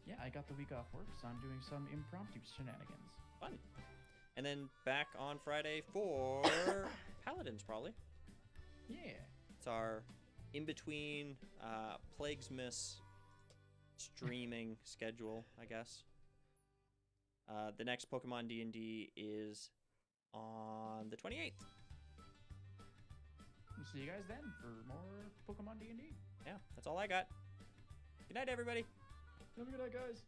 Speaker 4: Yeah, I got the week off work, so I'm doing some impromptu shenanigans.
Speaker 1: Fun. And then back on Friday for Paladins, probably.
Speaker 4: Yeah.
Speaker 1: It's our in-between Plaguesmas streaming schedule, I guess. The next Pokemon D&D is on the 28th.
Speaker 4: we'll see you guys then for more Pokemon D&D.
Speaker 1: Yeah, that's all I got. Good night, everybody.
Speaker 4: Have a good night, guys.